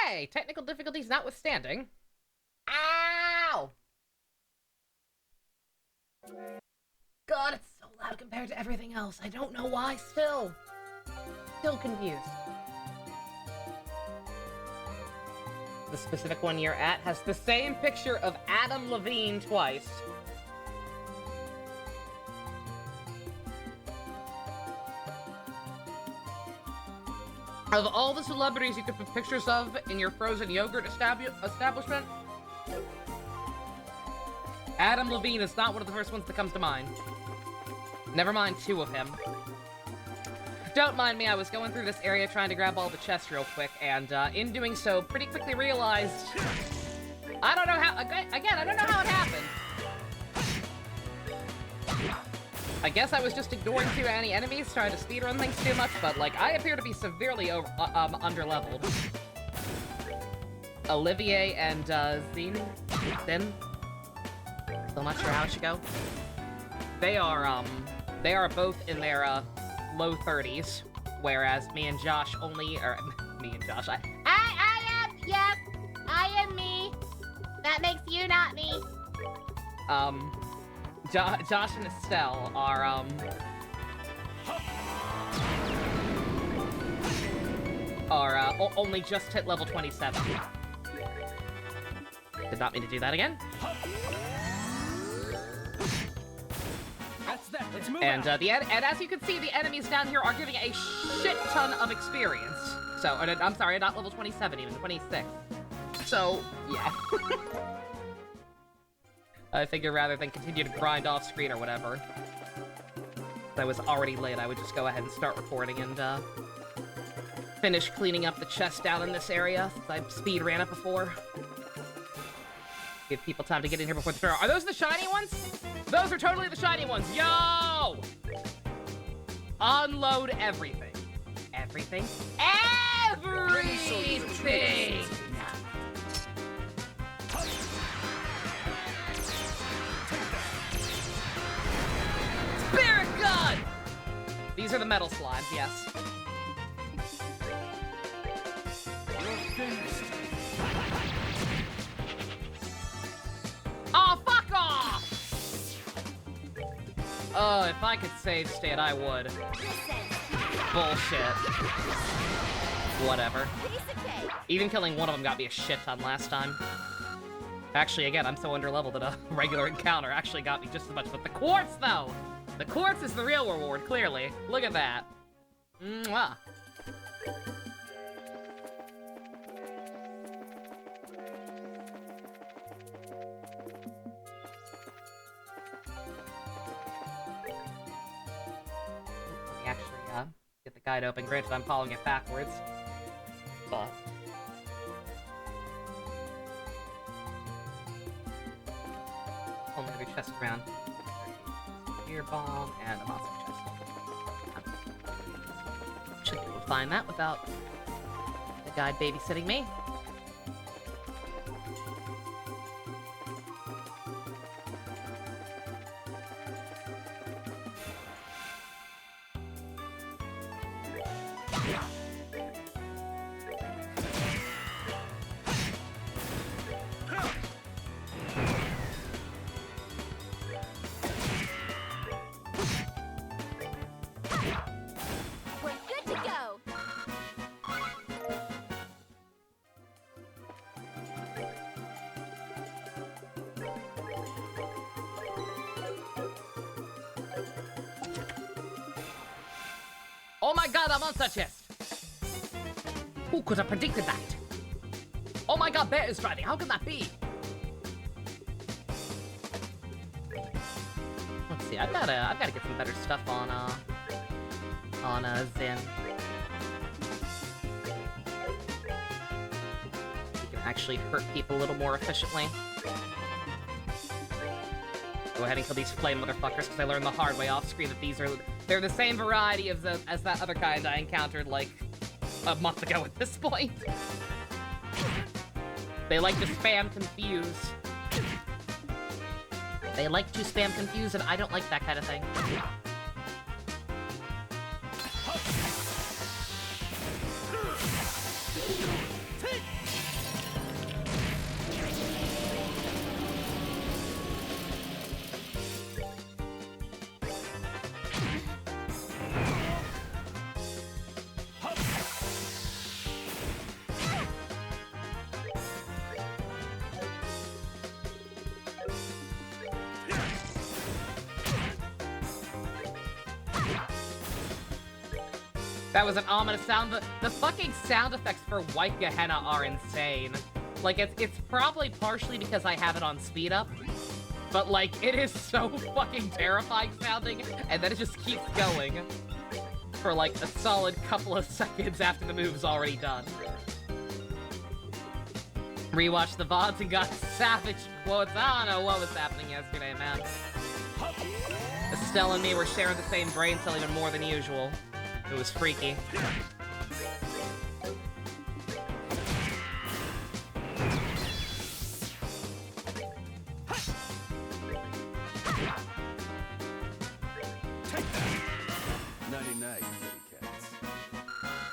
Okay, technical difficulties notwithstanding. Ow! God, it's so loud compared to everything else. I don't know why still. Still confused. The specific one you're at has the same picture of Adam Levine twice. Of all the celebrities you could put pictures of in your frozen yogurt establishment, Adam Levine is not one of the first ones that comes to mind. Never mind two of him. Don't mind me, I was going through this area trying to grab all the chests real quick, and in doing so, pretty quickly realized... I don't know how... Again, I don't know how it happened. I guess I was just ignoring too many enemies, trying to speedrun things too much, but, like, I appear to be severely underleveled. Olivier and, Zin? Still not sure how it should go. They are both in their, low 30s, whereas me and Josh only, or, me and Josh, I am me. That makes you not me. Josh and Estelle are, only just hit level 27. Did not mean to do that again. That's that. Let's move and, out. and as you can see, the enemies down here are giving a shit ton of experience. So, I'm sorry, not level 27 even, 26. So, yeah. I figure rather than continue to grind off screen or whatever, if I was already late, I would just go ahead and start recording and, finish cleaning up the chest down in this area, since I speed ran it before. Give people time to get in here before the fair. Are those the shiny ones? Those are totally the shiny ones. Yo! Unload everything. Everything? Everything! Spirit gun! These are the metal slimes, yes. Oh, fuck off! Oh, if I could save state, I would. Bullshit. Whatever. Even killing one of them got me a shit ton last time. Actually, again, I'm so underleveled that a regular encounter actually got me just as much. But the quartz, though! The quartz is the real reward, clearly. Look at that. Mwah. Get the guide open. Granted, I'm following it backwards. But... only every chest around. Spear bomb and a monster chest. Should be able to find that without the guide babysitting me. Oh my god, a monster chest! Who could have predicted that? Oh my god, Bear is driving. How can that be? Let's see. I've gotta get some better stuff on Zen. You can actually hurt people a little more efficiently. Go ahead and kill these flame motherfuckers, because I learned the hard way off screen that they're the same variety as that other kind I encountered, like, a month ago at this point. They like to spam confuse. They like to spam confuse, and I don't like that kind of thing. That was an ominous sound. The fucking sound effects for White Gehenna are insane. Like, it's probably partially because I have it on speed up. But, like, it is so fucking terrifying sounding, and then it just keeps going for, like, a solid couple of seconds after the move's already done. Rewatched the VODs and got savage quotes. I don't know what was happening yesterday, man. Estelle and me were sharing the same brain cell even more than usual. It was freaky.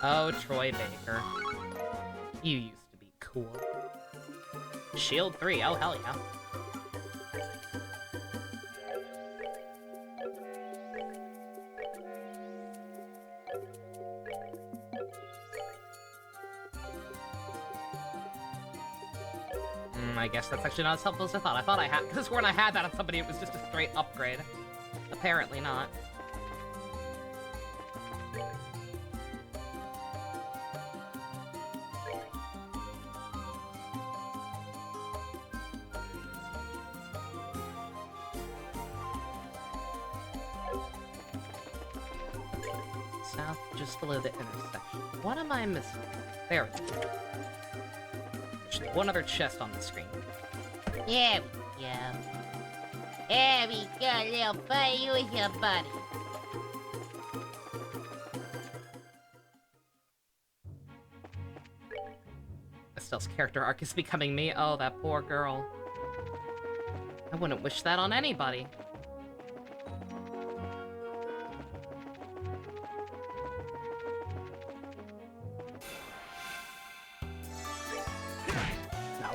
Oh, Troy Baker. You used to be cool. Shield 3, oh hell yeah. I guess that's actually not as helpful as I thought. I thought I had, because when I had that on somebody, it was just a straight upgrade. Apparently not. South, just below the intersection. What am I missing? There we go. There's one other chest on the screen. There we go. There we go, little buddy. You and your buddy. Estelle's character arc is becoming me. Oh, that poor girl. I wouldn't wish that on anybody.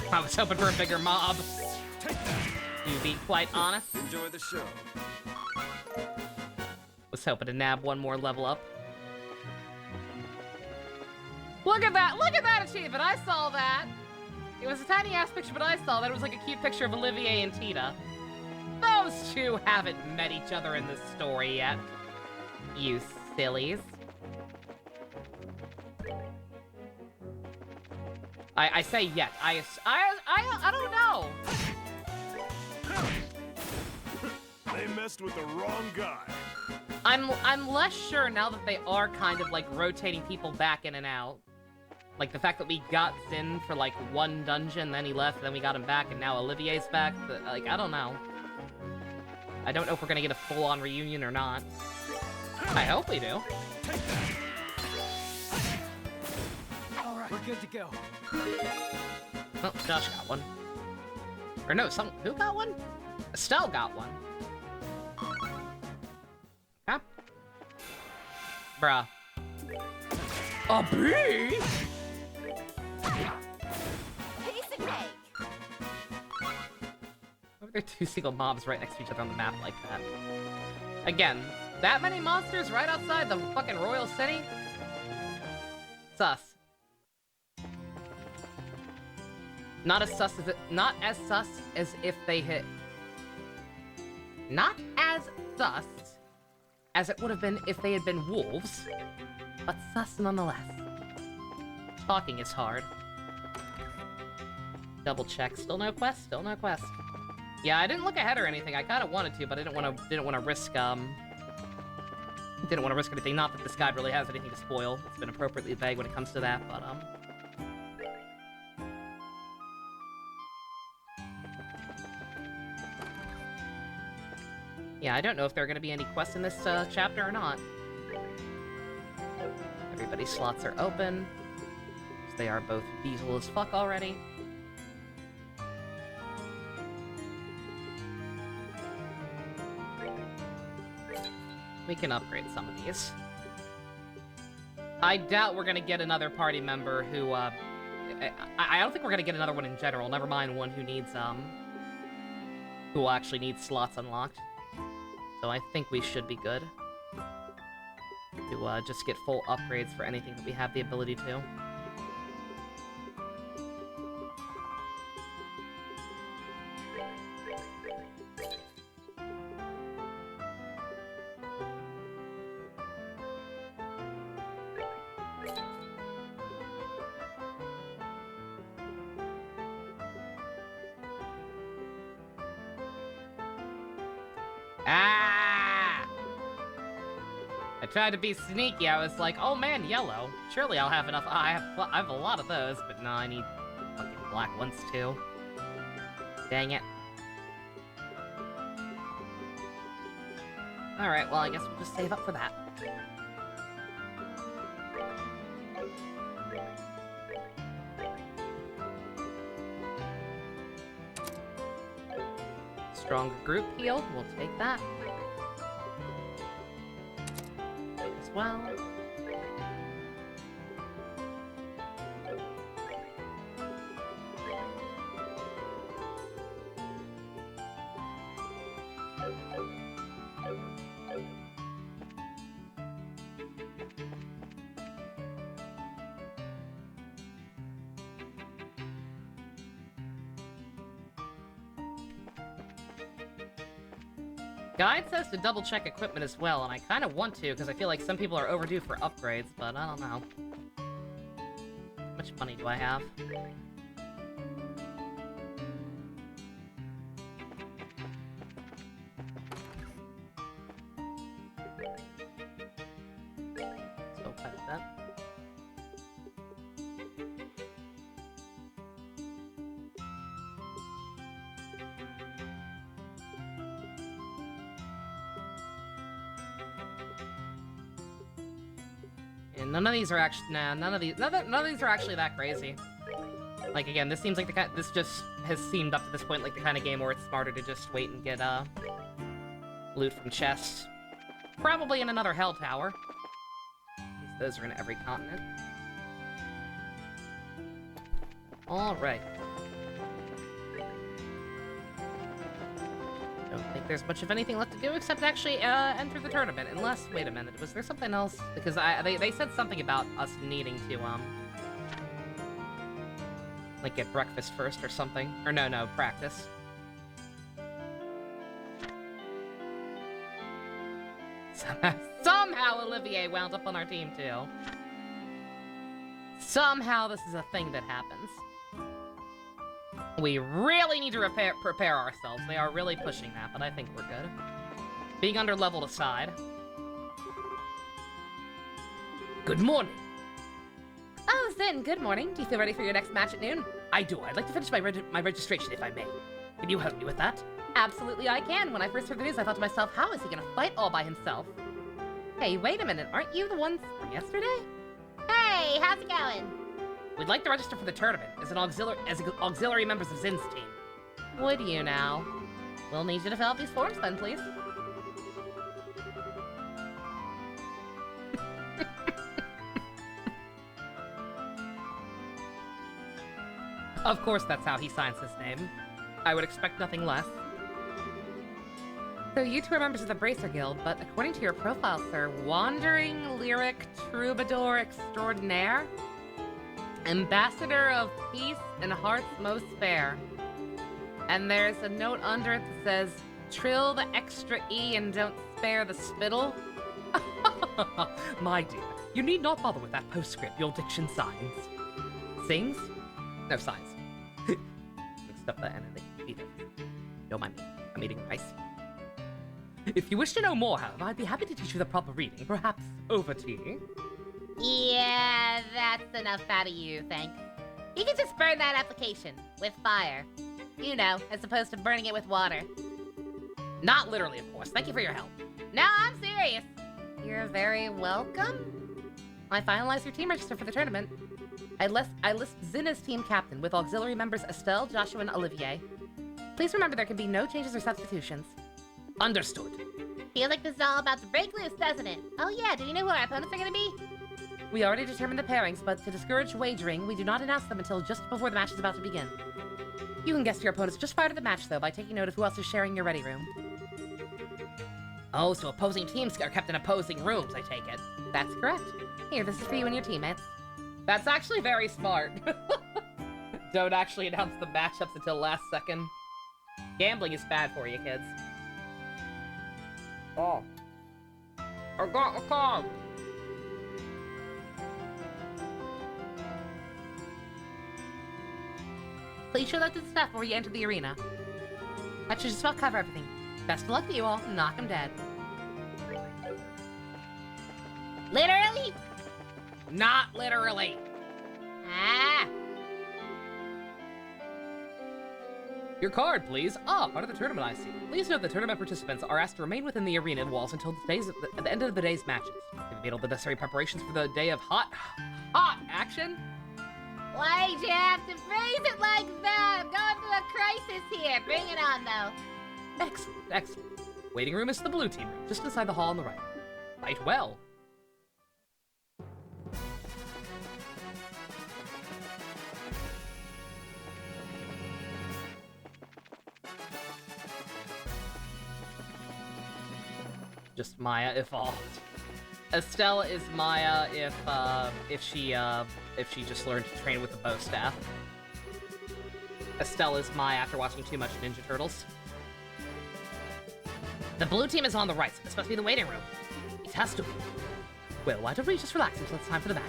I was hoping for a bigger mob. To be quite honest. Enjoy the show. Was hoping to nab one more level up. Look at that! Look at that achievement! I saw that! It was a tiny ass picture, but I saw that. It was like a cute picture of Olivier and Tita. Those two haven't met each other in this story yet. You sillies. I say yet. I don't know. They messed with the wrong guy. I'm less sure now that they are kind of like rotating people back in and out. Like the fact that we got Zin for like one dungeon, then he left, then we got him back, and now Olivier's back. But, like, I don't know. I don't know if we're gonna get a full-on reunion or not. I hope we do. Alright, we're good to go. Oh, Josh got one. Or no, who got one? Estelle got one. Huh? Bruh. A bee? Piece of cake. Why are there two single mobs right next to each other on the map like that? Again, that many monsters right outside the fucking Royal City? Sus. Not as sus as if they hit. Not as sus as it would have been if they had been wolves, but sus nonetheless. Talking is hard. Double check. Still no quest. Still no quest. Yeah, I didn't look ahead or anything. I kind of wanted to, but I didn't want to risk didn't want to risk anything. Not that this guide really has anything to spoil. It's been appropriately vague when it comes to that, but yeah, I don't know if there are going to be any quests in this chapter or not. Everybody's slots are open. They are both diesel as fuck already. We can upgrade some of these. I doubt we're gonna get another party member who, I don't think we're gonna get another one in general, never mind one who needs, who will actually need slots unlocked. So I think we should be good to, just get full upgrades for anything that we have the ability to. Ah! I tried to be sneaky. I was like, oh man, yellow. Surely I'll have enough. I have a lot of those, but no, I need fucking black ones too. Dang it. Alright, well, I guess we'll just save up for that. Stronger group heal, we'll take that. As well. Guide says to double check equipment as well, and I kind of want to because I feel like some people are overdue for upgrades, but I don't know. How much money do I have? So quite a bit. And none of these are actually none of these are actually that crazy. Like again, this seems like this just has seemed up to this point like the kind of game where it's smarter to just wait and get loot from chests. Probably in another hell tower. At least those are in every continent. Alright. Don't think there's much of anything left to do except actually enter the tournament. Unless, wait a minute, was there something else? Because they said something about us needing to like get breakfast first or something. Or no, practice. Somehow Olivier wound up on our team too. Somehow this is a thing that happens. We really need to prepare ourselves. They are really pushing that, but I think we're good. Being underleveled aside. Good morning. Oh, Zin, good morning. Do you feel ready for your next match at noon? I do. I'd like to finish my registration, if I may. Can you help me with that? Absolutely, I can. When I first heard the news, I thought to myself, how is he gonna fight all by himself? Hey, wait a minute. Aren't you the ones from yesterday? Hey, how's it going? We'd like to register for the tournament as auxiliary members of Zin's team. Would you now? We'll need you to fill out these forms then, please. Of course that's how he signs his name. I would expect nothing less. So you two are members of the Bracer Guild, but according to your profile, sir, Wandering Lyric Troubadour Extraordinaire? Ambassador of Peace and Hearts Most Fair. And there's a note under it that says, trill the extra E and don't spare the spittle. My dear, you need not bother with that postscript. Your diction signs. Sings? No, signs. Mixed up that and then don't mind me. I'm eating rice. If you wish to know more, however, I'd be happy to teach you the proper reading, perhaps over tea. Yeah, that's enough out of you, thanks. You can just burn that application with fire. You know, as opposed to burning it with water. Not literally, of course. Thank you for your help. No, I'm serious. You're very welcome. I finalized your team register for the tournament. I list Zin as team captain with auxiliary members Estelle, Joshua, and Olivier. Please remember there can be no changes or substitutions. Understood. Feels like this is all about to break loose, doesn't it? Oh yeah, do you know who our opponents are gonna be? We already determined the pairings, but to discourage wagering, we do not announce them until just before the match is about to begin. You can guess your opponents just prior to the match, though, by taking note of who else is sharing your ready room. Oh, so opposing teams are kept in opposing rooms, I take it. That's correct. Here, this is for you and your teammates. That's actually very smart. Don't actually announce the matchups until last second. Gambling is bad for you, kids. Oh. I got a card. Please show that to the staff before you enter the arena. That should just about cover everything. Best of luck to you all. Knock him dead. Literally? Not literally. Ah. Your card, please. Ah, part of the tournament, I see. Please note that tournament participants are asked to remain within the arena walls until at the end of the day's matches. You've made all the necessary preparations for the day of hot action. Why'd you have to phrase it like that? I'm going through a crisis here. Bring it on, though. Excellent, excellent. Waiting room is the blue team room, just inside the hall on the right. Fight well. Just Maya evolved. Estelle is Maya if she just learned to train with the bow staff. Estelle is Maya after watching too much Ninja Turtles. The blue team is on the right, so this must be the waiting room. It has to be. Well, why don't we just relax until it's time for the match?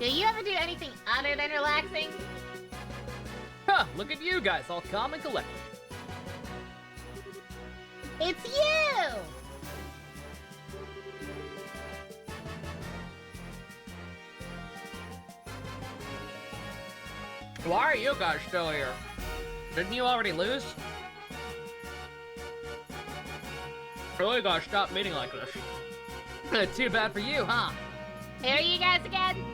Do you ever do anything other than relaxing? Huh, look at you guys, all calm and collected. It's you! Why are you guys still here? Didn't you already lose? Really gotta stop meeting like this. Too bad for you, huh? Who are you guys again?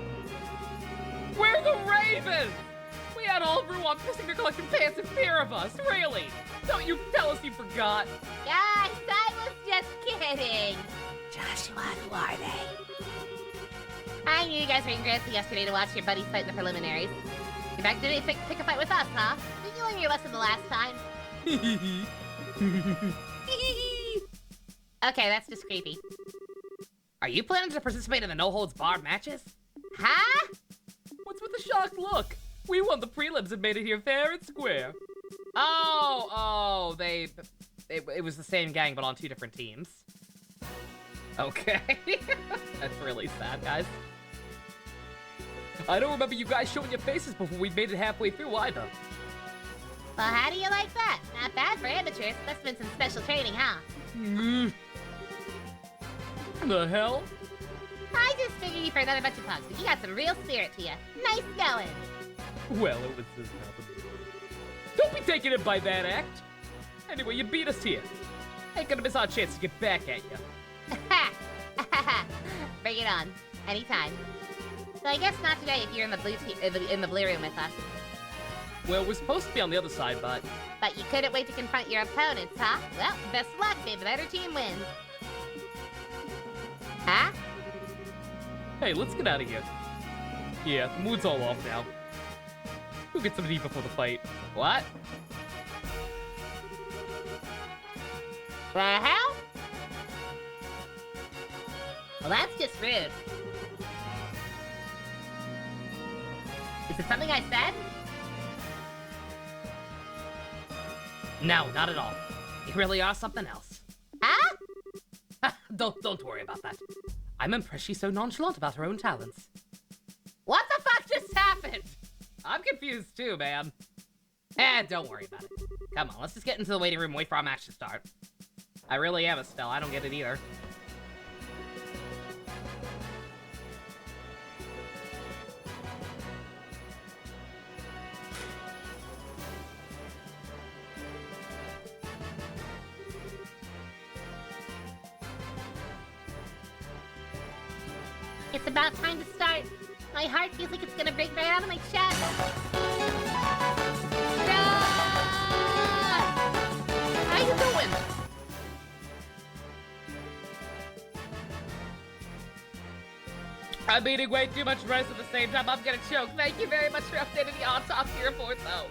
We're the Ravens! We had all everyone pissing their collective pants in fear of us, really! Don't you tell us you forgot! Guys, I was just kidding. Joshua, who are they? I knew you guys were in Gracie yesterday to watch your buddies fight in the preliminaries. In fact, did they pick a fight with us, huh? Did you learn your lesson the last time? Okay, that's just creepy. Are you planning to participate in the no-holds-barred matches? Huh? What's with the shocked look? We won the prelims and made it here fair and square. Oh, it was the same gang, but on 2 different teams. Okay. That's really sad, guys. I don't remember you guys showing your faces before we made it halfway through either. Well, how do you like that? Not bad for amateurs. Must have been some special training, huh? The hell? I just figured you for another bunch of punks, but you got some real spirit to you. Nice going. Well, it was this happened. Don't be taking it by that act. Anyway, you beat us here. Ain't gonna miss our chance to get back at you. Bring it on. Anytime. So I guess not today if you're in the blue room with us. Well, we're supposed to be on the other side, but... But you couldn't wait to confront your opponents, huh? Well, best of luck, may the better team wins. Huh? Hey, let's get out of here. Yeah, the mood's all off now. Go get some tea before the fight. What? The hell? Well, that's just rude. Is it something I said? No, not at all. You really are something else. Huh? Don't worry about that. I'm impressed she's so nonchalant about her own talents. What the fuck just happened? I'm confused too, man. Don't worry about it. Come on, let's just get into the waiting room and wait for our match to start. I really am, Estelle. I don't get it either. It's about time to start. My heart feels like it's gonna break right out of my chest. How you doing? I'm eating way too much rice at the same time. I'm gonna choke. Thank you very much for updating the autopsy report, though.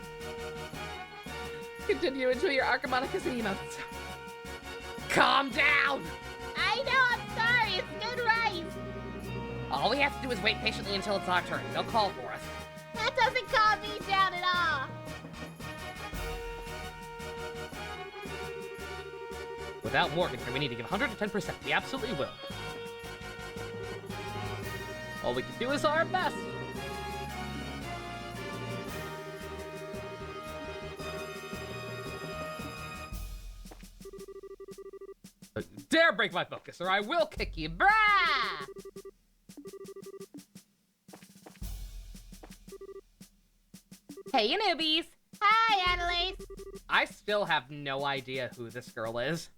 Continue to enjoy your Archimonticus and emotes. Calm down! I know, I'm sorry. It's good rice. All we have to do is wait patiently until it's our turn. They'll call for us. That doesn't calm me down at all. Without Morgan here, we need to give 110%. We absolutely will. All we can do is our best. dare break my focus, or I will kick you. Brah! Hey, you newbies! Hi, Annalise. I still have no idea who this girl is.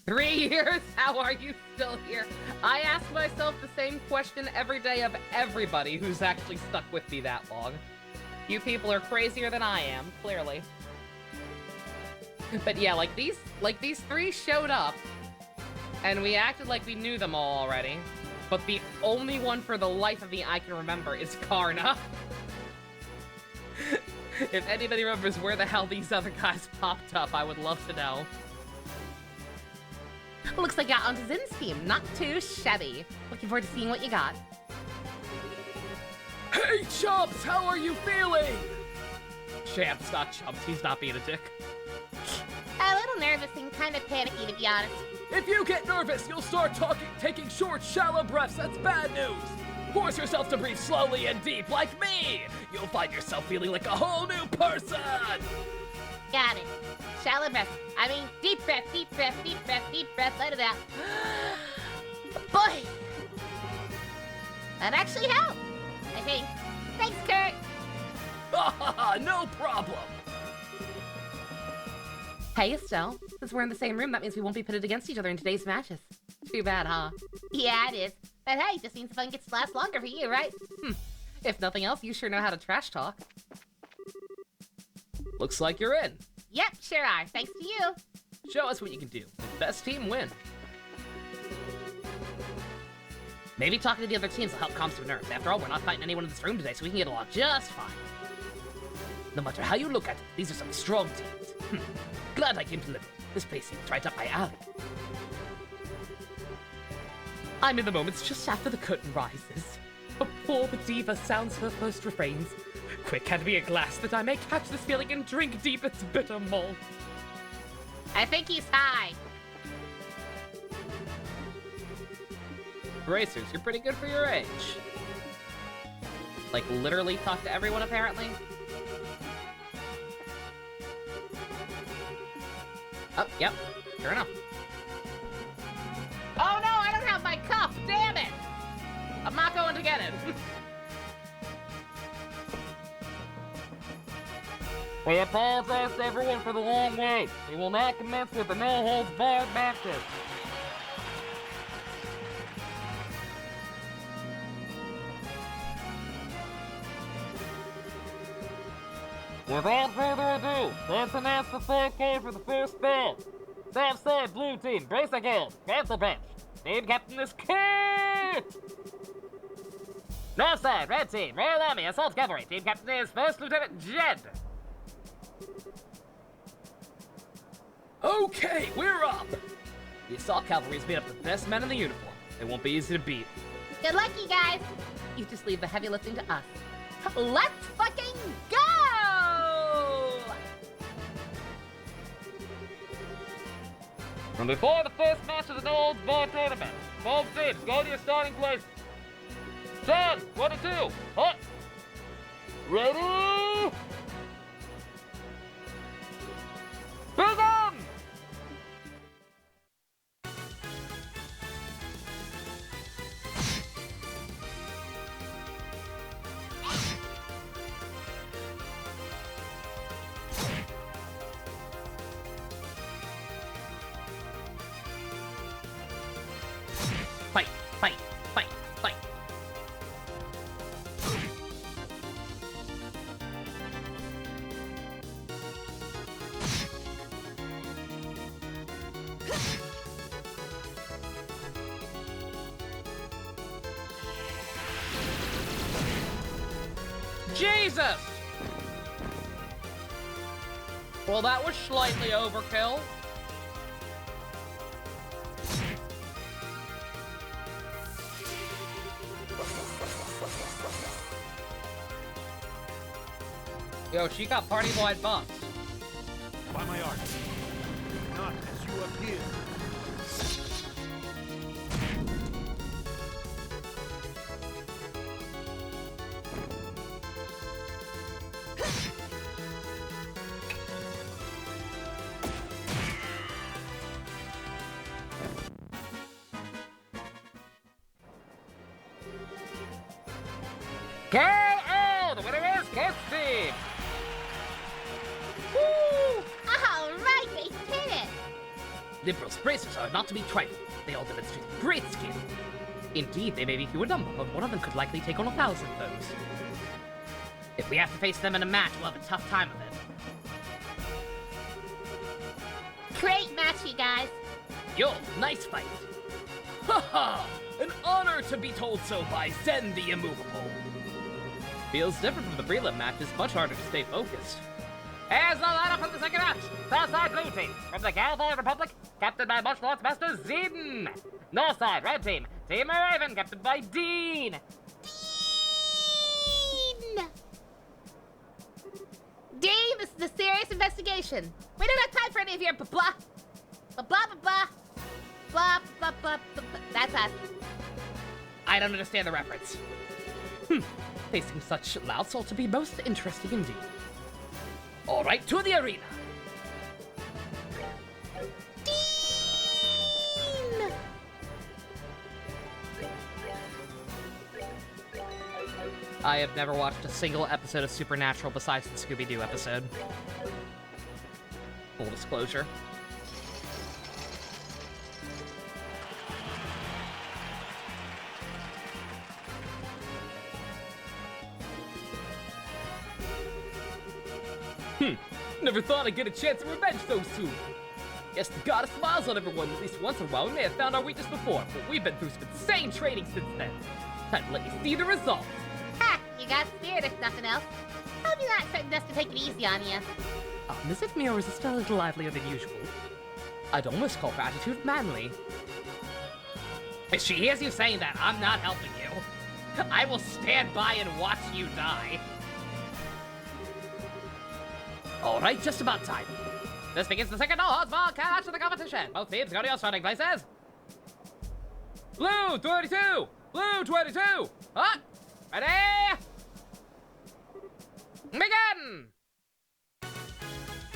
3 years? How are you still here? I ask myself the same question every day of everybody who's actually stuck with me that long. You people are crazier than I am, clearly. But yeah, like these 3 showed up, and we acted like we knew them all already. But the only one for the life of me I can remember is Karna. If anybody remembers where the hell these other guys popped up, I would love to know. Looks like you got onto Zin's team. Not too shabby. Looking forward to seeing what you got. Hey, Chumps, how are you feeling? Champs, not Chumps. He's not being a dick. A little nervous and kind of panicky, to be honest. If you get nervous, you'll start taking short, shallow breaths. That's bad news. Force yourself to breathe slowly and deep, like me. You'll find yourself feeling like a whole new person. Got it. Shallow breath. I mean, deep breath, deep breath, deep breath, deep breath. Let it out. Boy. That actually helped. I think. Thanks, Kurt. No problem. Hey, Estelle. Since we're in the same room, that means we won't be pitted against each other in today's matches. Too bad, huh? Yeah, it is. But hey, just means the fun gets to last longer for you, right? If nothing else, you sure know how to trash talk. Looks like you're in. Yep, sure are. Thanks to you. Show us what you can do. The best team win. Maybe talking to the other teams will help calm some nerves. After all, we're not fighting anyone in this room today, so we can get along just fine. No matter how you look at it, these are some strong teams. Glad I came to Liberty. This place seems right up my alley. I'm in the moments just after the curtain rises. Before the diva sounds her first refrains. Quick, hand me a glass that I may catch this feeling and drink deep its bitter malt. I think he's high. Racers, you're pretty good for your age. Like, literally talk to everyone, apparently. Oh, yep. Sure enough. Oh no, I don't have my cup. Damn it. I'm not going to get it. We apologize to everyone for the long wait. We will not commence with the no-holds-barred matches. Without further ado, let's announce the 4K for the first band. That said, blue team, brace again. Grab the bench. Team captain is key! North side, red team, Royal Army, Assault Cavalry. Team captain is First Lieutenant Jed. Okay, we're up! The Assault Cavalry's made up the best men in the uniform. They won't be easy to beat. Good luck, you guys. You just leave the heavy lifting to us. Let's fucking go! From before the first match of the no-holds-barred tournament, both teams, go to your starting place. 10, 22, hot. Ready? Begin! Fight, fight, fight, fight. Jesus! Well, that was slightly overkill. Yo, she got party-wide buffs. By my art. Not as you appear. KO! The winner is Kiss Team! Woo! All right, they did it. Liberals' bracers are not to be trifled. They all demonstrate great skill. Indeed, they may be few in number, but one of them could likely take on 1,000 foes. If we have to face them in a match, we'll have a tough time of it. Great match, you guys. Yo, nice fight. Haha! An honor to be told so by Zen the Immovable. Feels different from the prelim match. It's much harder to stay focused. As the lineup of the second match, Southside Blue Team, from the Cowboy Republic, captained by Martial Arts Master Zeden. Northside Red Team, Team Raven, captained by Dean. Dean, this is a serious investigation. We don't have time for any of your blah, blah, blah, blah, blah, blah, blah, blah. That's us. I don't understand the reference. Facing such louts ought to be most interesting indeed. All right, to the arena. Dean! I have never watched a single episode of Supernatural besides the Scooby-Doo episode. Full disclosure. Never thought I'd get a chance of revenge so soon. Guess the goddess smiles on everyone at least once in a while. We may have found our weakness before, but we've been through some insane training since then. Time to let you see the results. Ha! You got spirit if nothing else. Hope you're not expecting us to take it easy on you. As if Mio is still a little livelier than usual. I'd almost call her attitude manly. If she hears you saying that, I'm not helping you. I will stand by and watch you die. All right, just about time. This begins the second hardball catch of the competition. Both teams go to your starting places. Blue 22! Blue 22! Hot! Ready? Begin!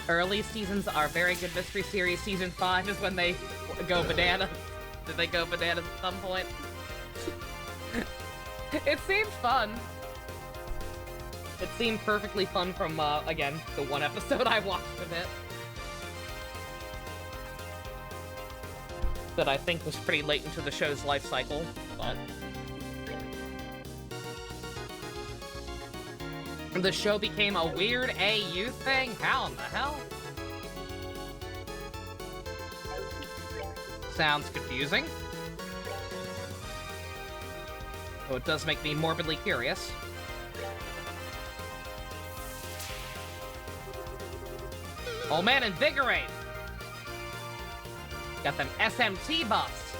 Early seasons are very good mystery series. Season 5 is when they go bananas. Did they go bananas at some point? It seemed fun. It seemed perfectly fun from, again, the one episode I watched of it. That I think was pretty late into the show's life cycle, but... The show became a weird AU thing? How in the hell? Sounds confusing. Though it does make me morbidly curious. Oh man, invigorate! Got them SMT buffs.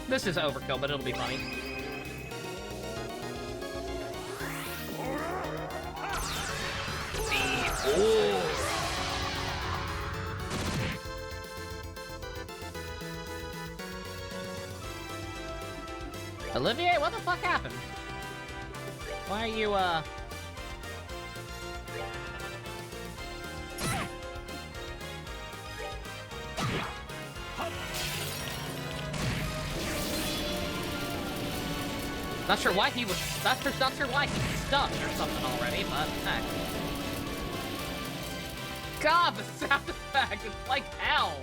This is overkill, but it'll be funny. Olivier, what the fuck happened? Why are you, Not sure why he was... Not sure why he's stuck or something already, but... God, the sound effect! It's like hell!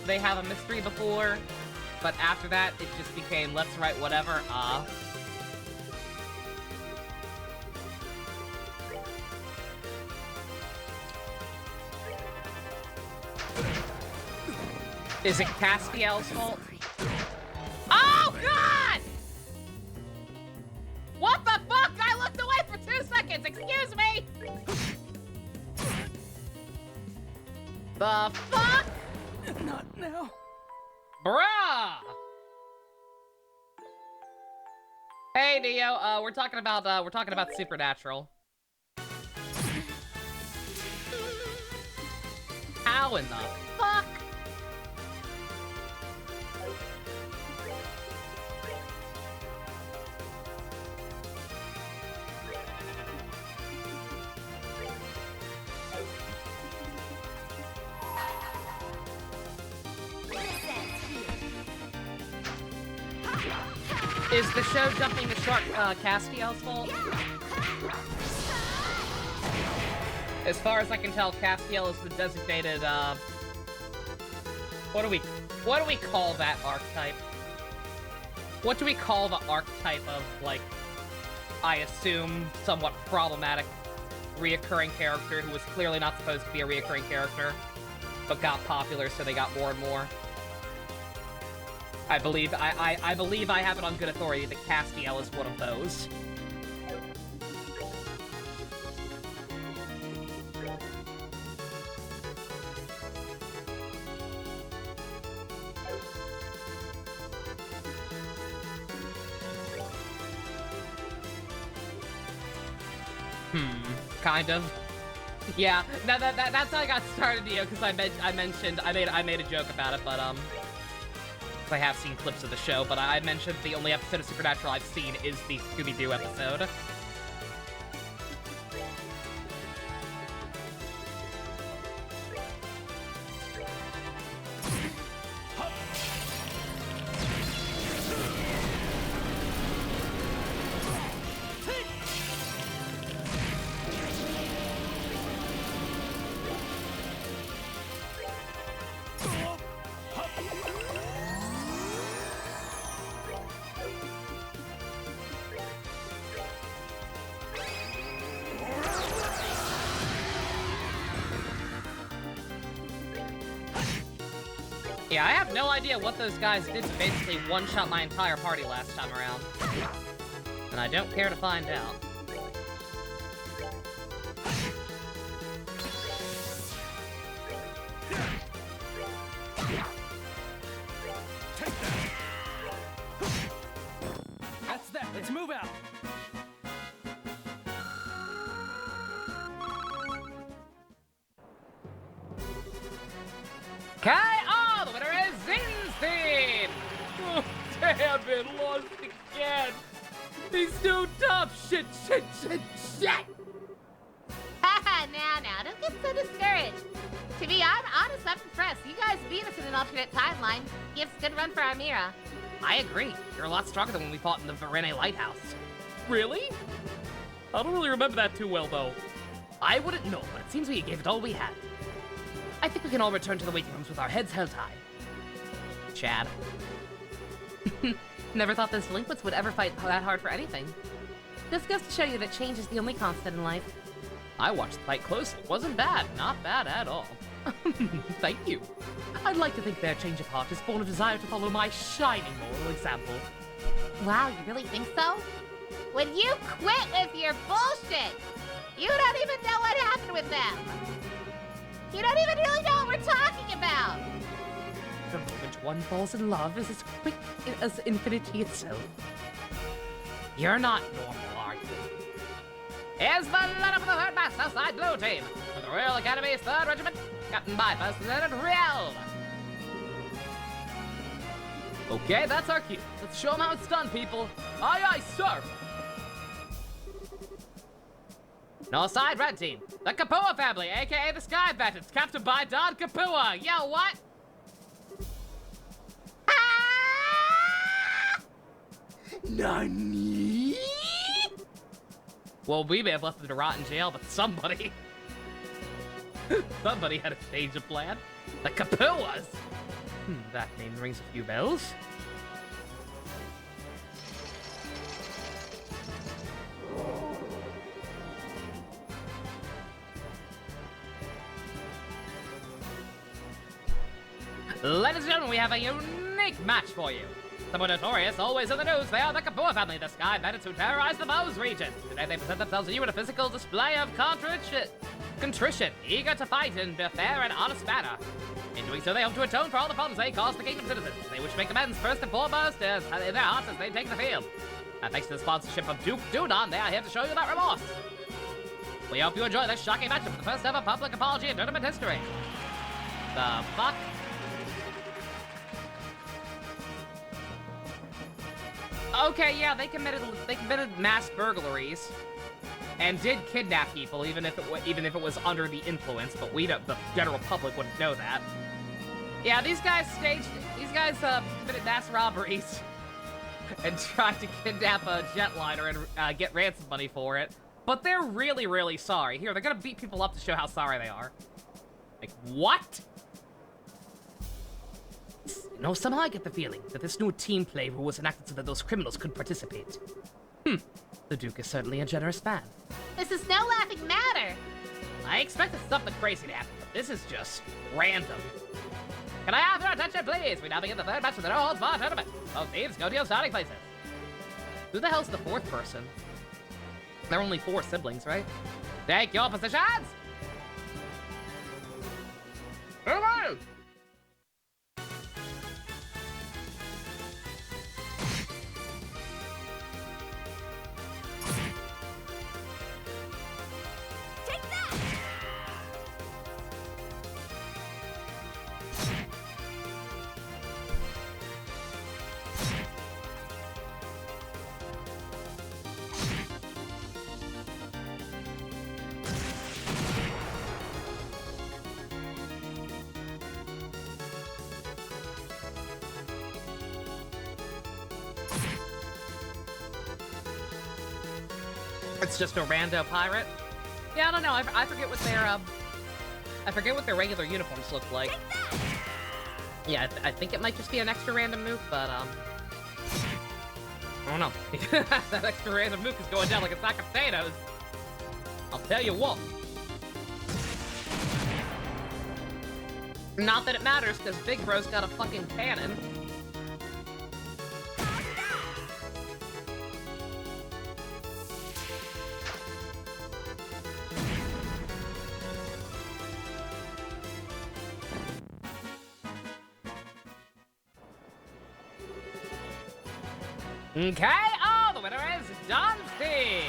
They have a mystery before, but after that, it just became, let's write whatever, Is it Castiel's fault? Oh, God! What the fuck? I looked away for 2 seconds! Excuse me! The fuck? Not now. Bruh! Hey, Neo, we're talking about Supernatural. How in the fuck? Is the show jumping the shark Castiel's fault? As far as I can tell, Castiel is the designated, what do we call that archetype? What do we call the archetype of, like, I assume, somewhat problematic reoccurring character who was clearly not supposed to be a reoccurring character, but got popular, so they got more and more? I believe I have it on good authority that Castiel is one of those. Kind of. Yeah, that's how I got started, Neo, because I made a joke about it, but I have seen clips of the show, but I mentioned the only episode of Supernatural I've seen is the Scooby-Doo episode. Yeah, I have no idea what those guys did to basically one-shot my entire party last time around. And I don't care to find out. That's that. Let's move out. K.O. The winner is Zinstein! Oh, damn it, lost again. He's too tough. Shit. Now, don't get so discouraged. To be honest, I'm impressed. You guys beat us in an alternate timeline. Gives a good run for Amira. I agree. You're a lot stronger than when we fought in the Verene Lighthouse. Really? I don't really remember that too well, though. I wouldn't know, but it seems we gave it all we had. I think we can all return to the waiting rooms with our heads held high. Chad. Never thought those delinquents would ever fight that hard for anything. This goes to show you that change is the only constant in life. I watched the fight closely. Wasn't bad. Not bad at all. Thank you. I'd like to think their change of heart is born of desire to follow my shining moral example. Wow, you really think so? When you quit with your bullshit, you don't even know what happened with them. You don't even really know what we're talking about. The moment one falls in love is as quick as infinity itself. You're not normal, are you? Here's the letter for the 3rd Mass Southside Blue Team, for the Royal Academy's 3rd Regiment, Captain by First Lieutenant Riel. Okay, that's our cue. Let's show them how it's done, people. Aye, aye, sir. Northside Red Team, the Kapua family, aka the Sky Bandits, captained by Don Kapua. Yo, what? Nani? Well, we may have left them to rot in jail, but somebody... somebody had a change of plan. The Kapuas! That name rings a few bells. Ladies and gentlemen, we have a unique match for you. Somewhat notorious, always in the news, they are the Kapua family, the Sky Bandits who terrorize the Bose region. Today they present themselves to you in a physical display of contrition, eager to fight in a fair and honest manner. In doing so, they hope to atone for all the problems they caused the kingdom's citizens. They wish to make amends first and foremost in their hearts as they take the field. And thanks to the sponsorship of Duke Dudon, they are here to show you that remorse. We hope you enjoy this shocking matchup for the first ever public apology in tournament history. The fuck? Okay, yeah, they committed mass burglaries and did kidnap people, even if it was under the influence. But the general public wouldn't know that. Yeah, these guys committed mass robberies and try to kidnap a jetliner and get ransom money for it. But they're really, really sorry. Here, they're gonna beat people up to show how sorry they are. Like, what? You know, somehow I get the feeling that this new team play rule was enacted so that those criminals could participate. The Duke is certainly a generous man. This is no laughing matter. I expected something crazy to happen, but this is just random. Can I have your attention, please? We now begin the third match of the No Holds Barred tournament. Both teams go to your starting places. Who the hell's the fourth person? There are only 4 siblings, right? Take your positions! Hello! It's just a rando pirate? Yeah, I don't know. I forget what their, I forget what their regular uniforms look like. Yeah, I think it might just be an extra random nuke, but, I don't know. That extra random nuke is going down like a sack of potatoes. I'll tell you what. Not that it matters, because Big Bro's got a fucking cannon. Okay, the winner is Dunsty!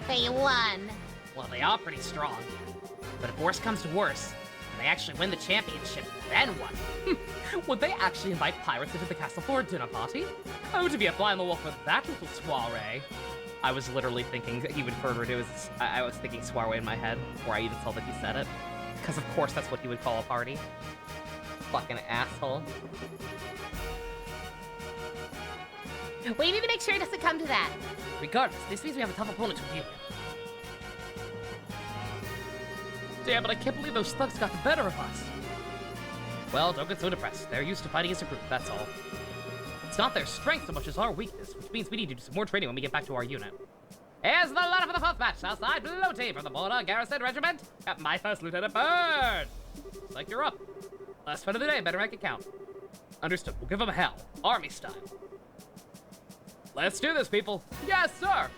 They won. Well, they are pretty strong. But if worse comes to worse, and they actually win the championship, then what? Would they actually invite pirates into the castle for a dinner party? Oh, to be a fly on the wall for that little soiree. I was literally thinking that he would refer to it as, I was thinking soiree in my head, before I even saw that he said it. Because of course that's what he would call a party. Fucking asshole. We need to make sure it doesn't come to that. Regardless, this means we have a tough opponent to deal with. Damn it, I can't believe those thugs got the better of us. Well, don't get so depressed. They're used to fighting as a group, that's all. It's not their strength so much as our weakness, which means we need to do some more training when we get back to our unit. Here's the lineup for the 4th match. Southside Blue Team from the Border Garrison Regiment. Captain my first Lieutenant Bird. Like you're up. Last fight of the day, better make it count. Understood, we'll give them hell. Army style. Let's do this, people. Yes, sir.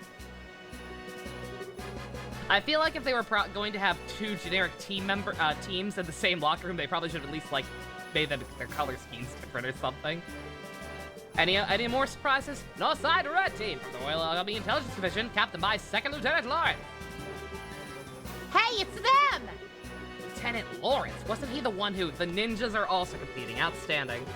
I feel like if they were going to have 2 generic teams in the same locker room, they probably should at least, like, made them their color schemes different or something. Any more surprises? Northside Red Team from the Royal Army Intelligence Division, captained by 2nd Lieutenant Lawrence. Hey, it's them! Lieutenant Lawrence? Wasn't he the one who... The ninjas are also competing. Outstanding.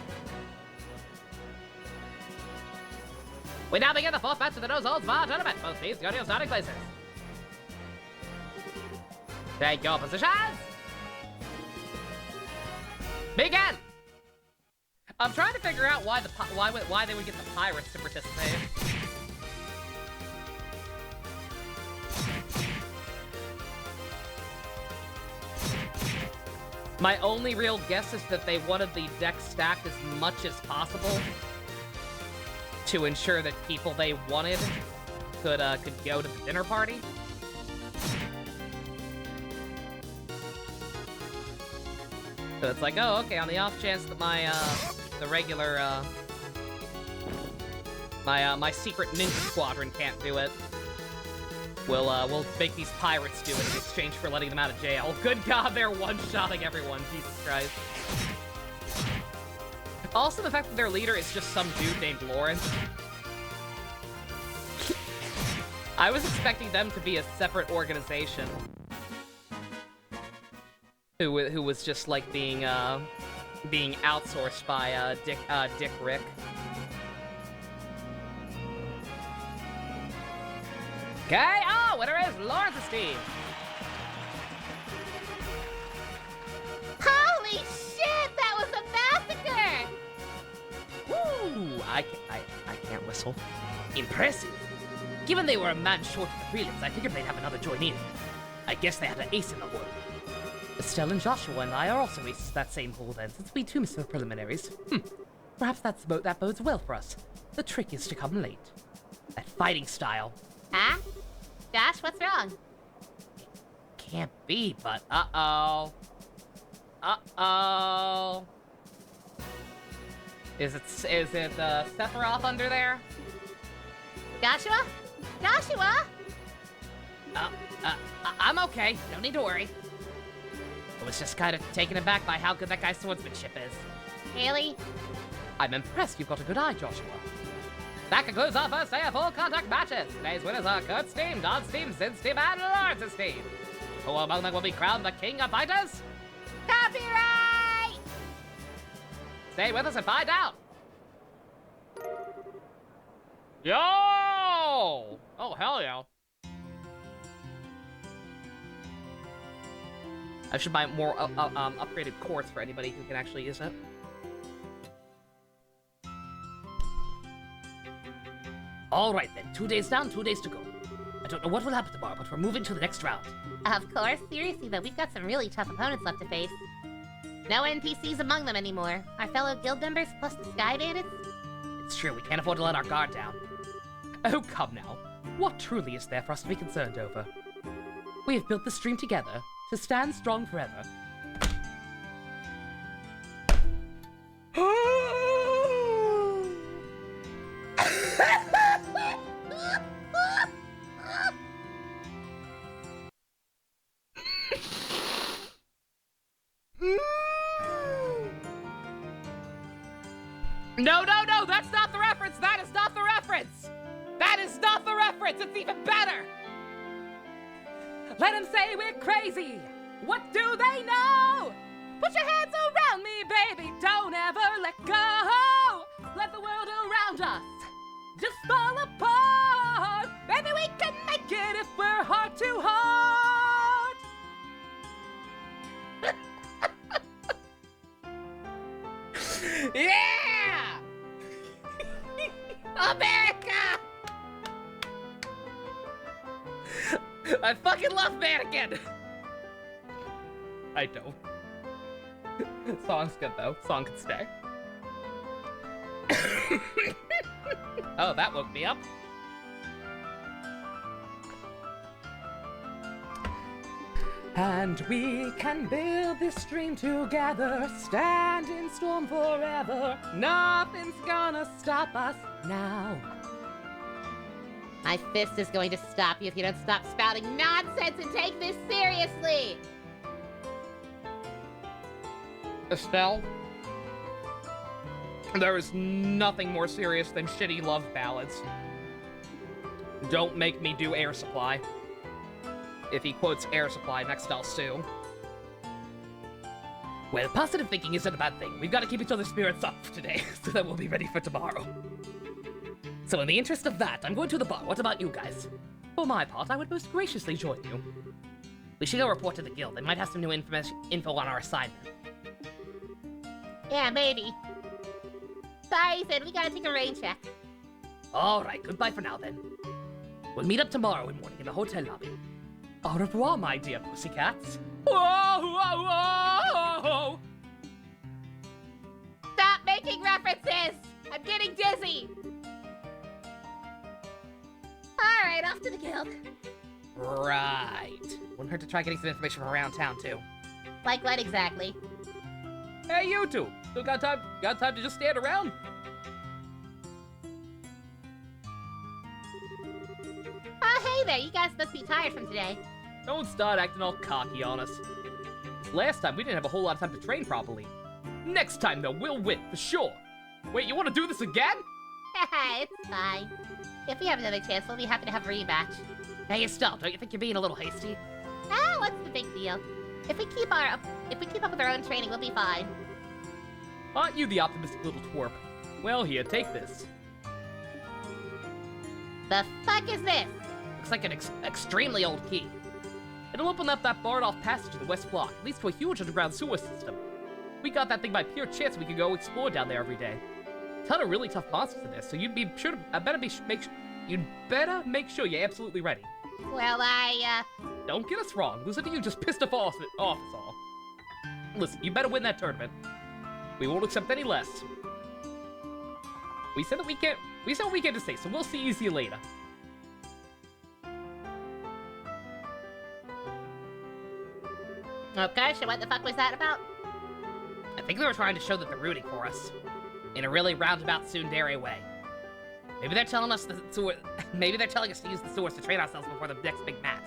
We now begin the 4th match of the No Holds Barred tournament. Both teams go to your starting places. Take your positions. Begin. I'm trying to figure out why they would get the pirates to participate. My only real guess is that they wanted the deck stacked as much as possible to ensure that people they wanted could go to the dinner party. So it's like, oh, okay, on the off chance that my, the regular, my secret ninja squadron can't do it, we'll make these pirates do it in exchange for letting them out of jail. Good God, they're one-shotting everyone, Jesus Christ. Also, the fact that their leader is just some dude named Lawrence. I was expecting them to be a separate organization. Who was just like being outsourced by Dick Rick. Okay, winner is Lawrence's team. Holy shit, that was a massacre! can't whistle. Impressive. Given they were a man short of the prelims, I figured they'd have another join in. I guess they had an ace in the hole. Estelle and Joshua and I are also aces that same hole then, since we too missed the preliminaries. Perhaps that bodes well for us. The trick is to come late. That fighting style. Huh? Josh, what's wrong? Can't be, but uh-oh. Uh-oh. Is it Sephiroth under there? Joshua? Joshua? I'm okay. Don't need to worry. I was just kind of taken aback by how good that guy's swordsmanship is. Really? I'm impressed you've got a good eye, Joshua. That concludes our first day of full contact matches. Today's winners are Kurt's team, Don's team, Sid's team, and Lawrence's team. Who among them will be crowned the king of fighters? Copyright! Stay with us and find out. Yo! Oh, hell yeah. I should buy more upgraded quartz for anybody who can actually use it. Alright then, 2 days down, 2 days to go. I don't know what will happen tomorrow, but we're moving to the next round. Of course, seriously though, we've got some really tough opponents left to face. No NPCs among them anymore. Our fellow guild members plus the Sky Bandits? It's true, we can't afford to let our guard down. Oh, come now. What truly is there for us to be concerned over? We have built this dream together, to stand strong forever. No, that's not the reference! That is not the reference! That is not the reference! It's even better! Let them say we're crazy! What do they know? Put your hands around me, baby! Don't ever let go! Let the world around us just fall apart! Maybe we can make it if we're heart to heart! Yeah! America! I fucking love Mannequin! I don't. Song's good though. Song can stay. Oh, that woke me up. And we can build this dream together, stand in storm forever. Nothing's gonna stop us now. My fist is going to stop you if you don't stop spouting nonsense and take this seriously! Estelle, there is nothing more serious than shitty love ballads. Don't make me do Air Supply. If he quotes Air Supply, next I'll sue. Well, positive thinking isn't a bad thing. We've got to keep each other's spirits up today, so that we'll be ready for tomorrow. So in the interest of that, I'm going to the bar. What about you guys? For my part, I would most graciously join you. We should go report to the guild. They might have some new info on our assignment. Yeah, maybe. Sorry, Sid, we gotta take a rain check. Alright, goodbye for now then. We'll meet up tomorrow morning in the hotel lobby. Au revoir, my dear pussycats. Whoa, whoa, whoa! Stop making references! I'm getting dizzy! Alright, off to the guild. Right. Wouldn't hurt to try getting some information from around town, too. Like what exactly? Hey, you two! Still got time to just stand around? Oh, hey there, you guys must be tired from today. Don't start acting all cocky on us. Last time, we didn't have a whole lot of time to train properly. Next time, though, we'll win, for sure. Wait, you want to do this again? It's fine. If we have another chance, we'll be happy to have a rematch. Hey, Estelle, don't you think you're being a little hasty? Ah, what's the big deal? If we keep up with our own training, we'll be fine. Aren't you the optimistic little twerp? Well, here, take this. The fuck is this? Looks like an extremely old key. It'll open up that barred-off passage to the west block. It leads to a huge underground sewer system. We got that thing by pure chance we could go explore down there every day. ton of really tough monsters in this, so you'd be sure to, you'd better make sure you're absolutely ready. Well, Don't get us wrong, listen to you just pissed us off is all. Listen, you better win that tournament. We won't accept any less. We said what we came to say, so we'll see you later. Okay, so what the fuck was that about? I think they were trying to show that they're rooting for us. In a really roundabout tsundere way. Maybe they're telling us maybe they're telling us to use the swords to train ourselves before the next big match.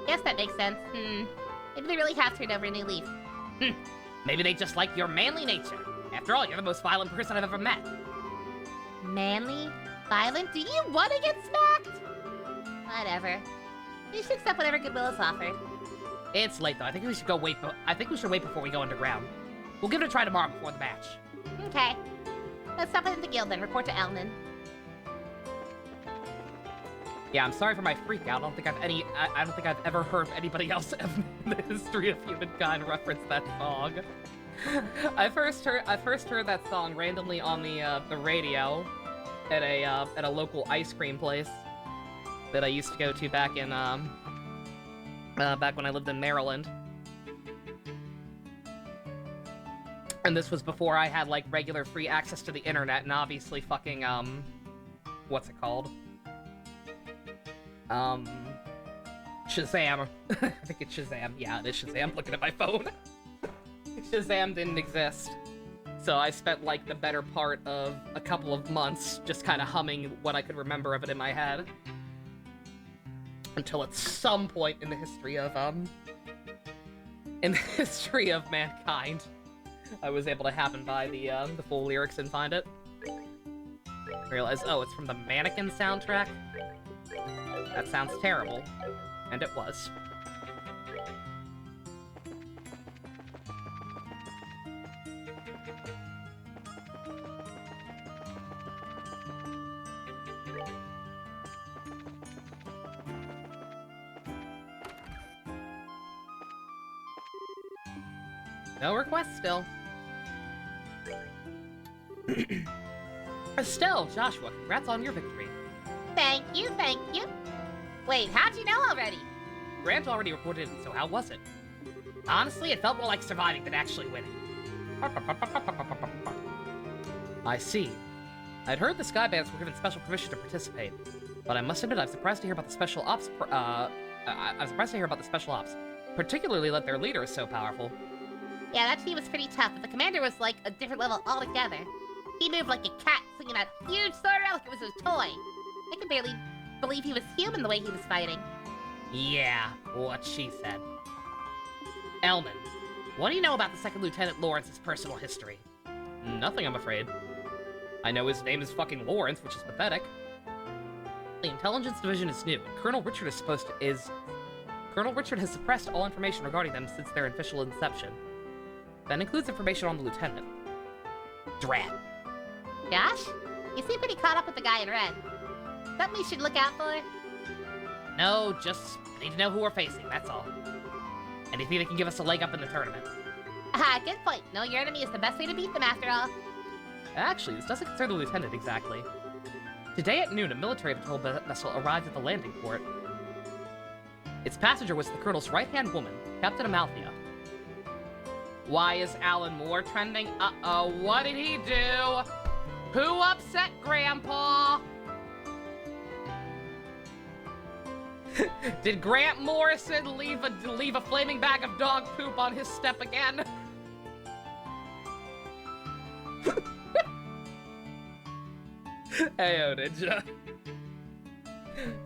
Guess that makes sense. Maybe they really have turned over a new leaf. Maybe they just like your manly nature. After all, you're the most violent person I've ever met. Manly? Violent? Do you want to get smacked? Whatever. You should accept whatever goodwill is offered. It's late though. I think we should wait before we go underground. We'll give it a try tomorrow before the match. Okay. Let's stop at the guild then. Report to Elnan. Yeah, I'm sorry for my freak out. I don't think I've ever heard anybody else in the history of humankind reference that song. I first heard that song randomly on the radio at a local ice cream place that I used to go to back in back when I lived in Maryland. And this was before I had like regular free access to the internet and obviously fucking what's it called? Shazam. I think it's Shazam. Yeah, it is Shazam. Looking at my phone. Shazam didn't exist. So I spent like the better part of a couple of months just kind of humming what I could remember of it in my head. Until at some point in the history of mankind, I was able to happen by the full lyrics and find it. Realize, oh, it's from the Mannequin soundtrack? That sounds terrible. And it was. No request still. Estelle, Joshua, congrats on your victory. Thank you, thank you. Wait, how'd you know already? Grant already reported it, so how was it? Honestly, it felt more like surviving than actually winning. I see. I'd heard the Sky Bands were given special permission to participate, but I must admit I'm surprised to hear about the special ops. Particularly that their leader is so powerful. Yeah, that team was pretty tough, but the commander was like a different level altogether. He moved like a cat, swinging that huge sword around like it was his toy. I could barely believe he was human the way he was fighting. Yeah, what she said. Elnan, what do you know about the Second Lieutenant Lawrence's personal history? Nothing, I'm afraid. I know his name is fucking Lawrence, which is pathetic. The Intelligence Division is new, and Colonel Richard has suppressed all information regarding them since their official inception. That includes information on the lieutenant. Drat. Josh? You seem pretty caught up with the guy in red. Something we should look out for? No, just need to know who we're facing, that's all. Anything that can give us a leg up in the tournament. Ah, good point. Know your enemy is the best way to beat them after all. Actually, this doesn't concern the lieutenant exactly. Today at noon, a military patrol vessel arrived at the landing port. Its passenger was the colonel's right-hand woman, Captain Amalthea. Why is Alan Moore trending? Uh-oh, what did he do? Who upset Grandpa? Did Grant Morrison leave a flaming bag of dog poop on his step again? Heyo, Ninja.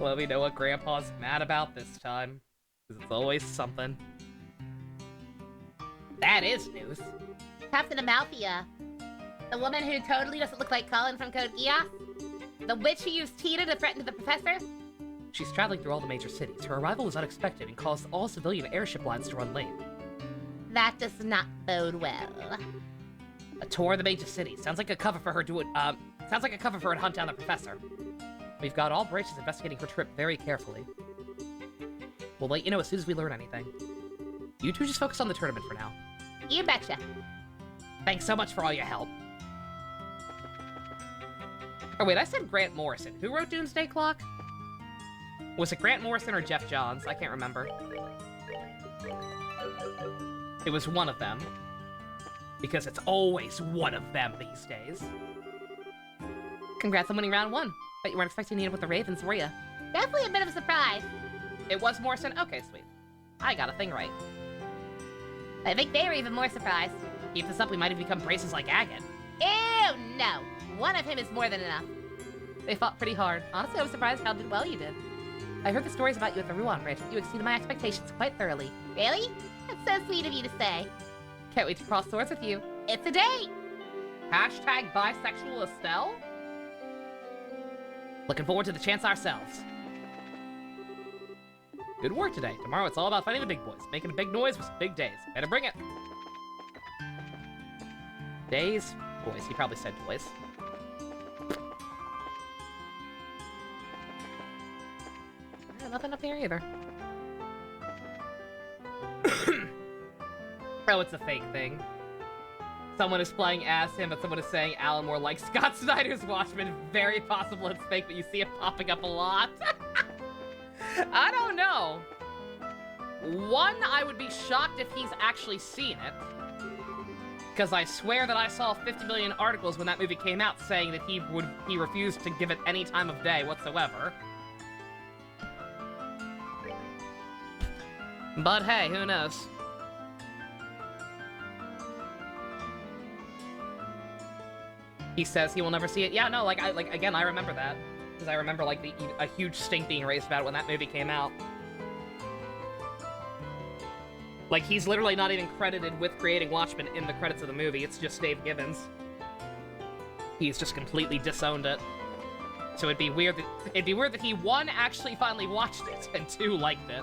Let me know what Grandpa's mad about this time, because it's always something. That is news. Captain Amalthea. The woman who totally doesn't look like Colin from Code Geass? The witch who used Tina to threaten the professor? She's traveling through all the major cities. Her arrival was unexpected and caused all civilian airship lines to run late. That does not bode well. A tour of the major cities. Sounds like a cover for her sounds like a cover for her to hunt down the professor. We've got all branches investigating her trip very carefully. We'll let you know as soon as we learn anything. You two just focus on the tournament for now. You betcha. Thanks so much for all your help. Oh wait, I said Grant Morrison. Who wrote Doomsday Clock? Was it Grant Morrison or Jeff Johns? I can't remember. It was one of them. Because it's always one of them these days. Congrats on winning round 1. Bet you weren't expecting to need it with the Ravens, were ya? Definitely a bit of a surprise. It was Morrison? Okay, sweet. I got a thing right. I think they were even more surprised. Keep this up, we might have become braces like Agate. Ew, no. One of him is more than enough. They fought pretty hard. Honestly, I was surprised how well you did. I heard the stories about you at the Ruan Bridge. You exceeded my expectations quite thoroughly. Really? That's so sweet of you to say. Can't wait to cross swords with you. It's a date. Hashtag bisexual Estelle? Looking forward to the chance ourselves. Good work today. Tomorrow it's all about fighting the big boys. Making a big noise with some big days. Better bring it. Days? Boys. He probably said boys. Nothing up here either. Oh, it's a fake thing. Someone is playing as him, but someone is saying Alan Moore like Scott Snyder's Watchmen. Very possible it's fake, but you see it popping up a lot. I don't know. One, I would be shocked if he's actually seen it. Because I swear that I saw 50 million articles when that movie came out saying that he refused to give it any time of day whatsoever. But hey, who knows? He says he will never see it. Yeah, no, again, I remember that. Because I remember, like, a huge stink being raised about it when that movie came out. Like, he's literally not even credited with creating Watchmen in the credits of the movie. It's just Dave Gibbons. He's just completely disowned it. So it'd be weird that he, one, actually finally watched it, and two, liked it.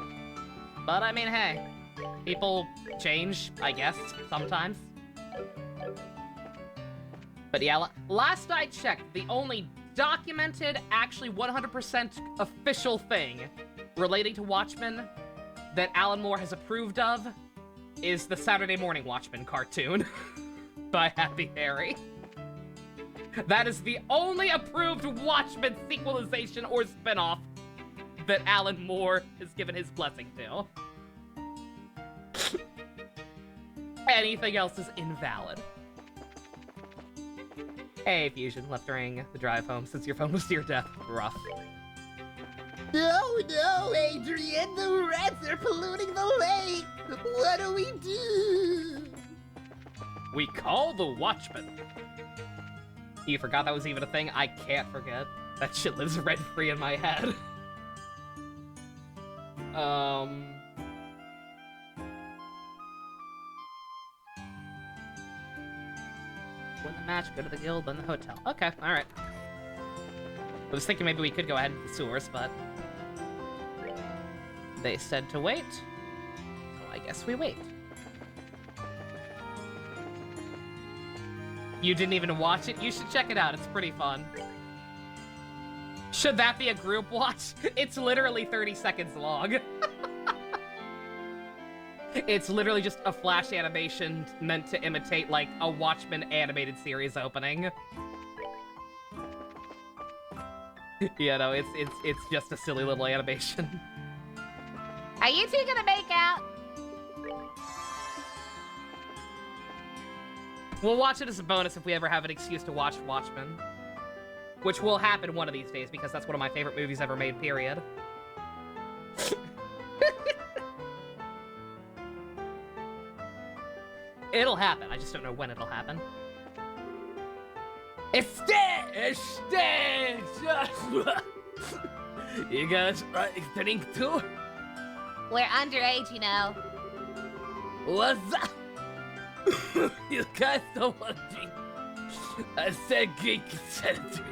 But, I mean, hey. People change, I guess, sometimes. But yeah, last I checked, the only documented, actually 100% official thing relating to Watchmen that Alan Moore has approved of is the Saturday Morning Watchmen cartoon by Happy Harry. That is the only approved Watchmen sequelization or spinoff that Alan Moore has given his blessing to. Anything else is invalid. Hey, Fusion, left during the drive home since your phone was near death. Rough. No, Adrian, the rats are polluting the lake. What do we do? We call the Watchmen. You forgot that was even a thing? I can't forget. That shit lives rent-free in my head. Win the match, go to the guild, then the hotel. Okay, alright. I was thinking maybe we could go ahead to the sewers, but they said to wait, so I guess we wait. You didn't even watch it? You should check it out, it's pretty fun. Should that be a group watch? It's literally 30 seconds long. It's literally just a flash animation meant to imitate, like, a Watchmen animated series opening. Yeah, no, it's just a silly little animation. Are you two gonna make out? We'll watch it as a bonus if we ever have an excuse to watch Watchmen. Which will happen one of these days, because that's one of my favorite movies ever made, period. It'll happen, I just don't know when it'll happen. Estelle! You guys are drink too? We're underage, you know. What's that? You guys don't want to drink. I said geek said it to me.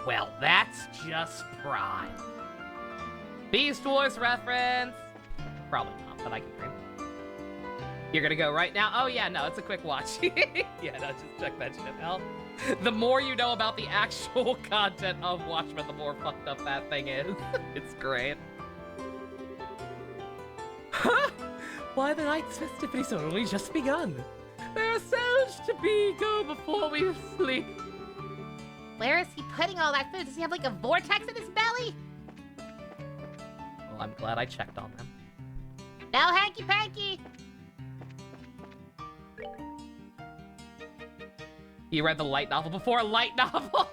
Well, that's just prime. Beast Wars reference! Probably not, but I can dream. You're gonna go right now? Oh yeah, no, it's a quick watch. Yeah, no, just check that shit out. The more you know about the actual content of Watchmen, the more fucked up that thing is. It's great. Huh? Why the night's festivities are only just begun. There are so much to be go before we sleep. Where is he putting all that food? Does he have like a vortex in his belly? Well, I'm glad I checked on them. No hanky-panky! You read the light novel before? Light novel?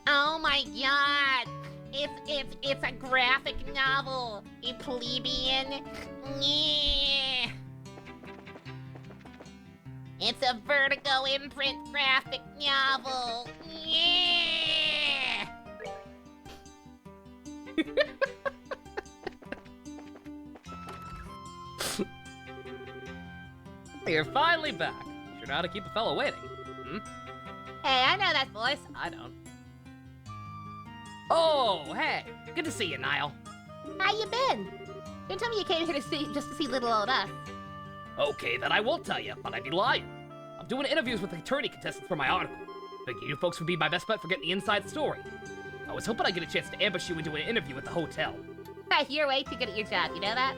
Oh my god! It's a graphic novel! A plebeian! Yeah. It's a Vertigo imprint graphic novel! Yeah. You're finally back. Sure know how to keep a fellow waiting. Hmm? Hey, I know that voice. I don't. Oh, hey. Good to see you, Niall. How you been? Don't tell me you came here just to see little old us. Okay, then I won't tell you, but I'd be lying. I'm doing interviews with attorney contestants for my article. Figured you folks would be my best bet for getting the inside story. I was hoping I'd get a chance to ambush you and do an interview at the hotel. Hey, you're way too good at your job, you know that?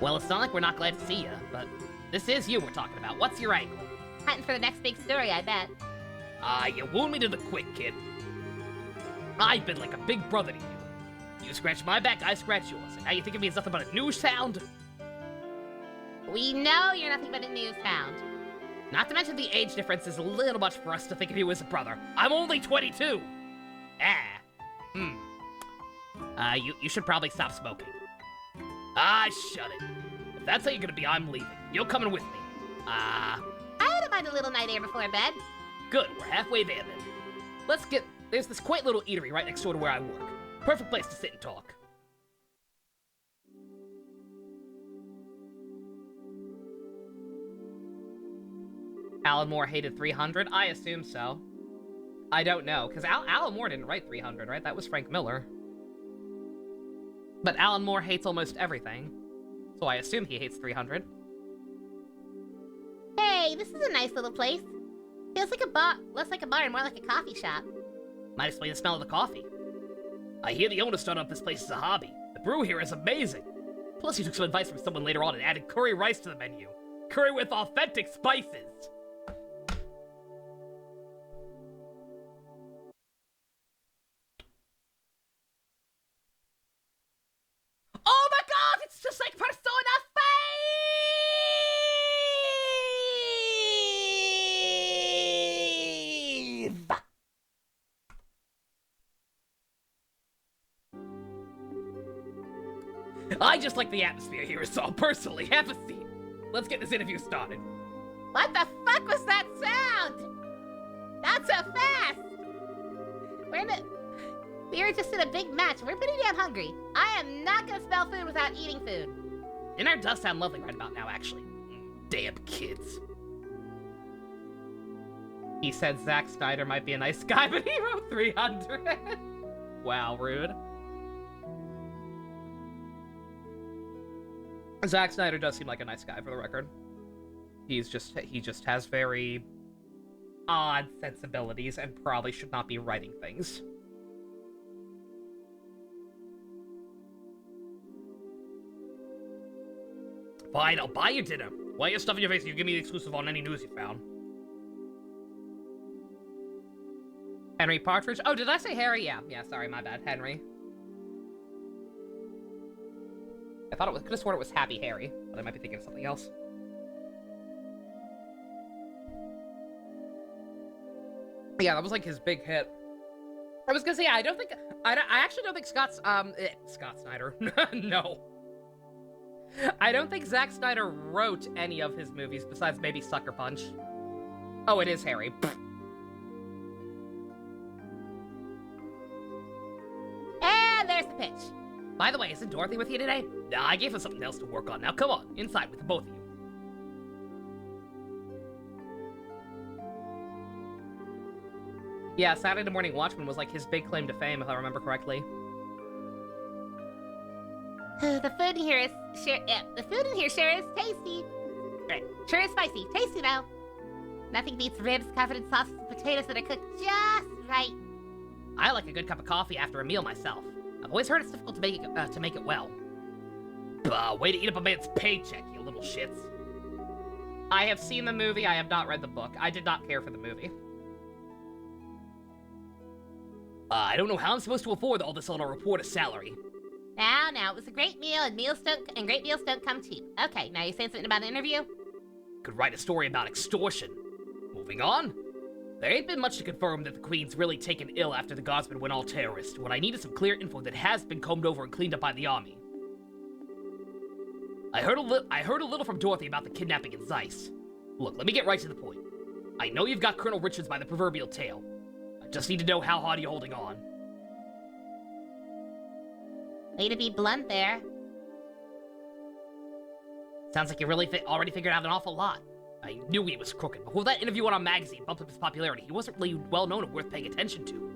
Well, it's not like we're not glad to see you, but this is you we're talking about. What's your angle? Hunting for the next big story, I bet. You wound me to the quick, kid. I've been like a big brother to you. You scratch my back, I scratch yours. And now you think of me as nothing but a news hound? We know you're nothing but a news hound. Not to mention the age difference is a little much for us to think of you as a brother. I'm only 22. You should probably stop smoking. Shut it. If that's how you're gonna be, I'm leaving. You're coming with me. I don't mind a little night air before bed. Good, we're halfway there then. Let's get... There's this quaint little eatery right next door to where I work. Perfect place to sit and talk. Alan Moore hated 300? I assume so. I don't know, because Alan Moore didn't write 300, right? That was Frank Miller. But Alan Moore hates almost everything, so I assume he hates 300. Hey, this is a nice little place. Feels like a bar, less like a bar and more like a coffee shop. Might explain the smell of the coffee. I hear the owner started up this place as a hobby. The brew here is amazing. Plus, he took some advice from someone later on and added curry rice to the menu. Curry with authentic spices. Oh my god, it's just like Persona 5! I just like the atmosphere here, so personally, have a seat. Let's get this interview started. What the fuck was that sound? Not so fast! We were just in a big match. We're pretty damn hungry. I am not gonna spell food without eating food. Dinner does sound lovely right about now, actually. Damn kids. He said Zack Snyder might be a nice guy, but he wrote 300. Wow, rude. Zack Snyder does seem like a nice guy, for the record. He just has very odd sensibilities and probably should not be writing things. Fine, I'll buy you dinner. Why you stuffing your face? You give me the exclusive on any news you found. Henry Partridge? Oh, did I say Harry? Yeah, sorry, my bad. Henry. I thought could have sworn it was Happy Harry, but I might be thinking of something else. Yeah, that was like his big hit. I was gonna say, I actually don't think Scott Snyder. No. I don't think Zack Snyder wrote any of his movies besides maybe Sucker Punch. Oh, it is Harry. And there's the pitch. By the way, isn't Dorothy with you today? Nah, I gave her something else to work on. Now come on, inside with the both of you. Yeah, Saturday Morning Watchmen was like his big claim to fame, if I remember correctly. The food in here sure is tasty. Right, sure is spicy. Tasty though. Nothing beats ribs covered in sauces and potatoes that are cooked just right. I like a good cup of coffee after a meal myself. I've always heard it's difficult to make it well. Bah, way to eat up a man's paycheck, you little shits. I have seen the movie, I have not read the book. I did not care for the movie. I don't know how I'm supposed to afford all this on a reporter's salary. Now, it was a great meal, and great meals don't come cheap. Okay, now you're saying something about an interview? Could write a story about extortion. Moving on. There ain't been much to confirm that the Queen's really taken ill after the Guardsmen went all terrorist. What I need is some clear info that has been combed over and cleaned up by the army. I heard a little from Dorothy about the kidnapping in Zeiss. Look, let me get right to the point. I know you've got Colonel Richards by the proverbial tail. I just need to know how hard you're holding on. Way to be blunt there. Sounds like you really already figured out an awful lot. I knew he was crooked. Before that interview on our magazine bumped up his popularity, he wasn't really well known and worth paying attention to.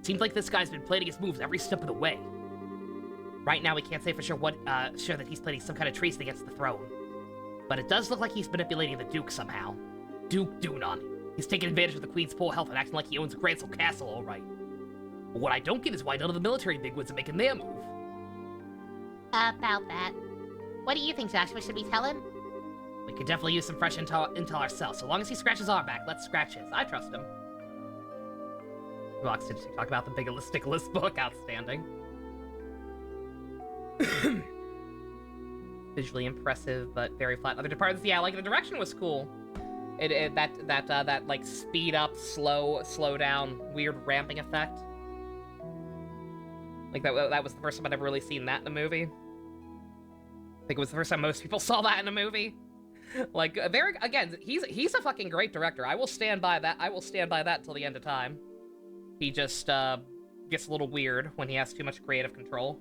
Seems like this guy's been planning his moves every step of the way. Right now, we can't say for sure that he's planning some kind of treason against the throne. But it does look like he's manipulating the Duke somehow. Duke Dunan. He's taking advantage of the Queen's poor health and acting like he owns Grancel Castle, all right. But what I don't get is why none of the military bigwigs are making their move. About that. What do you think, Joshua? Should we tell him? We could definitely use some fresh intel ourselves. So long as he scratches our back, let's scratch his. I trust him. Rox, did you talk about the Bigelistic List book? Outstanding. Visually impressive, but very flat. Other departments, yeah, like the direction was cool. That like speed up, slow down, weird ramping effect. Like that was the first time I'd ever really seen that in a movie. I think it was the first time most people saw that in a movie. Like, again, he's a fucking great director. I will stand by that. I will stand by that until the end of time. He just, gets a little weird when he has too much creative control.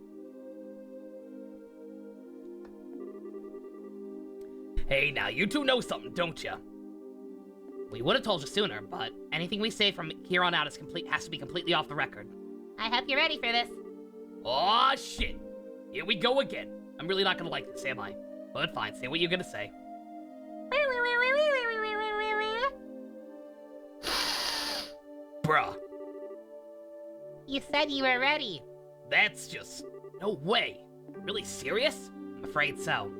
Hey, now, you two know something, don't you? We would have told you sooner, but anything we say from here on out has to be completely off the record. I hope you're ready for this. Aw, shit. Here we go again. I'm really not gonna like this, am I? But fine, say what you're gonna say. Bruh. You said you were ready. That's just... no way. Really serious? I'm afraid so.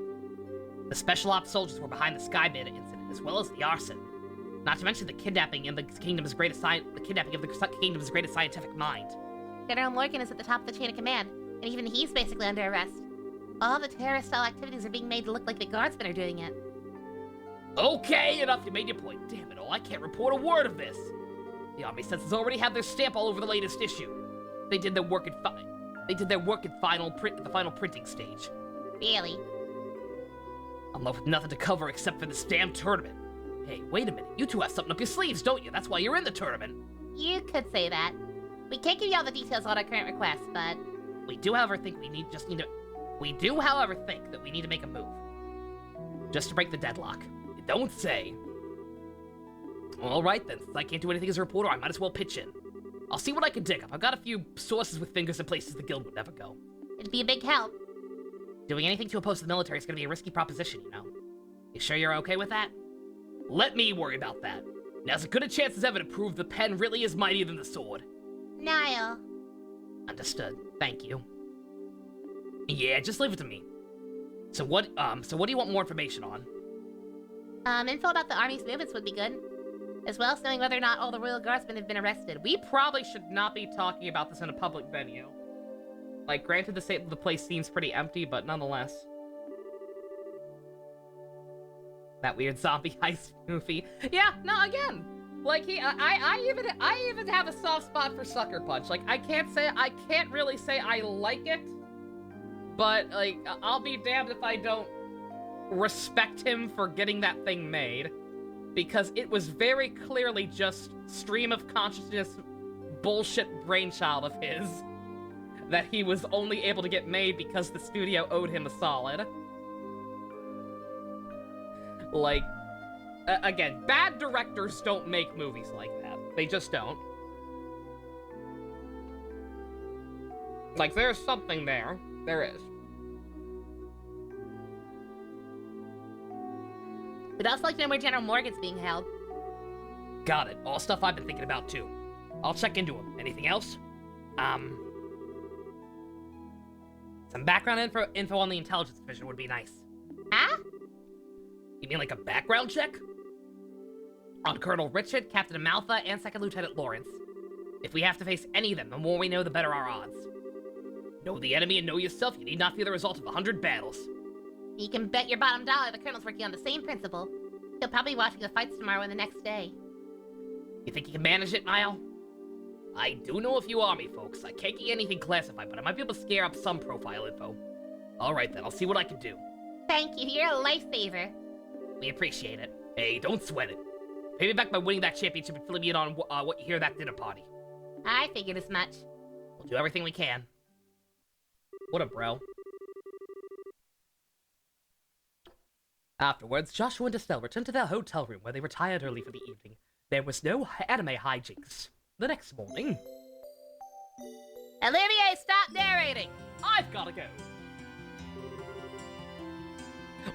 The Special Ops soldiers were behind the Sky Beta incident, as well as the arson. Not to mention the kidnapping of the kingdom's greatest scientific mind. General Morgan is at the top of the chain of command, and even he's basically under arrest. All the terrorist-style activities are being made to look like the Guardsmen are doing it. Okay, enough, you made your point. Damn it all, I can't report a word of this. The Army Censors already have their stamp all over the latest issue. They did their work at the final printing stage. Really? I'm left with nothing to cover except for this damn tournament. Hey, wait a minute, you two have something up your sleeves, don't you? That's why you're in the tournament. You could say that. We can't give you all the details on our current request, but... We do, however, think that we need to make a move. Just to break the deadlock. You don't say. Alright then, since I can't do anything as a reporter, I might as well pitch in. I'll see what I can dig up. I've got a few sources with fingers in places the guild would never go. It'd be a big help. Doing anything to oppose the military is going to be a risky proposition, you know. You sure you're okay with that? Let me worry about that. Now's as good a chance as ever to prove the pen really is mightier than the sword. Niall. Understood. Thank you. Yeah, just leave it to me. So what do you want more information on? Info about the Army's movements would be good. As well as knowing whether or not all the Royal Guardsmen have been arrested. We probably should not be talking about this in a public venue. Like, granted, the place seems pretty empty, but nonetheless. That weird zombie heist movie. Yeah, no, again. Like, I even have a soft spot for Sucker Punch. Like, I can't really say I like it. But, like, I'll be damned if I don't respect him for getting that thing made. Because it was very clearly just stream of consciousness bullshit brainchild of his that he was only able to get made because the studio owed him a solid. Like, again, bad directors don't make movies like that. They just don't. Like, there's something there. There is. We'd also like to know where General Morgan's being held. Got it. All stuff I've been thinking about, too. I'll check into him. Anything else? Some background info on the intelligence division would be nice. Huh? You mean like a background check? On Colonel Richard, Captain Amalfa, and Second Lieutenant Lawrence. If we have to face any of them, the more we know, the better our odds. Know the enemy and know yourself, you need not fear the result of 100 battles. You can bet your bottom dollar the Colonel's working on the same principle. He'll probably be watching the fights tomorrow and the next day. You think you can manage it, Niall? I do know a few army folks. I can't get anything classified, but I might be able to scare up some profile info. Alright then, I'll see what I can do. Thank you, you're a lifesaver. We appreciate it. Hey, don't sweat it. Pay me back by winning that championship and filling me in on what you hear at that dinner party. I figured as much. We'll do everything we can. What a bro. Afterwards, Joshua and Estelle returned to their hotel room where they retired early for the evening. There was no anime hijinks. The next morning... Olivier, stop narrating! I've gotta go.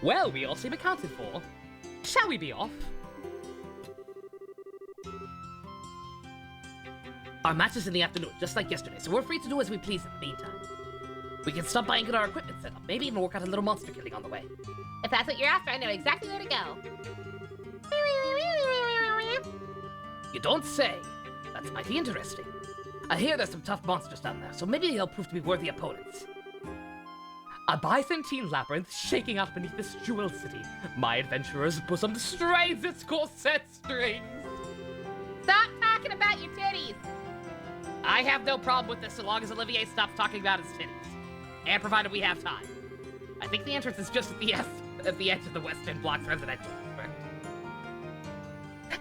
Well, we all seem accounted for. Shall we be off? Our match is in the afternoon, just like yesterday, so we're free to do as we please in the meantime. We can stop by and get our equipment set up, maybe even work out a little monster killing on the way. If that's what you're after, I know exactly where to go. You don't say. That's mighty interesting. I hear there's some tough monsters down there, so maybe they'll prove to be worthy opponents. A Byzantine labyrinth shaking out beneath this jewel city. My adventurer's bosom strains its corset strings. Stop talking about your titties! I have no problem with this so long as Olivier stops talking about his titties. And provided we have time. I think the entrance is just at the edge of the Western Block's residential district.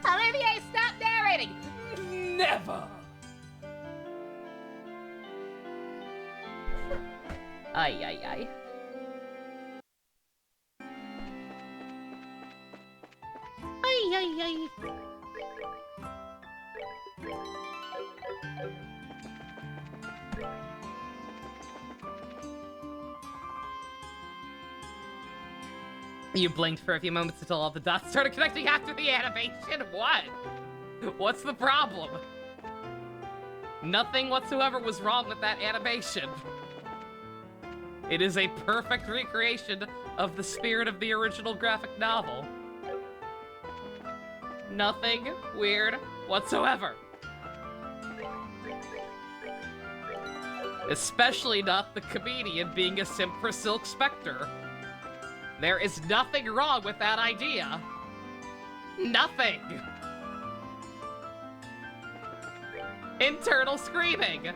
Olivier, stop narrating! Never! Ay, ay, ay. Ay, ay, ay. You blinked for a few moments until all the dots started connecting after the animation. What? What's the problem? Nothing whatsoever was wrong with that animation. It is a perfect recreation of the spirit of the original graphic novel. Nothing weird whatsoever. Especially not the comedian being a simp for Silk Spectre. There is nothing wrong with that idea. Nothing. Internal screaming.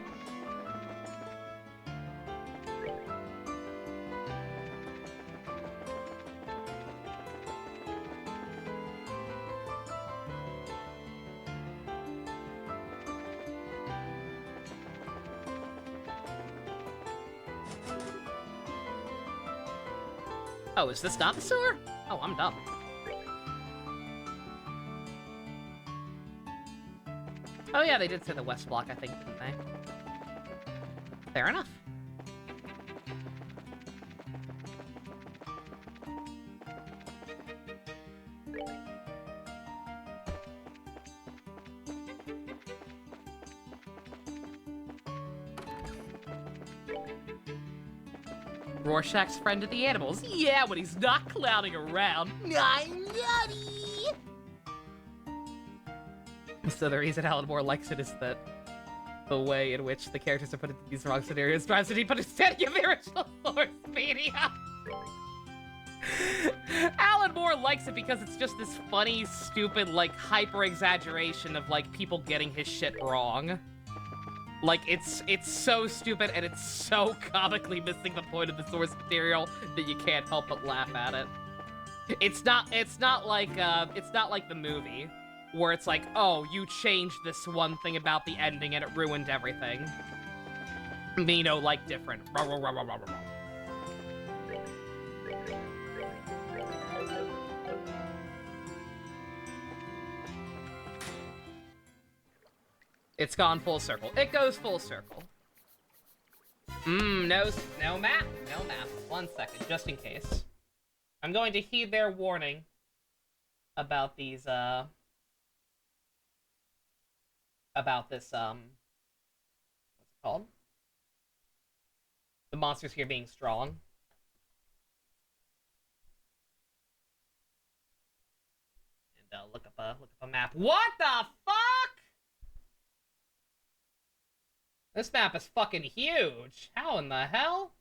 Oh, is this not the sewer? Oh, I'm dumb. Oh yeah, they did say the West Block, I think, didn't they? Fair enough. Rorschach's friend of the animals. Yeah, when he's not clowning around. I'm nutty! So the reason Alan Moore likes it is that the way in which the characters are put into these wrong scenarios drives a deep understanding of the original source media. Alan Moore likes it because it's just this funny, stupid, like, hyper-exaggeration of, like, people getting his shit wrong. Like, it's so stupid and it's so comically missing the point of the source material that you can't help but laugh at it. It's not like the movie, where it's like, oh, you changed this one thing about the ending and it ruined everything. Mino, like, different. It's gone full circle. It goes full circle. No map. No map. 1 second, just in case. I'm going to heed their warning about these, about this, what's it called? The monsters here being strong. look up a map. What the fuck? This map is fucking huge. How in the hell?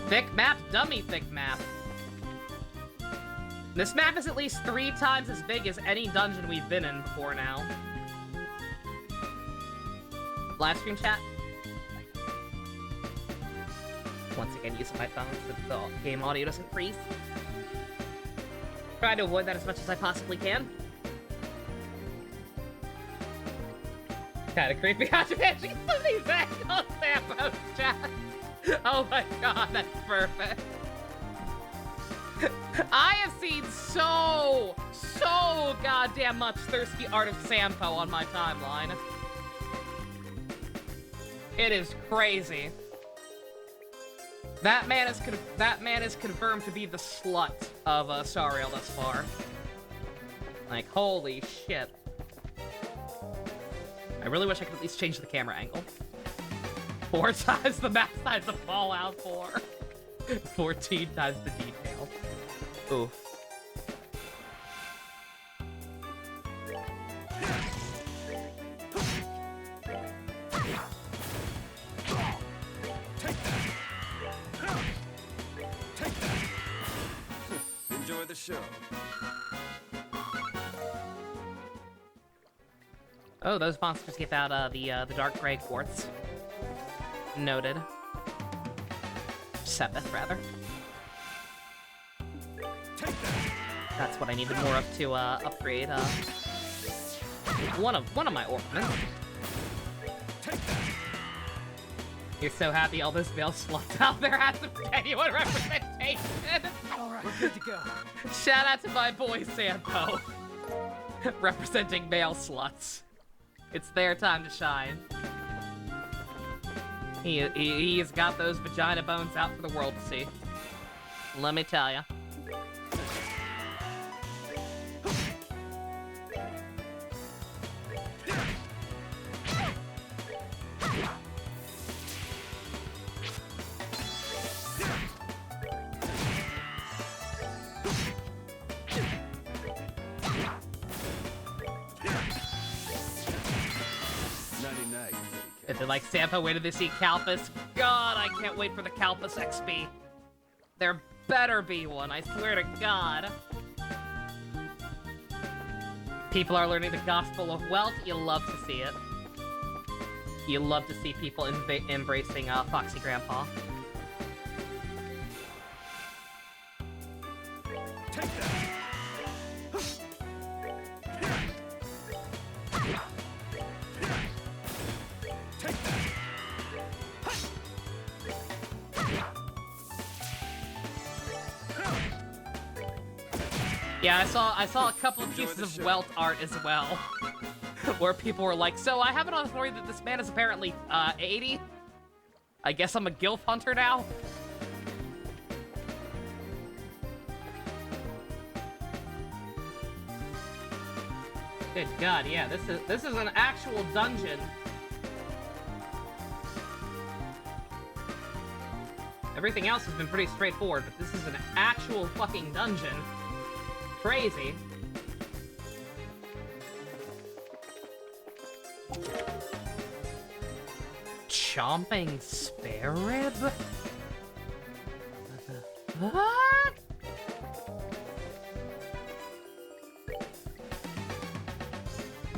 Thick map, dummy thick map. This map is at least 3 times as big as any dungeon we've been in before now. Live stream chat. Once again, using my phone so the game audio doesn't freeze. Try to avoid that as much as I possibly can. Kinda creepy. How'd you manage to get some of these angles, Sampo's chat? Oh my god, that's perfect. I have seen so goddamn much thirsty art of Sampo on my timeline. It is crazy. That man is confirmed to be the slut of Sariel thus far. Like, holy shit. I really wish I could at least change the camera angle. 4 times the map size of Fallout 4. 14 times the detail. Oof. Enjoy the show. Oh, those monsters give out the dark gray quartz. Noted. Sepith, rather. That's what I needed more of to upgrade one of my ornaments. You're so happy all those male sluts out there have some genuine representation. Alright, we're good to go. Shout out to my boy Sampo. Representing male sluts. It's their time to shine. He has got those vagina bones out for the world to see. Let me tell ya. If they like Sampo, where did they see Calpus? God, I can't wait for the Calpus XP. There better be one, I swear to God. People are learning the gospel of wealth. You love to see it. You love to see people embracing Foxy Grandpa. Take that. Yeah, I saw a couple of pieces of Welt art as well, where people were like, so I have it on authority that this man is apparently 80? I guess I'm a Gilf hunter now? Good God, yeah, this is an actual dungeon. Everything else has been pretty straightforward, but this is an actual fucking dungeon. Crazy. Chomping spare rib? What?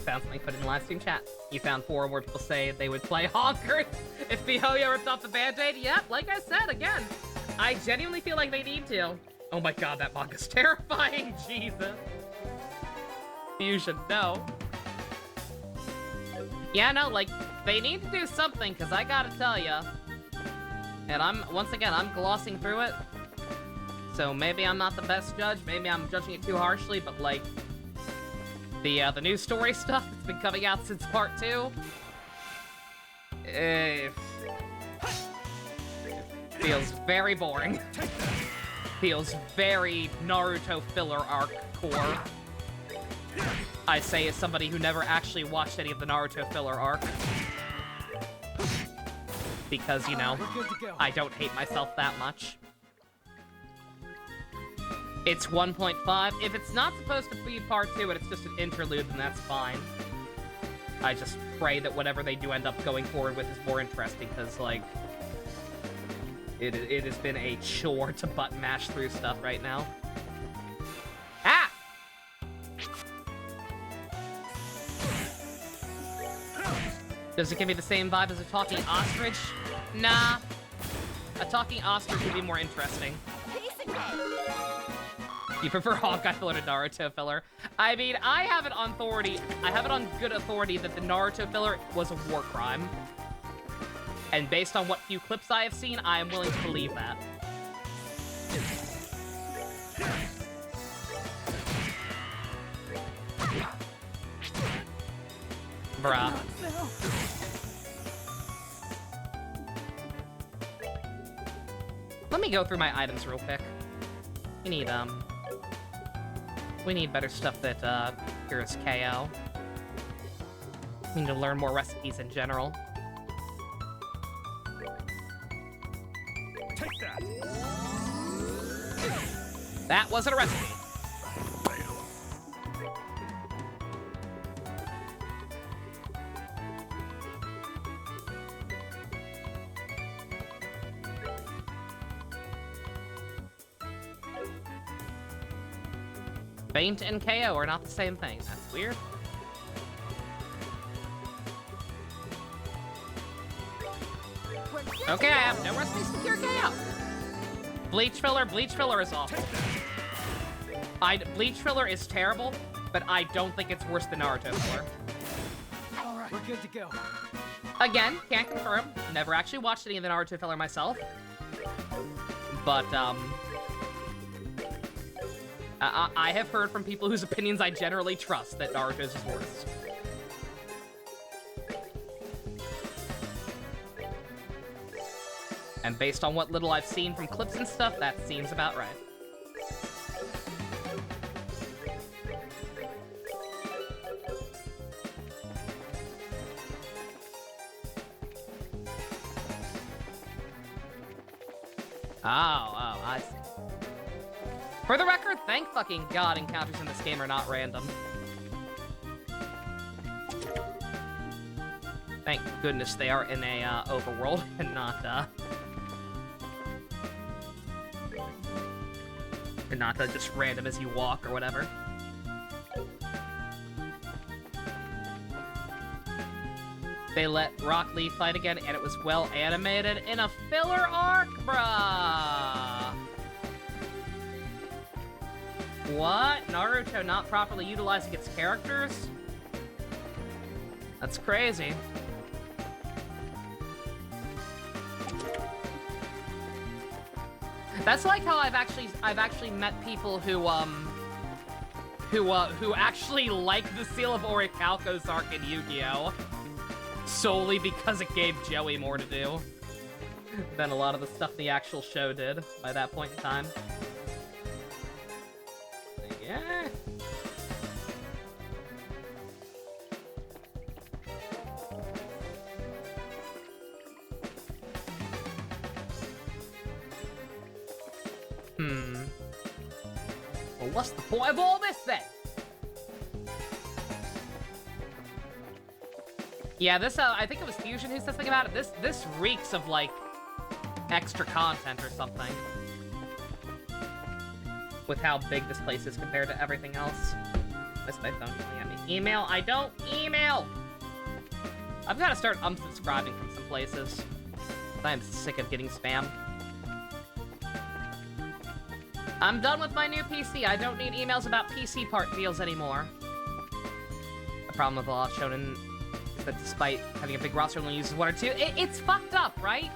Found something put in the live stream chat. You found 4 where people say they would play Honkers if Mihoyo ripped off the Band-Aid? Yep, like I said, again, I genuinely feel like they need to. Oh my god, that manga's terrifying, Jesus. Fusion, no. Yeah, no, like, they need to do something, because I gotta tell ya. And once again, I'm glossing through it. So maybe I'm not the best judge, maybe I'm judging it too harshly, but like, the news story stuff that's been coming out since part 2. It feels very boring. Feels very Naruto filler arc core. I say as somebody who never actually watched any of the Naruto filler arc. Because, you know, We're good to go. I don't hate myself that much. It's 1.5. If it's not supposed to be part 2 and it's just an interlude, then that's fine. I just pray that whatever they do end up going forward with is more interesting, because, like, it has been a chore to button mash through stuff right now. Ah! Does it give me the same vibe as a talking ostrich? Nah. A talking ostrich would be more interesting. You prefer Hawkeye filler to Naruto filler? I mean, I have it on good authority that the Naruto filler was a war crime. And based on what few clips I have seen, I am willing to believe that. Bruh. Let me go through my items real quick. We need better stuff that cures KO. We need to learn more recipes in general. Take that. That wasn't a recipe. Faint and KO are not the same thing. That's weird. Okay, I have no recipes to cure KO. Bleach filler is awful. Bleach filler is terrible, but I don't think it's worse than Naruto filler. All right, we're good to go. Again, can't confirm. Never actually watched any of the Naruto filler myself. But, I have heard from people whose opinions I generally trust that Naruto's is worse. And based on what little I've seen from clips and stuff, that seems about right. Oh, I see. For the record, thank fucking God encounters in this game are not random. Thank goodness they are in a overworld and not just random as you walk or whatever. They let Rock Lee fight again, and it was well animated in a filler arc, bruh. What? Naruto not properly utilizing its characters? That's crazy. That's like how I've actually met people who actually like the Seal of Orichalcos arc in Yu-Gi-Oh! Solely because it gave Joey more to do than a lot of the stuff the actual show did by that point in time. Yeah. Well, what's the point of all this then? Yeah, this, I think it was Fusion who said something about it. This reeks of, like, extra content or something. With how big this place is compared to everything else. This my phone giving me email. I don't email! I've got to start unsubscribing from some places. I am sick of getting spam. I'm done with my new PC. I don't need emails about PC part deals anymore. The problem with a lot of shonen is that despite having a big roster only uses one or two, it's fucked up, right?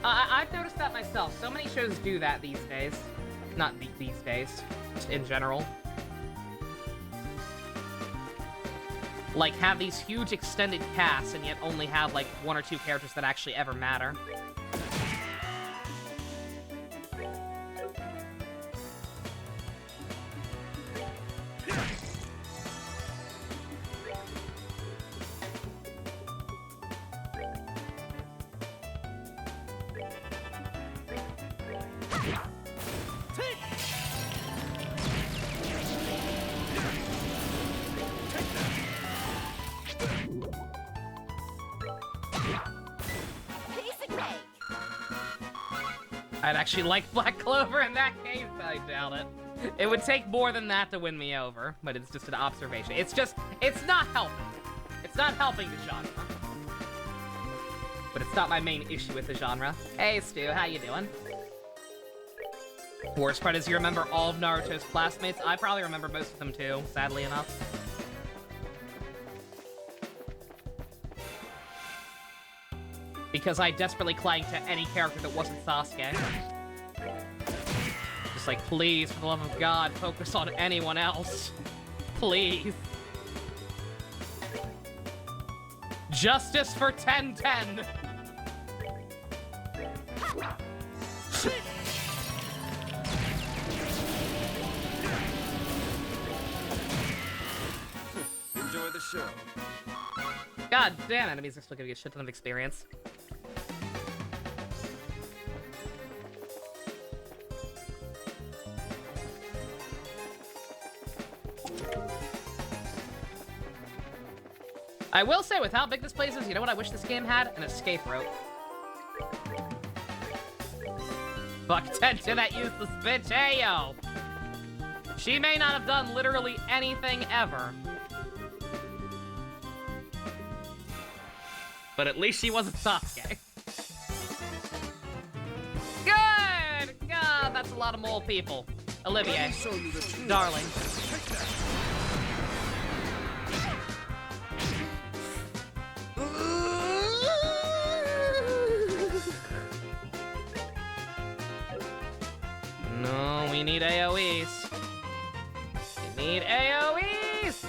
I've noticed that myself. So many shows do that these days. Not these days, just in general. Like, have these huge extended casts and yet only have, like, one or two characters that actually ever matter. I'd actually like Black Clover in that case, I doubt it. It would take more than that to win me over, but it's just an observation. It's not helping. It's not helping the genre. But it's not my main issue with the genre. Hey, Stu, how you doing? Worst part is you remember all of Naruto's classmates. I probably remember most of them too, sadly enough. Because I desperately clung to any character that wasn't Sasuke. Just like, please, for the love of God, focus on anyone else. Please. Justice for 10-10! Enjoy the show. God damn, enemies are still giving you a shit ton of experience. I will say, with how big this place is, you know what I wish this game had? An escape rope. Fuck 10 to that useless bitch, hey yo! She may not have done literally anything ever. But at least she wasn't Sasuke. Good! God, that's a lot of mole people. Olivier, darling. No, we need AoEs. We need AoEs!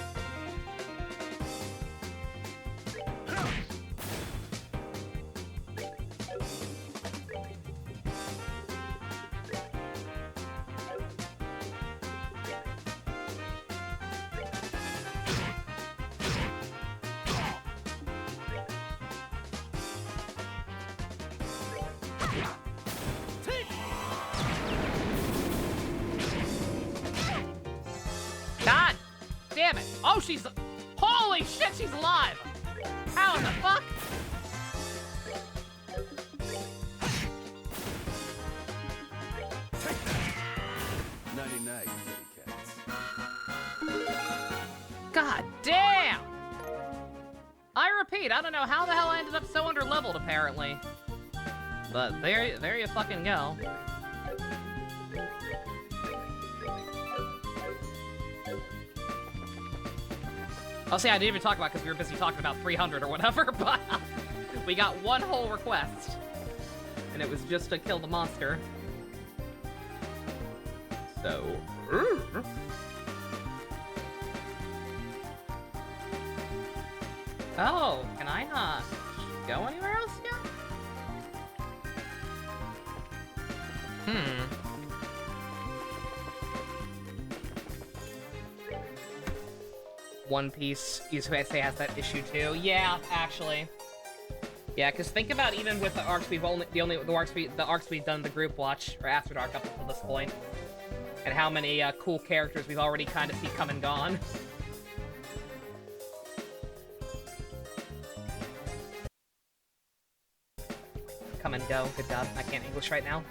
God damn it. Oh, she's... Holy shit, she's alive! How in the fuck? Nighty-night, kitty cats. God damn! I repeat, I don't know how the hell I ended up so under-leveled, apparently. But there you fucking go. I'll say I didn't even talk about it because we were busy talking about 300 or whatever, but we got one whole request. And it was just to kill the monster. So... Oh, can I not go anywhere else yet? One Piece, you say, has that issue too. Yeah, actually. Yeah, because think about even with the arcs we've the arcs we've done the group watch or After Dark up until this point, and how many cool characters we've already kind of seen come and gone. Come and go. Good job. I can't English right now.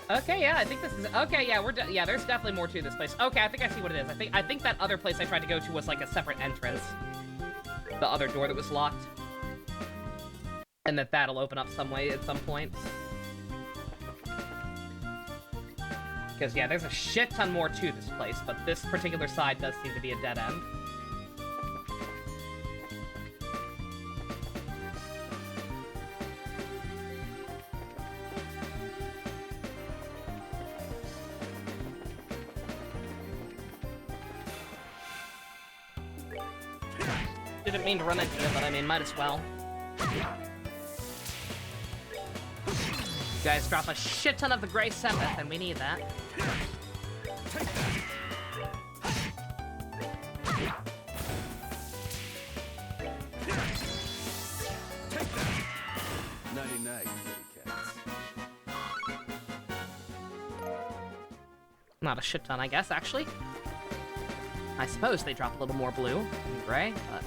Okay, yeah, I think this is... Okay, yeah, yeah, there's definitely more to this place. Okay, I think I see what it is. I think that other place I tried to go to was like a separate entrance. The other door that was locked. And that'll open up some way at some point. Because, yeah, there's a shit ton more to this place, but this particular side does seem to be a dead end. Didn't mean to run into it, but I mean, might as well. You guys drop a shit ton of the Gray Sepith, and we need that. Nighty-night, kitty cats. Not a shit ton, I guess, actually. I suppose they drop a little more blue and gray, but...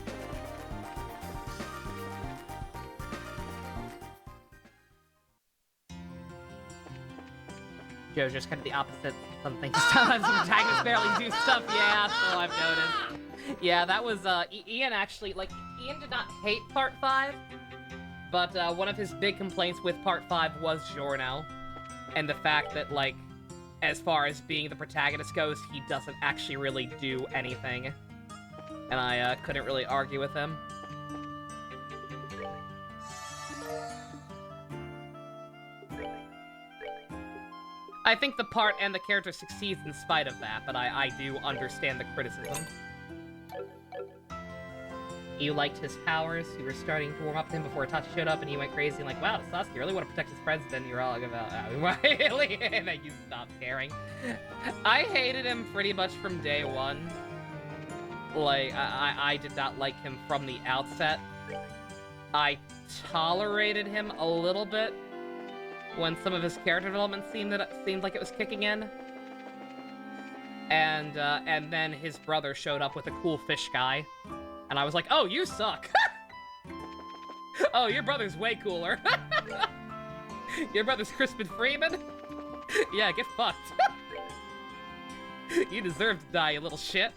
JoJo's kind of the opposite. Something sometimes the protagonists barely do stuff. Yeah, so I've noticed. Yeah, that was Ian actually like Ian did not hate Part 5, but one of his big complaints with Part 5 was Giorno, and the fact that like as far as being the protagonist goes, he doesn't actually really do anything, and I couldn't really argue with him. I think the part and the character succeeds in spite of that, but I do understand the criticism. You liked his powers, you were starting to warm up to him before Itachi showed up, and he went crazy and like, wow, does Sasuke really want to protect his friends? Then you're all like, really? And then you stopped caring. I hated him pretty much from day one. Like, I did not like him from the outset. I tolerated him a little bit when some of his character development seemed like it was kicking in. And then his brother showed up with a cool fish guy. And I was like, oh, you suck. Oh, your brother's way cooler. Your brother's Crispin Freeman? Yeah, get fucked. You deserve to die, you little shit.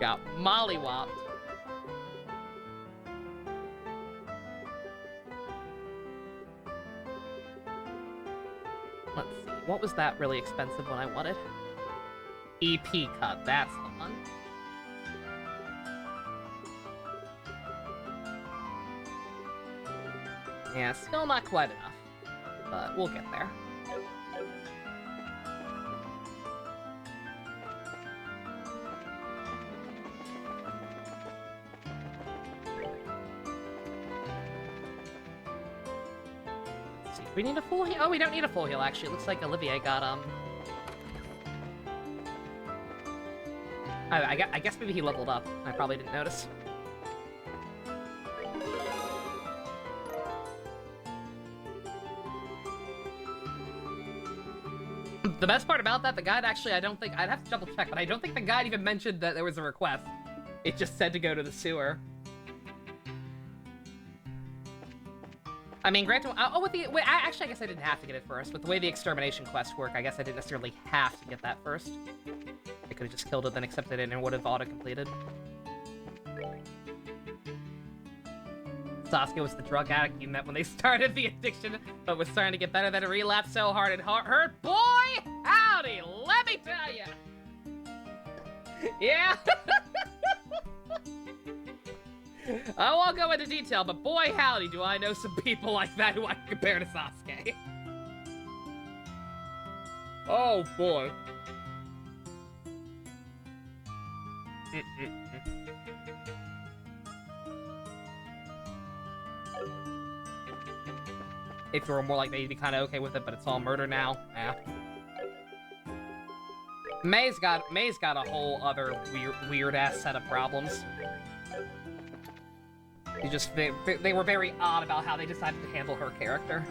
Got mollywopped. Let's see, what was that really expensive one I wanted? EP cut, that's the one. Yeah, still not quite enough, but we'll get there. We need a full heal? Oh, we don't need a full heal, actually. It looks like Olivier got, I guess maybe he leveled up. I probably didn't notice. The best part about that, the guide actually, I'd have to double check, but I don't think the guide even mentioned that there was a request. It just said to go to the sewer. I mean, granted, actually, I guess I didn't have to get it first. With the way the extermination quests work, I guess I didn't necessarily have to get that first. I could have just killed it, then accepted it, and it would have auto-completed. Sasuke was the drug addict you met when they started the addiction, but was starting to get better than a relapse so hard it hurt. Boy, howdy, let me tell you. Yeah. I won't go into detail, but boy howdy do I know some people like that who I can compare to Sasuke. Oh boy. If you were more like that, you'd be kind of okay with it, but it's all murder now. Yeah. May's got a whole other weird ass set of problems. They were very odd about how they decided to handle her character.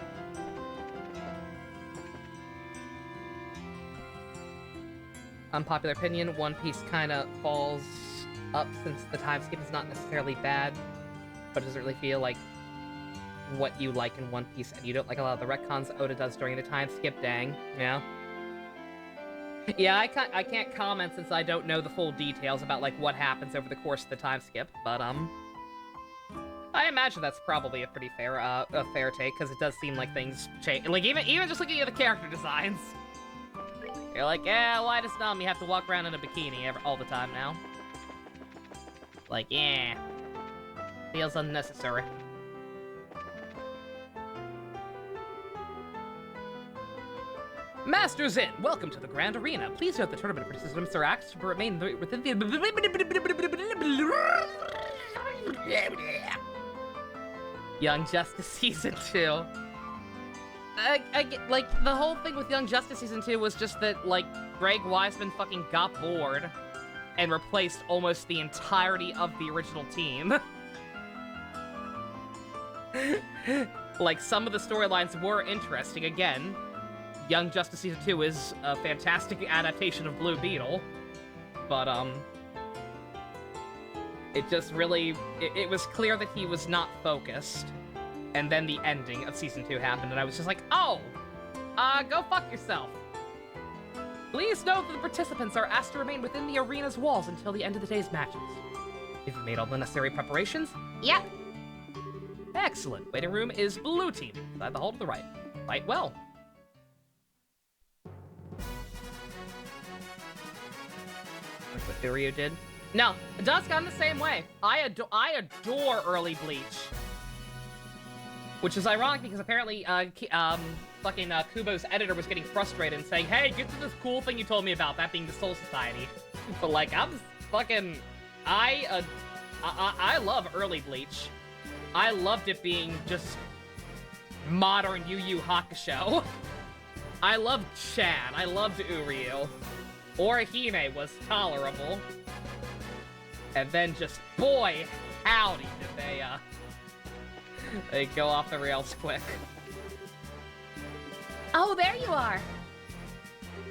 Unpopular opinion, One Piece kind of falls up since the time skip is not necessarily bad, but it doesn't really feel like what you like in One Piece, and you don't like a lot of the retcons Oda does during the time skip. Dang, yeah. Yeah, I can't comment since I don't know the full details about like what happens over the course of the time skip, but I imagine that's probably a pretty fair take, because it does seem like things change. Like, even just looking at the character designs, you're like, yeah, why does Nami have to walk around in a bikini all the time now? Like, yeah, feels unnecessary. Masters in, welcome to the Grand Arena. Please note the tournament participants are asked to remain within the... Young Justice Season 2. Like, the whole thing with Young Justice Season 2 was just that, like, Greg Weisman fucking got bored and replaced almost the entirety of the original team. Like, some of the storylines were interesting. Again, Young Justice Season 2 is a fantastic adaptation of Blue Beetle, but, It just really, it was clear that he was not focused. And then the ending of Season 2 happened, and I was just like, oh, go fuck yourself. Please note that the participants are asked to remain within the arena's walls until the end of the day's matches. Have you made all the necessary preparations? Yep. Excellent. Waiting room is blue team, beside the hall to the right. Fight well. That's what Furio did. No, Dusk, I'm the same way. I adore early Bleach. Which is ironic because apparently, fucking Kubo's editor was getting frustrated and saying, hey, get to this cool thing you told me about, that being the Soul Society. But like, I'm fucking... I love early Bleach. I loved it being just modern Yu Yu Hakusho. I loved Chad. I loved Uryu. Orihime was tolerable. And then just, boy, howdy, did they go off the rails quick. Oh, there you are.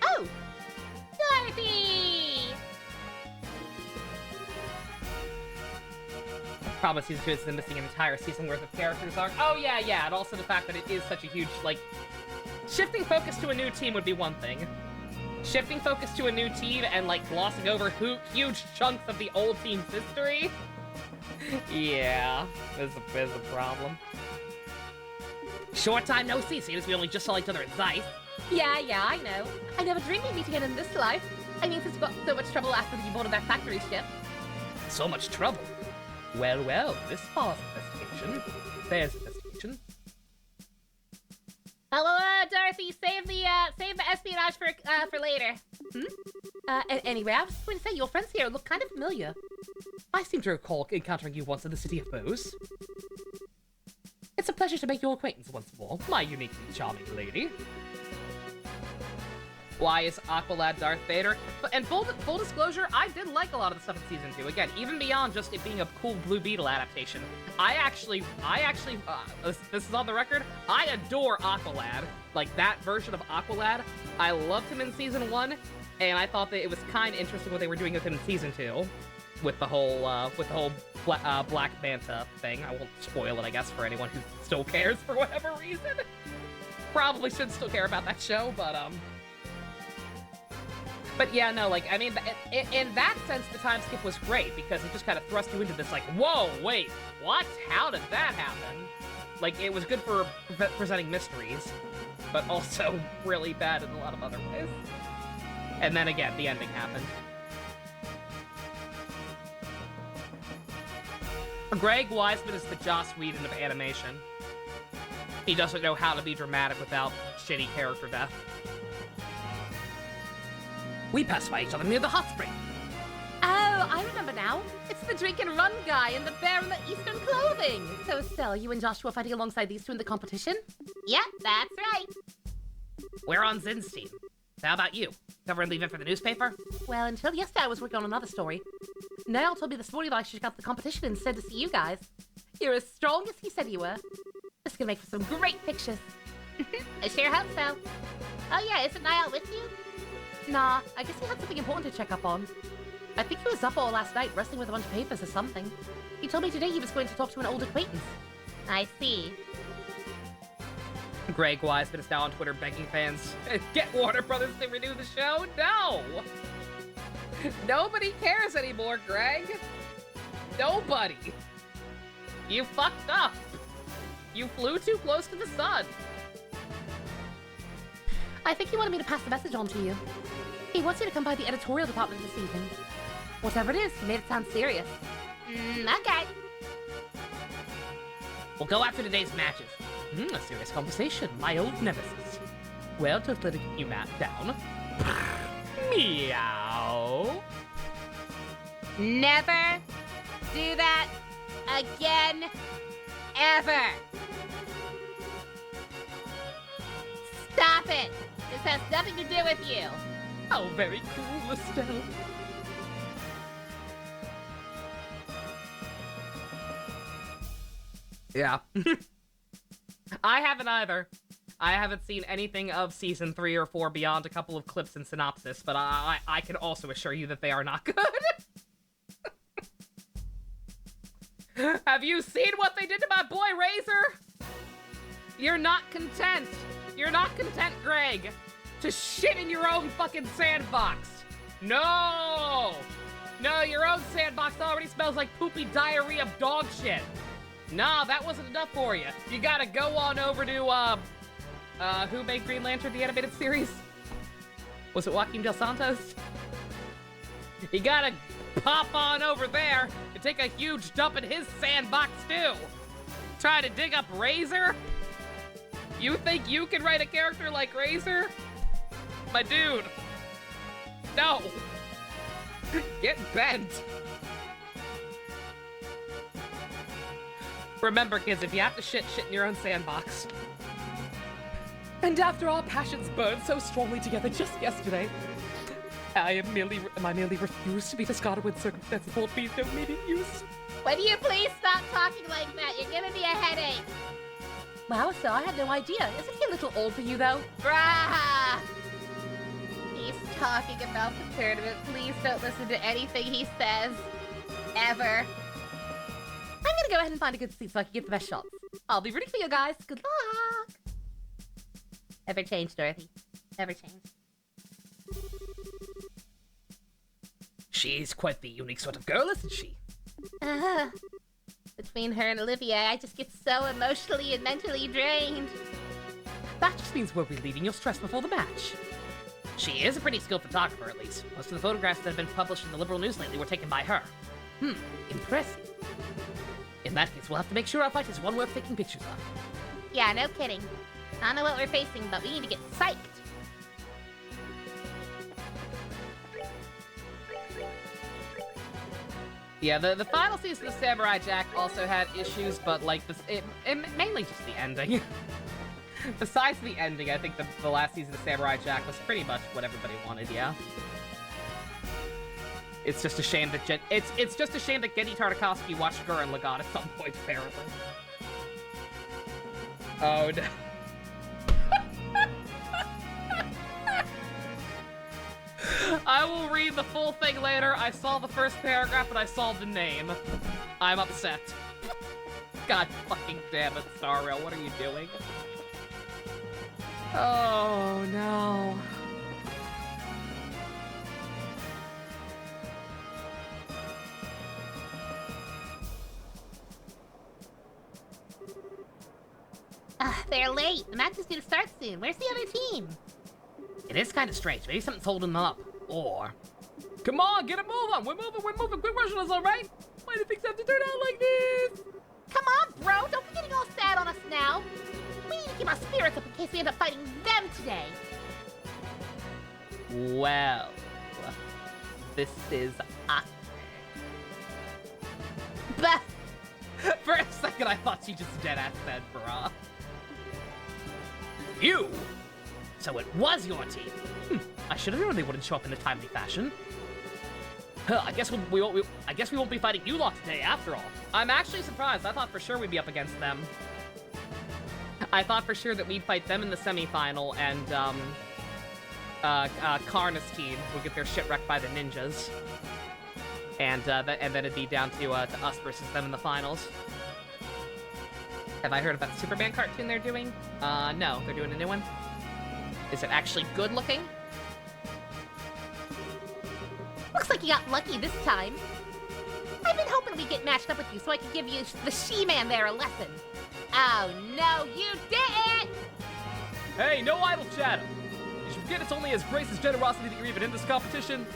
Oh! Dorothy! Probably Season 2 is missing an entire season worth of characters arc. Oh, yeah, and also the fact that it is such a huge, like... Shifting focus to a new team would be one thing. Shifting focus to a new team and, like, glossing over huge chunks of the old team's history? Yeah, there's a problem. Short time no see, seeing as we only just saw each other at Zeiss. Yeah, I know. I never dreamed we'd meet again in this life. I mean, since we got so much trouble after you boarded that factory ship. So much trouble. Well, this follows investigation. There's investigation. Dorothy, save the espionage for later. Anyway, I was going to say, your friends here look kind of familiar. I seem to recall encountering you once in the City of Bows. It's a pleasure to make your acquaintance once more, my uniquely charming lady. Why is Aqualad Darth Vader? And full disclosure, I did like a lot of the stuff in Season 2. Again, even beyond just it being a cool Blue Beetle adaptation. I actually, this is on the record, I adore Aqualad. Like, that version of Aqualad. I loved him in Season 1, and I thought that it was kind of interesting what they were doing with him in Season 2. With the whole Black Manta thing. I won't spoil it, I guess, for anyone who still cares for whatever reason. Probably should still care about that show, But yeah, no, like, I mean, in that sense, the time skip was great, because it just kind of thrust you into this, like, whoa, wait, what? How did that happen? Like, it was good for presenting mysteries, but also really bad in a lot of other ways. And then again, the ending happened. Greg Weisman is the Joss Whedon of animation. He doesn't know how to be dramatic without shitty character death. We passed by each other near the hot spring. Oh, I remember now. It's the drink and run guy and the bear in the Eastern clothing. So, Estelle, you and Joshua fighting alongside these two in the competition? Yep, that's right. We're on Zin's team. So how about you? Covering the event for the newspaper? Well, until yesterday I was working on another story. Niall told me this morning that I should check out the competition instead to see you guys. You're as strong as he said you were. This is gonna make for some great pictures. I sure hope so. Oh yeah, isn't Niall with you? Nah, I guess he had something important to check up on. I think he was up all last night wrestling with a bunch of papers or something. He told me today he was going to talk to an old acquaintance. I see. Greg Weisman is now on Twitter begging fans, get Warner Brothers to renew the show? No! Nobody cares anymore, Greg. Nobody. You fucked up. You flew too close to the sun. I think he wanted me to pass the message on to you. He wants you to come by the editorial department this evening. Whatever it is, he made it sound serious. Okay. We'll go after today's matches. A serious conversation, my old nemesis. Well, just let you map down. Meow. Never do that again, ever. Stop it. This has nothing to do with you. How very cool, Estelle. Yeah. I haven't either. I haven't seen anything of Season 3 or 4 beyond a couple of clips and synopsis, but I can also assure you that they are not good. Have you seen what they did to my boy Razor? You're not content. You're not content, Greg, to shit in your own fucking sandbox. No! No, your own sandbox already smells like poopy diarrhea dog shit. Nah, that wasn't enough for you. You gotta go on over to, who made Green Lantern, the animated series? Was it Joaquin Del Santos? You gotta pop on over there and take a huge dump in his sandbox, too. Try to dig up Razor? You think you can write a character like Razor? My dude. No. Get bent. Remember, kids, if you have to shit in your own sandbox. And after our passions burned so strongly together just yesterday, I merely refuse to be discarded when circumstances won't be no immediate use. Would you please stop talking like that? You're giving me a headache. Wow, so I had no idea. Isn't he a little old for you, though? Brah! He's talking about the tournament. Please don't listen to anything he says. Ever. I'm gonna go ahead and find a good seat so I can get the best shots. I'll be rooting for you guys. Good luck! Ever change, Dorothy. Ever change. She's quite the unique sort of girl, isn't she? Between her and Olivia, I just get so emotionally and mentally drained. That just means we're relieving your stress before the match. She is a pretty skilled photographer, at least. Most of the photographs that have been published in the Liberal News lately were taken by her. Impressive. In that case, we'll have to make sure our fight is one worth taking pictures of. Yeah, no kidding. I don't know what we're facing, but we need to get psyched. Yeah, the final season of Samurai Jack also had issues, but like mainly just the ending. Besides the ending, I think the last season of Samurai Jack was pretty much what everybody wanted. Yeah. It's just a shame that it's just a shame that Gendy Tartakovsky watched Gurren Lagann at some point, apparently. Oh no. I will read the full thing later. I saw the first paragraph, but I saw the name. I'm upset. God fucking damn it, Star Rail, what are you doing? Oh no. They're late. The match is due to start soon. Where's the other team? It is kind of strange. Maybe something's holding them up. Or... Come on, get a move on! We're moving! Quit rushing us, alright? Why do things have to turn out like this? Come on, bro. Don't be getting all sad on us now. We need to keep our spirits up in case we end up fighting them today. Well... This is... But... For a second, I thought she just dead-ass said, brah. You? So it was your team. I should have known they wouldn't show up in a timely fashion. Huh, I guess we won't be fighting you lot today after all. I'm actually surprised. I thought for sure we'd be up against them. I thought for sure that we'd fight them in the semifinal, and Karna's team would get their shit wrecked by the ninjas. And then it'd be down to us versus them in the finals. Have I heard about the Superman cartoon they're doing? No, they're doing a new one. Is it actually good looking? Looks like you got lucky this time. I've been hoping we'd get matched up with you so I could give you the She-Man there a lesson. Oh no, you didn't! Hey, no idle chatter. Did you forget it's only as Grace's generosity that you're even in this competition?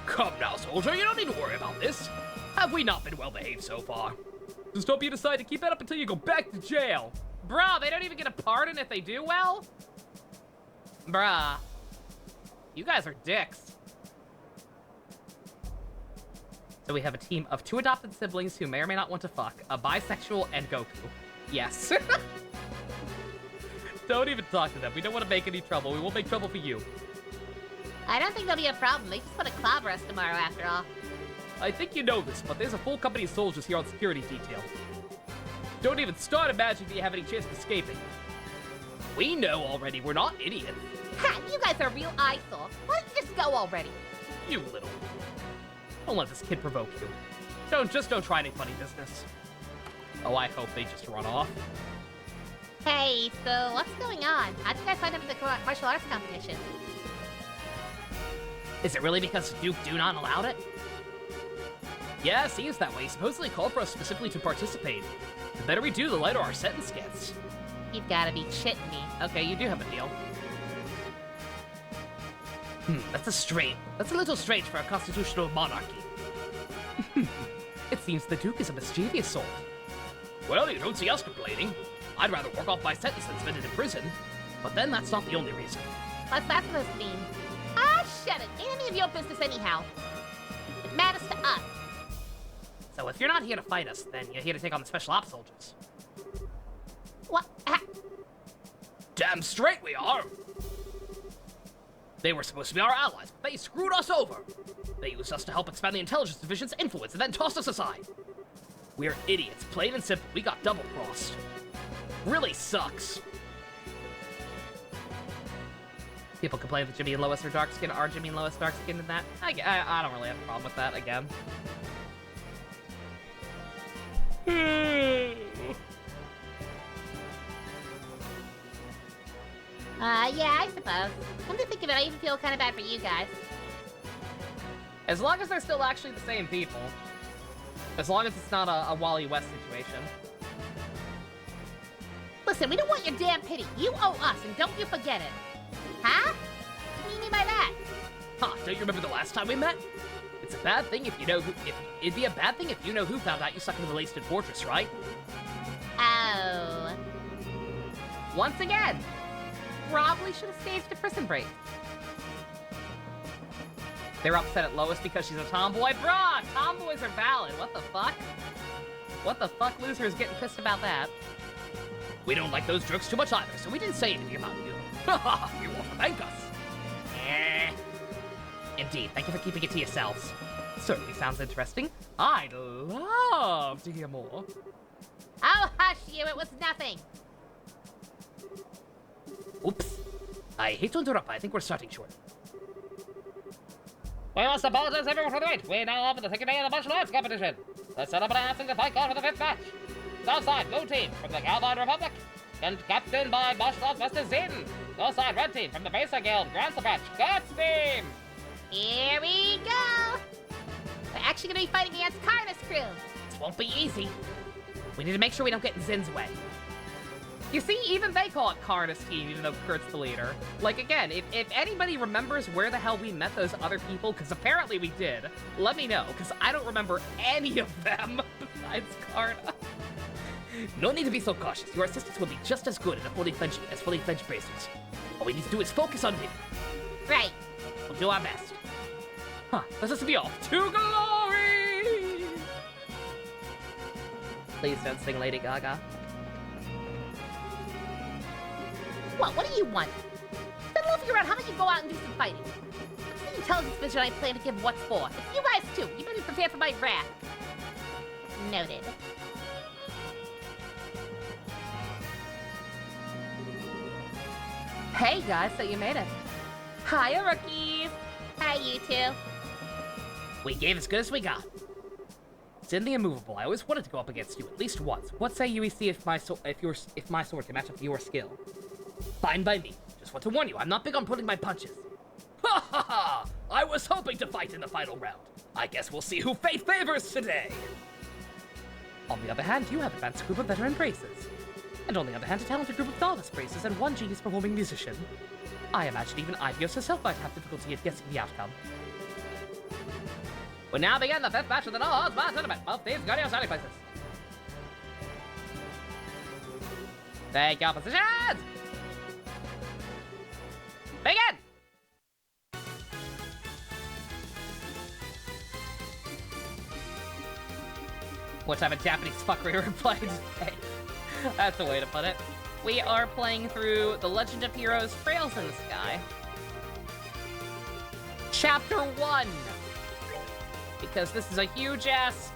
Come now, soldier, you don't need to worry about this. Have we not been well behaved so far? Just hope you decide to keep that up until you go back to jail. Bruh, they don't even get a pardon if they do well? Bruh. You guys are dicks. So we have a team of 2 adopted siblings who may or may not want to fuck, a bisexual, and Goku. Yes. Don't even talk to them. We don't want to make any trouble. We won't make trouble for you. I don't think there'll be a problem. They just want to clobber us tomorrow after all. I think you know this, but there's a full company of soldiers here on security detail. Don't even start imagining that you have any chance of escaping. We know already, we're not idiots. Ha! You guys are real eyesore. Why don't you just go already? You little... Don't let this kid provoke you. Don't try any funny business. Oh, I hope they just run off. Hey, so what's going on? How'd you guys sign up for the martial arts competition? Is it really because Duke Dunon allowed it? Yeah, it seems that way. He supposedly called for us specifically to participate. The better we do, the lighter our sentence gets. You've gotta be shitting me. Okay, you do have a deal. That's a little strange for a constitutional monarchy. It seems the Duke is a mischievous sort. Well, you don't see us complaining. I'd rather work off my sentence than spend it in prison. But then that's not the only reason. What's that supposed to mean? Ah, shut it. Ain't any of your business anyhow. It matters to us. So if you're not here to fight us, then you're here to take on the special ops soldiers. What? Damn straight we are! They were supposed to be our allies, but they screwed us over! They used us to help expand the intelligence division's influence and then tossed us aside. We're idiots, plain and simple. We got double-crossed. Really sucks. People complain that Jimmy and Lois are dark-skinned. Are Jimmy and Lois dark-skinned in that? I don't really have a problem with that, again. Yeah, I suppose. Come to think of it, I even feel kind of bad for you guys. As long as they're still actually the same people. As long as it's not a Wally West situation. Listen, we don't want your damn pity. You owe us, and don't you forget it. Huh? What do you mean by that? Huh, don't you remember the last time we met? It's a bad thing if you know who... It'd be a bad thing if you know who found out you suck into the Laced Fortress, right? Oh. Once again, probably should have staged a prison break. They're upset at Lois because she's a tomboy. Bruh, tomboys are valid. What the fuck? What the fuck, loser is getting pissed about that? We don't like those jerks too much either, so we didn't say anything about you. Haha, you want to thank us. Indeed, thank you for keeping it to yourselves. Certainly sounds interesting. I'd love to hear more. Oh, hush you, it was nothing. Oops. I hate to interrupt, but I think we're starting short. We must apologize everyone for the wait. We now open the second day of the martial arts competition. Let's set up announcing the fight card for the 5th match. South side, blue team from the Galvan Republic, and captained by martial arts master Zin. North side, red team from the Basic Guild, Grand Patch, Guts team. Here we go. We're actually gonna be fighting against Carter's crew. This won't be easy. We need to make sure we don't get in Zin's way. You see, even they call it Karna's team, even though Kurt's the leader. Like, again, if anybody remembers where the hell we met those other people, because apparently we did, let me know, because I don't remember any of them besides Karna. No need to be so cautious. Your assistants will be just as good at a fully fledged bracers. All we need to do is focus on winning. Right. We'll do our best. Huh, this is to be off to glory! Please don't sing Lady Gaga. What do you want? Then we'll figure out how about you go out and do some fighting. What's the intelligence vision I plan to give what's for? It's you guys too. You better be prepared for my wrath. Noted. Hey guys, so you made it. Hiya, rookies. Hi, you two. We gave as good as we got. Zin the Immovable, I always wanted to go up against you at least once. What say you see if my sword can match up to your skill? Fine by me. Just want to warn you, I'm not big on pulling my punches. Ha ha ha! I was hoping to fight in the final round. I guess we'll see who fate favors today. On the other hand, you have advanced group of veteran bracers. And on the other hand, a talented group of novice bracers and one genius performing musician. I imagine even Ivios herself might have difficulty at guessing the outcome. We now begin the 5th match of the No-Odds Bar Tournament. Both teams go to your starting places. Take your positions! Begin! What type of Japanese fuckery we're playing today? That's the way to put it. We are playing through The Legend of Heroes Trails in the Sky. Chapter 1. Because this is a huge-ass,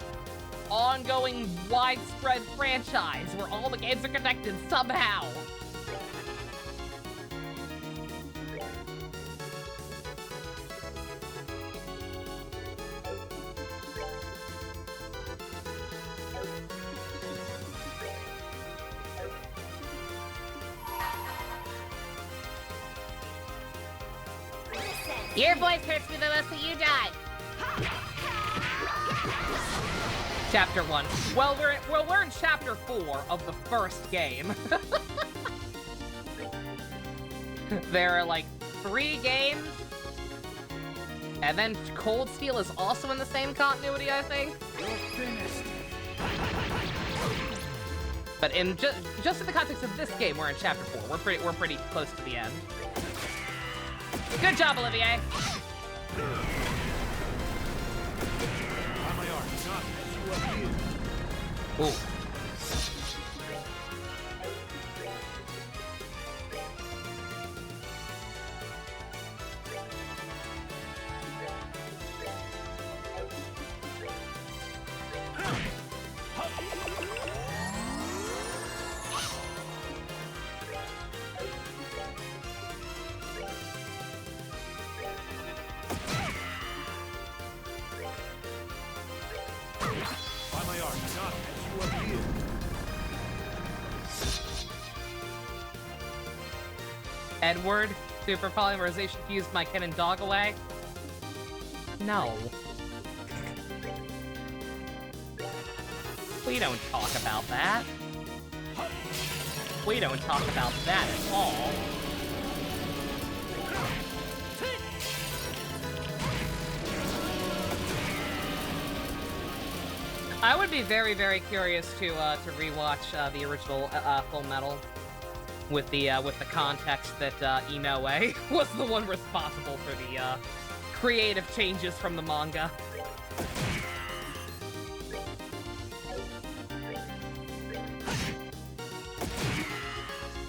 ongoing, widespread franchise where all the games are connected somehow. Your voice hurts me the most, so you die. Chapter 1. Well, we're in Chapter 4 of the first game. There are like 3 games. And then Cold Steel is also in the same continuity, I think. But in just in the context of this game, we're in Chapter 4. We're pretty close to the end. Good job, Olivier. Ooh. Edward, super polymerization fused my kin and dog away? No. We don't talk about that. We don't talk about that at all. I would be very, very curious to rewatch the original Full Metal with the context that Inoue was the one responsible for the creative changes from the manga.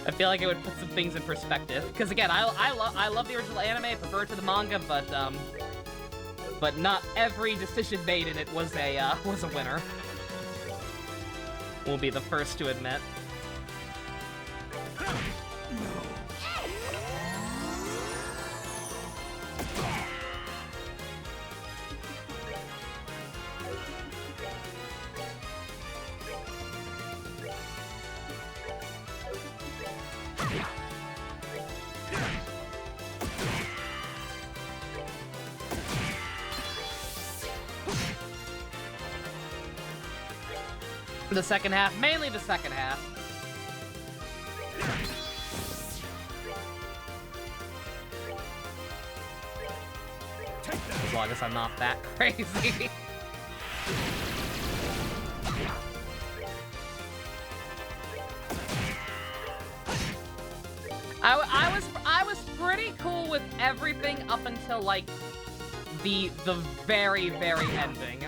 I feel like it would put some things in perspective. Because again, I love the original anime, I prefer it to the manga, but not every decision made in it was a winner. We'll be the first to admit. The second half, mainly the second half. As long as I'm not that crazy. I was pretty cool with everything up until like the very ending.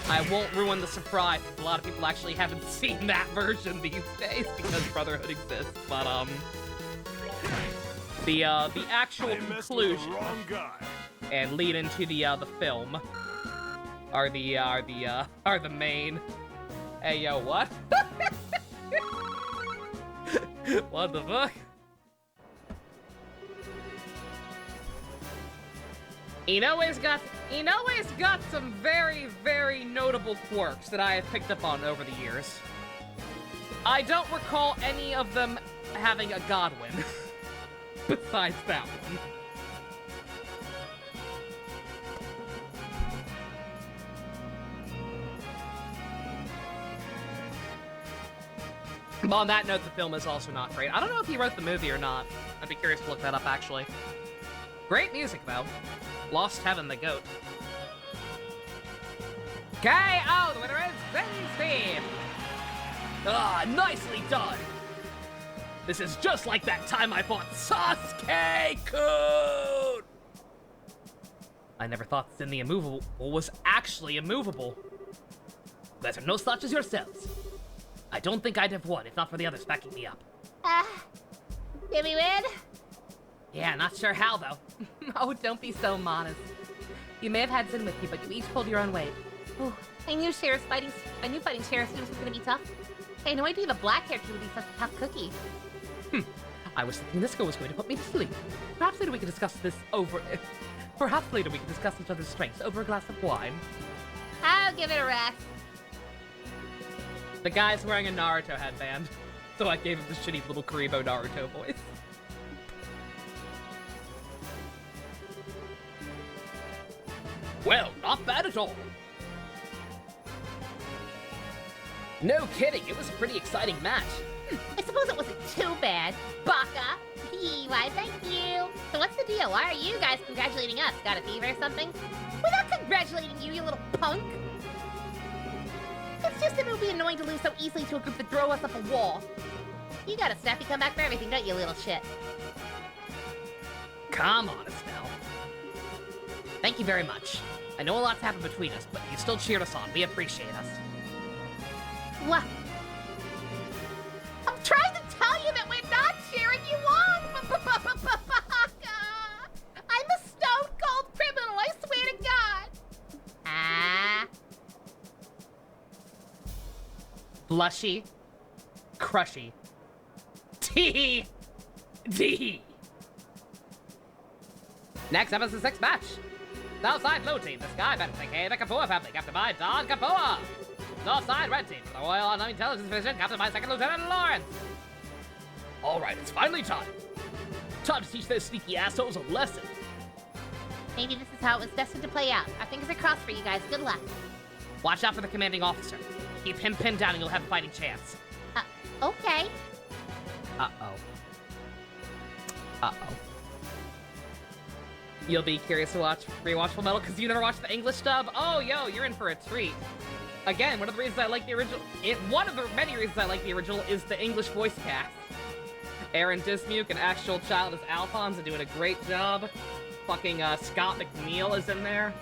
I won't ruin the surprise. A lot of people actually haven't seen that version these days because Brotherhood exists. But the actual conclusion and lead into the film are the main. Hey yo, what? What the fuck? Inoue's got some very notable quirks that I have picked up on over the years. I don't recall any of them having a Godwin, besides that one. But on that note, the film is also not great. I don't know if he wrote the movie or not. I'd be curious to look that up, actually. Great music, though. Lost Heaven, the GOAT. KO! The winner is Zen's team! Ah, nicely done! This is just like that time I fought Sasuke-kun! I never thought Zen the Immovable was actually immovable. You guys are no slouches yourselves. I don't think I'd have won if not for the others backing me up. Did we win? Yeah, not sure how, though. Oh, don't be so modest. You may have had Zen with you, but you each pulled your own weight. Oh, I knew fighting Sheriff students was gonna be tough. I had no idea the black hair kid would be such a tough cookie. I was thinking this girl was going to put me to sleep. Perhaps later we could discuss this over... Perhaps later we could discuss each other's strengths over a glass of wine. I'll give it a rest. The guy's wearing a Naruto headband, so I gave him the shitty little Karibo Naruto voice. Well, not bad at all. No kidding, it was a pretty exciting match. I suppose it wasn't too bad. Baka. Why, thank you. So what's the deal? Why are you guys congratulating us? Got a fever or something? We're not congratulating you, you little punk. It's just that it would be annoying to lose so easily to a group that throw us up a wall. You got a snappy comeback for everything, don't you, little shit? Come on, Estelle. Thank you very much. I know a lot's happened between us, but you still cheered us on. We appreciate us. What? I'm trying to tell you that we're not cheering you on, Baka. I'm a stone cold criminal, I swear to God. Ah. Blushy. Crushy. Tee. D. Next up is the sixth match. Southside Blue Team, the Sky Band, aka the Kapua family, captained by Don Kapua. Northside Red Team, the Royal Unknown Intelligence Division, captained by Second Lieutenant Lawrence. All right, it's finally time. Time to teach those sneaky assholes a lesson. Maybe this is how it was destined to play out. Our fingers are crossed for you guys. Good luck. Watch out for the commanding officer. Keep him pinned down and you'll have a fighting chance. Okay. Uh-oh. Uh-oh. You'll be curious to rewatch Full Metal because you never watched the English dub? Oh, yo, you're in for a treat. Again, one of the reasons I like the original, one of the many reasons I like the original is the English voice cast. Aaron Dismuke, an actual child, as Alphonse, are doing a great job. Fucking Scott McNeil is in there.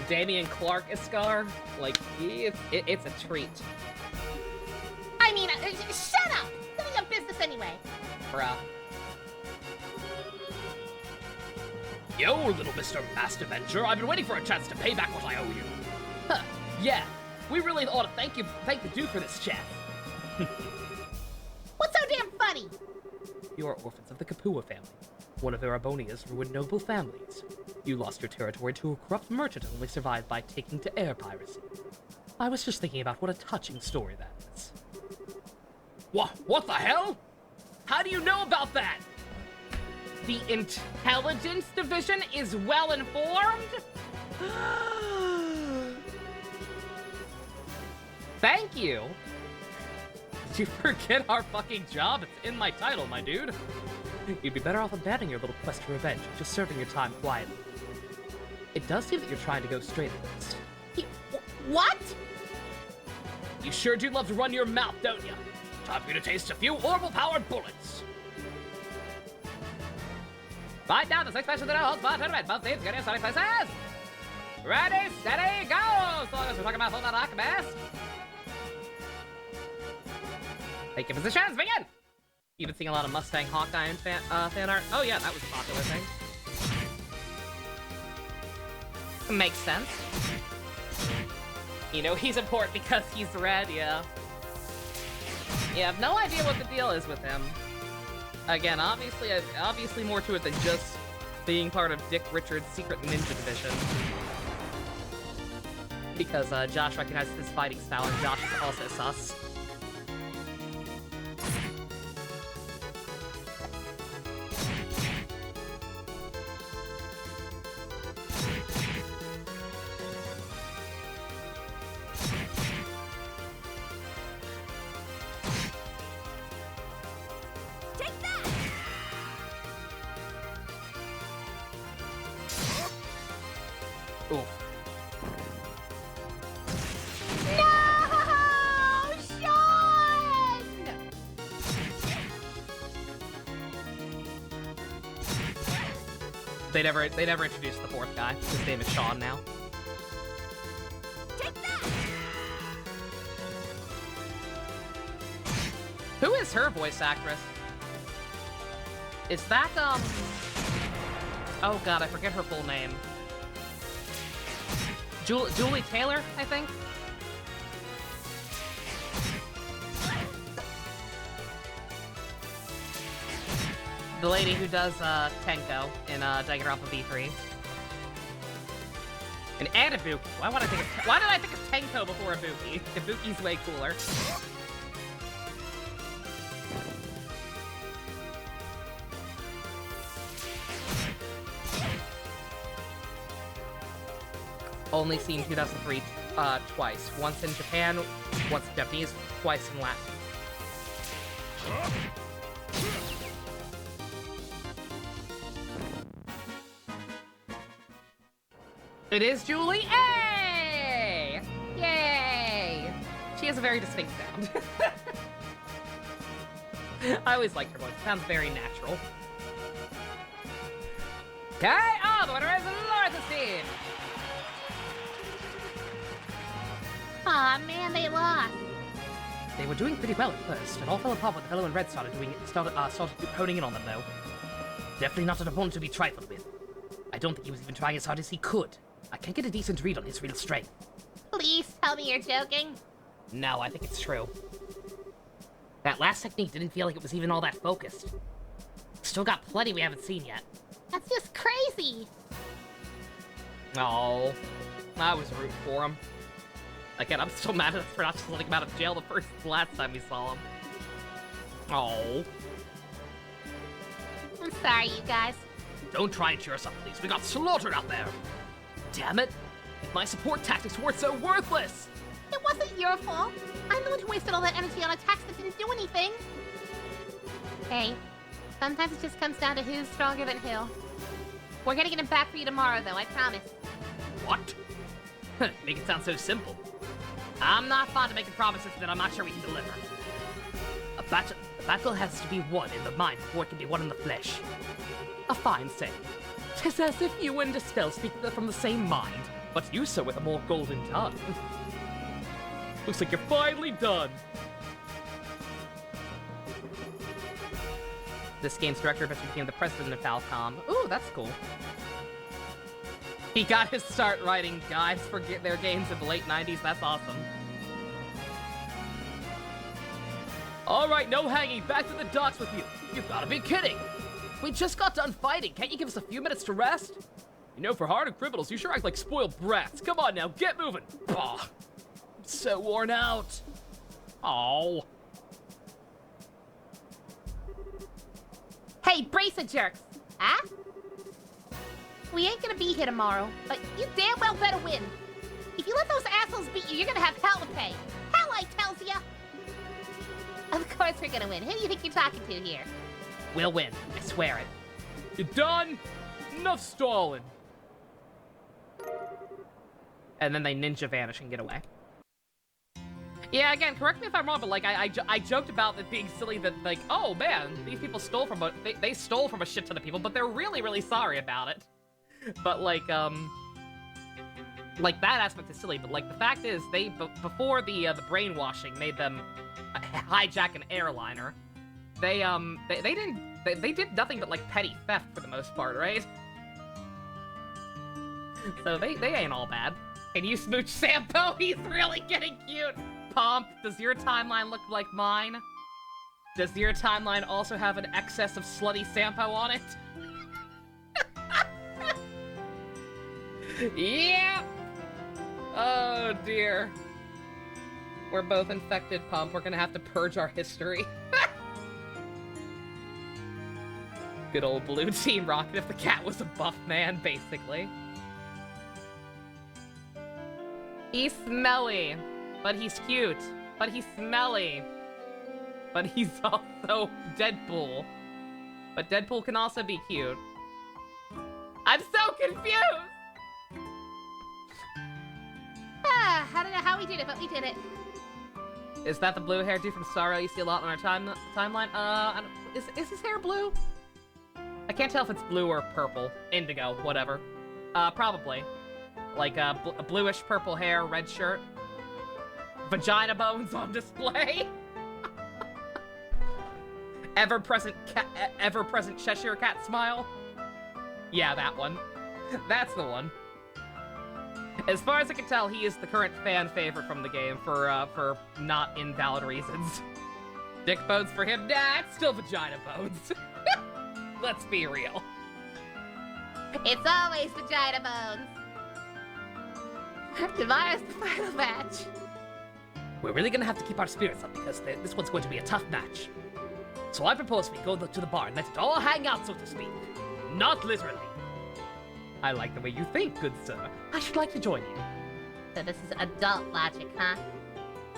Damian Clark is Scar. Like, it's a treat. I mean, shut up! None of your business anyway. Bruh. Yo, little Mr. Master Venture, I've been waiting for a chance to pay back what I owe you. Huh. Yeah, we really ought to thank the Duke for this chat. What's so damn funny? You are orphans of the Kapua family, one of Erabonia's ruined noble families. You lost your territory to a corrupt merchant and only survived by taking to air piracy. I was just thinking about what a touching story that is. What the hell? How do you know about that? The Intelligence Division is well informed? Thank you! Did you forget our fucking job? It's in my title, my dude. You'd be better off abandoning your little quest for revenge and just serving your time quietly. It does seem that you're trying to go straight at this. What? You sure do love to run your mouth, don't you? Time for you to taste a few Orbital-powered bullets. Fight down the six matches that holds for tournament. Both teams getting starting places. Ready, steady, go! So long as we're talking about Full Metal Alchemist. Take your positions, begin! You've been seeing a lot of Mustang Hawkeye and fan art. Oh yeah, that was a popular thing. Makes sense. You know he's important because he's red, yeah. Yeah, I have no idea what the deal is with him. Again, obviously more to it than just being part of Dick Richards' secret ninja division. Because Josh recognizes his fighting style and Josh is also sus. They never introduced the fourth guy. His name is Sean now. Take that! Who is her voice actress? Is that, oh god, I forget her full name. Julie Taylor, I think? The lady who does, Tenko in, Danganronpa V3. And Ibuki. Why did I think of Tenko before Ibuki? Ibuki's way cooler. only seen 2003 twice. Once in Japan, once in Japanese, twice in Latin. It is Julie A! Yay! She has a very distinct sound. I always liked her voice. It sounds very natural. Okay, the winner is Lorthestein! Aw, man, they lost. They were doing pretty well at first. It all fell apart when the fellow in red started honing in on them, though. Definitely not an opponent to be trifled with. I don't think he was even trying as hard as he could. I can't get a decent read on his real strength. Please tell me you're joking. No, I think it's true. That last technique didn't feel like it was even all that focused. Still got plenty we haven't seen yet. That's just crazy. Oh, I was rooting for him. Again, I'm still mad at us for not just letting him out of jail the last time we saw him. Oh. I'm sorry, you guys. Don't try and cheer us up, please. We got slaughtered out there. Damn it. If my support tactics weren't so worthless. It wasn't your fault. I'm the one who wasted all that energy on attacks that didn't do anything. Hey, sometimes it just comes down to who's stronger than who. We're gonna get him back for you tomorrow, though, I promise. What? Make it sound so simple. I'm not fond of making promises that I'm not sure we can deliver. A battle has to be won in the mind before it can be won in the flesh. A fine saying. 'Tis as if you and Dispel speak from the same mind, but you so with a more golden tongue. Looks like you're finally done. This game's director eventually became the president of Falcom. Ooh, that's cool. He got his start writing guides for their games in the late 90s. That's awesome. All right, no hanging. Back to the docks with you. You've got to be kidding. We just got done fighting. Can't you give us a few minutes to rest? You know, for hardened criminals, you sure act like spoiled brats. Come on now, get moving. Bah. I'm so worn out. Oh. Hey, brace of jerks. Huh? We ain't gonna be here tomorrow, but you damn well better win. If you let those assholes beat you, you're gonna have hell to pay. Hell, I tells ya. Of course we're gonna win. Who do you think you're talking to here? We'll win. I swear it. You done? Enough stalling. And then they ninja vanish and get away. Yeah, again, correct me if I'm wrong, but like I joked about it being silly that like, oh man, these people stole from they stole from a shit ton of people, but they're really sorry about it. But like that aspect is silly. But like the fact is, they before the brainwashing made them hijack an airliner. They did nothing but like petty theft for the most part, right? So they ain't all bad. Can you smooch Sampo? He's really getting cute. Pomp, does your timeline look like mine? Does your timeline also have an excess of slutty Sampo on it? Yeah! Oh dear. We're both infected, Pomp. We're gonna have to purge our history. Good old blue team Rocket if the cat was a buff man, basically. He's smelly, but he's cute, but he's smelly, but he's also Deadpool. But Deadpool can also be cute. I'm so confused! I don't know how we did it, but we did it. Is that the blue hair dude from Starro you see a lot on our timeline? Is his hair blue? I can't tell if it's blue or purple. Indigo, whatever. Probably. Like, bluish purple hair, red shirt. Vagina bones on display. Ever-present Cheshire Cat smile. Yeah, that one. That's the one. As far as I can tell, he is the current fan favorite from the game for not invalid reasons. Dick bones for him? Nah, it's still vagina bones. Let's be real. It's always vagina bones. Tomorrow's the final match. We're really gonna have to keep our spirits up because this one's going to be a tough match. So I propose we go to the bar and let it all hang out, so to speak. Not literally. I like the way you think, good sir. I should like to join you. So this is adult logic, huh?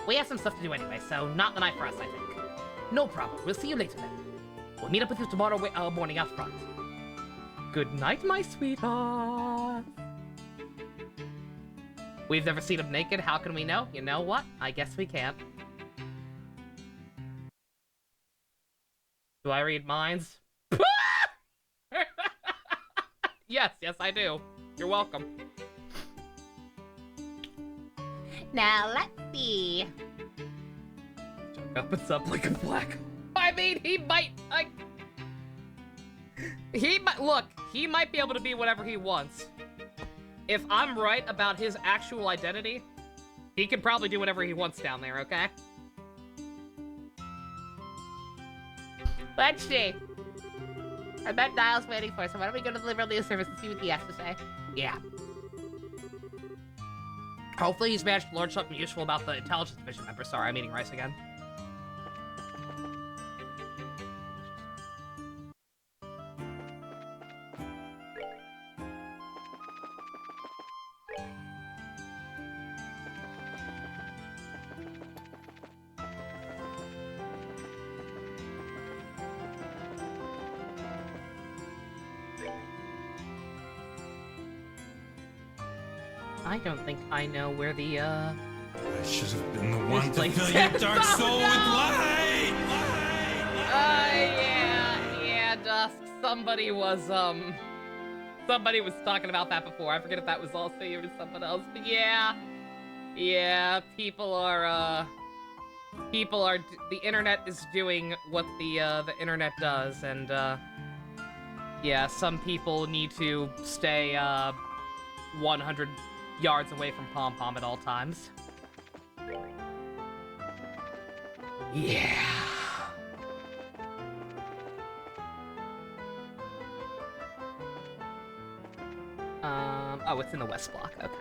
We have some stuff to do anyway, so not the night for us, I think. No problem. We'll see you later then. We'll meet up with you tomorrow morning out front. Good night, my sweetheart. We've never seen him naked. How can we know? You know what? I guess we can't. Do I read minds? Yes, I do. You're welcome. Now, let's see. Opens up like a black. I mean, he might, look, he might be able to be whatever he wants. If I'm right about his actual identity, he can probably do whatever he wants down there, okay? Let's see. I bet Niall's waiting for us, so why don't we go to the Liberal News Service and see what he has to say? Yeah. Hopefully he's managed to learn something useful about the Intelligence Division member. Sorry, I'm eating rice again. I don't think I know where the, I should have been the one to like fill your dark soul with light! Yeah, Dusk. Somebody was talking about that before. I forget if that was also you or someone else, but yeah, people are, the internet is doing what the internet does, and, yeah, some people need to stay, 100 yards away from Pom Pom at all times. Yeah. Oh, it's in the West Block. Okay.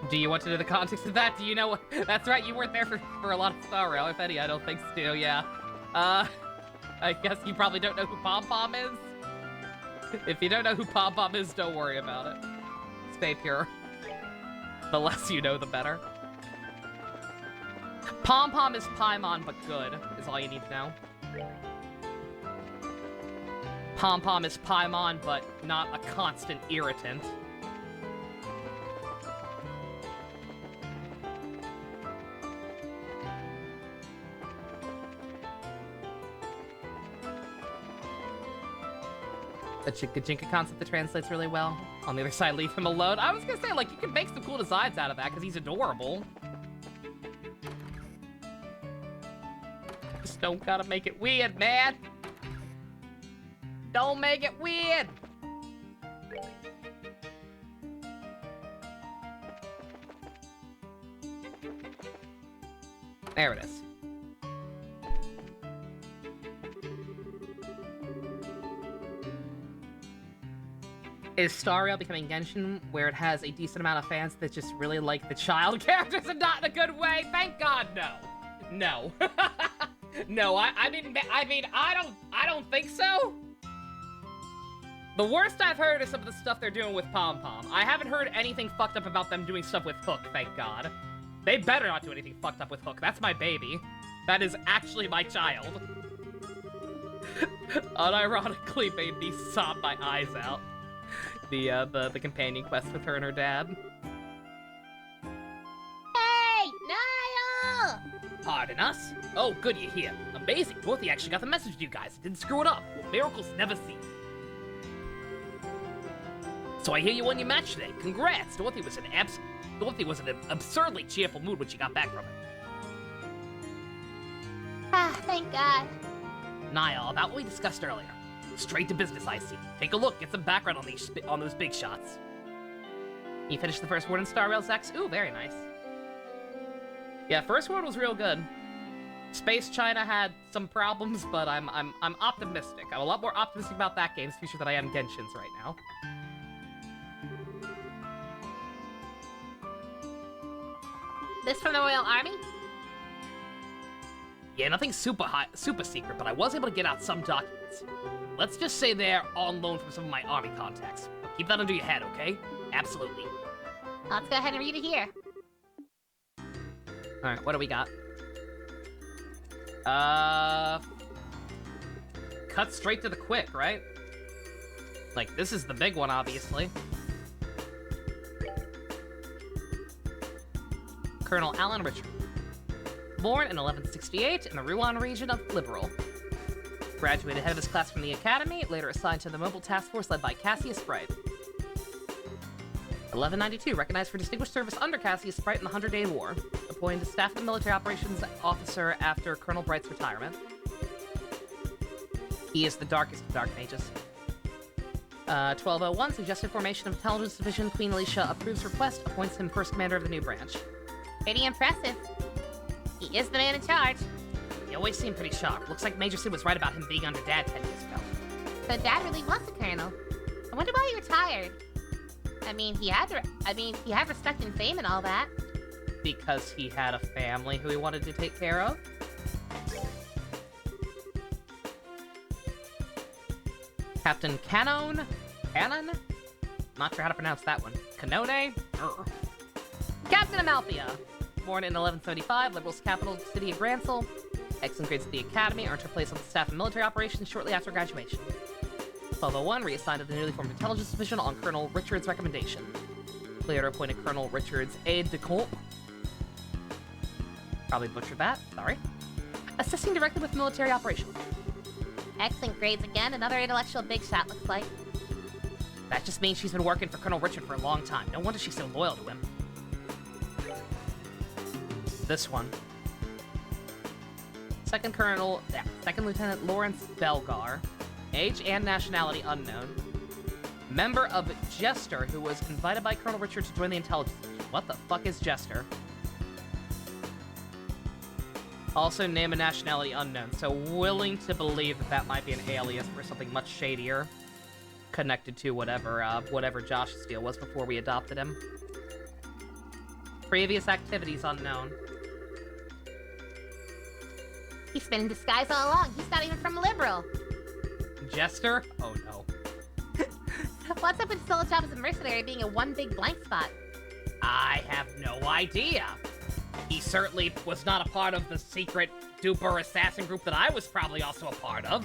Do you want to know the context of that? Do you know what? That's right, you weren't there for a lot of Star Rail, if any, I don't think so, yeah. I guess you probably don't know who Pom Pom is? If you don't know who Pom Pom is, don't worry about it. Stay pure. The less you know, the better. Pom Pom is Paimon, but good, is all you need to know. Pom Pom is Paimon, but not a constant irritant. The Chicka Jinka concept that translates really well. On the other side, leave him alone. I was gonna say, like, you can make some cool designs out of that, because he's adorable. Just don't gotta make it weird, man. Don't make it weird. There it is. Is Star Rail becoming Genshin, where it has a decent amount of fans that just really like the child characters and not in a good way? Thank God, no. No. No, I mean, I don't think so. The worst I've heard is some of the stuff they're doing with Pom Pom. I haven't heard anything fucked up about them doing stuff with Hook, thank God. They better not do anything fucked up with Hook. That's my baby. That is actually my child. Unironically made me sob my eyes out. The companion quest with her and her dad. Hey, Niall! Pardon us? Oh, good you're here. Amazing. Dorothy actually got the message to you guys. Didn't screw it up. Well, miracles never cease. So I hear you won your match today. Congrats. Dorothy was in an absurdly cheerful mood when she got back from it. Ah, thank God. Niall, about what we discussed earlier. Straight to business, I see. Take a look, get some background on those big shots. You finished the first word in Star Rail, X? Ooh, very nice. Yeah, first word was real good. Space China had some problems, but I'm optimistic. I'm a lot more optimistic about that game's future than I am Genshin's right now. This from the Royal Army? Yeah, nothing super secret, but I was able to get out some documents. Let's just say they're on loan from some of my army contacts. Keep that under your head, okay? Absolutely. Let's go ahead and read it here. Alright, what do we got? Cut straight to the quick, right? Like, this is the big one, obviously. Colonel Alan Richard. Born in 1168 in the Rouen region of Liberal. Graduated head of his class from the academy, later assigned to the mobile task force led by Cassius Sprite. 1192, recognized for distinguished service under Cassius Sprite in the 100-Day War. Appointed Staff and Military Operations Officer after Colonel Bright's retirement. He is the darkest of dark mages. 1201, suggested formation of Intelligence Division. Queen Alicia approves request, appoints him first commander of the new branch. Pretty impressive. He is the man in charge. He always seemed pretty sharp. Looks like Major Sid was right about him being under Dad 10 years ago. So Dad really was a colonel. I wonder why he retired. He had respect and fame and all that. Because he had a family who he wanted to take care of. Captain Cannon? Not sure how to pronounce that one. Canone? Captain Amalthea. Born in 1175, Liberal's capital city of Gransel. Excellent grades at the academy, earned her place on the staff of military operations shortly after graduation. 1201, reassigned to the newly formed intelligence division on Colonel Richard's recommendation. Later appointed Colonel Richard's aide-de-camp. Probably butchered that, sorry. Assisting directly with military operations. Excellent grades again. Another intellectual big shot, looks like. That just means she's been working for Colonel Richard for a long time. No wonder she's so loyal to him. This one. Second Lieutenant Lawrence Belgar. Age and nationality unknown. Member of Jester, who was invited by Colonel Richard to join the intelligence division. What the fuck is Jester? Also name and nationality unknown, so willing to believe that that might be an alias for something much shadier. Connected to whatever Josh's deal was before we adopted him. Previous activities unknown. He's been in disguise all along. He's not even from Liberal. Jester? Oh no. What's up with his sole job as a mercenary being a one big blank spot? I have no idea. He certainly was not a part of the secret duper assassin group that I was probably also a part of.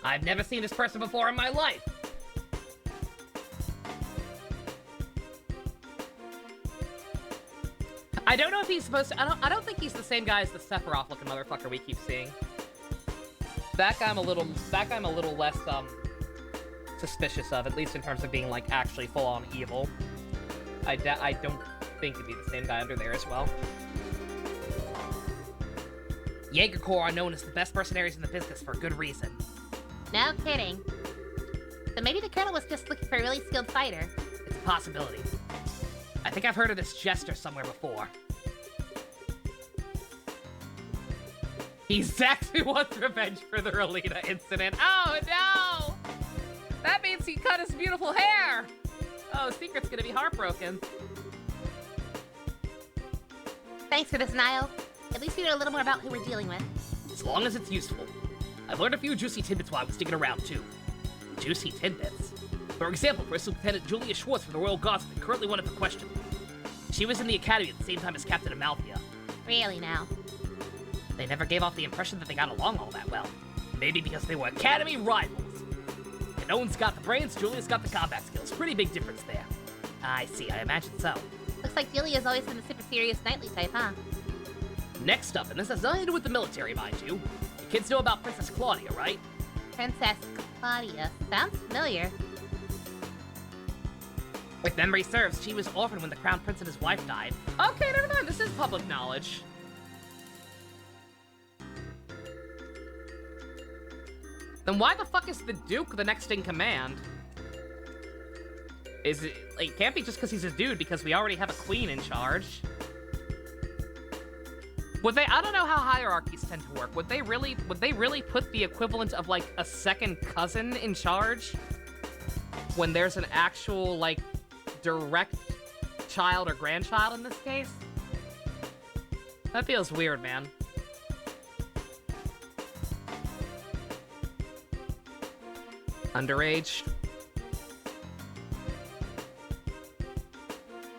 I've never seen this person before in my life. I don't know if he's supposed to. I don't think he's the same guy as the Sephiroth-looking motherfucker we keep seeing. That guy I'm a little less suspicious of, at least in terms of being like actually full-on evil. I don't think it'd be the same guy under there as well. Jaeger Corps are known as the best mercenaries in the business for a good reason. No kidding. So maybe the colonel was just looking for a really skilled fighter. It's a possibility. I think I've heard of this Jester somewhere before. He exactly wants revenge for the Relita incident. Oh no! That means he cut his beautiful hair! Oh, Secret's gonna be heartbroken. Thanks for this, Niall. At least we know a little more about who we're dealing with. As long as it's useful. I've learned a few juicy tidbits while I was digging around, too. Juicy tidbits. For example, First Lieutenant Julia Schwartz from the Royal Guardsmen currently wanted for question. She was in the academy at the same time as Captain Amalthea. Really now. They never gave off the impression that they got along all that well. Maybe because they were academy rivals. Canone's got the brains, Julia's got the combat skills. Pretty big difference there. I see, I imagine so. Looks like Julia's always been the super serious knightly type, huh? Next up, and this has nothing to do with the military, mind you. You kids know about Princess Claudia, right? Princess Claudia. Sounds familiar. If memory serves, she was orphaned when the Crown Prince and his wife died. Okay, never mind, this is public knowledge. Then why the fuck is the Duke the next in command? Is it, like, it can't be just because he's a dude, because we already have a queen in charge. I don't know how hierarchies tend to work. Would they really put the equivalent of, like, a second cousin in charge? When there's an actual, like, direct child or grandchild in this case? That feels weird, man. Underage.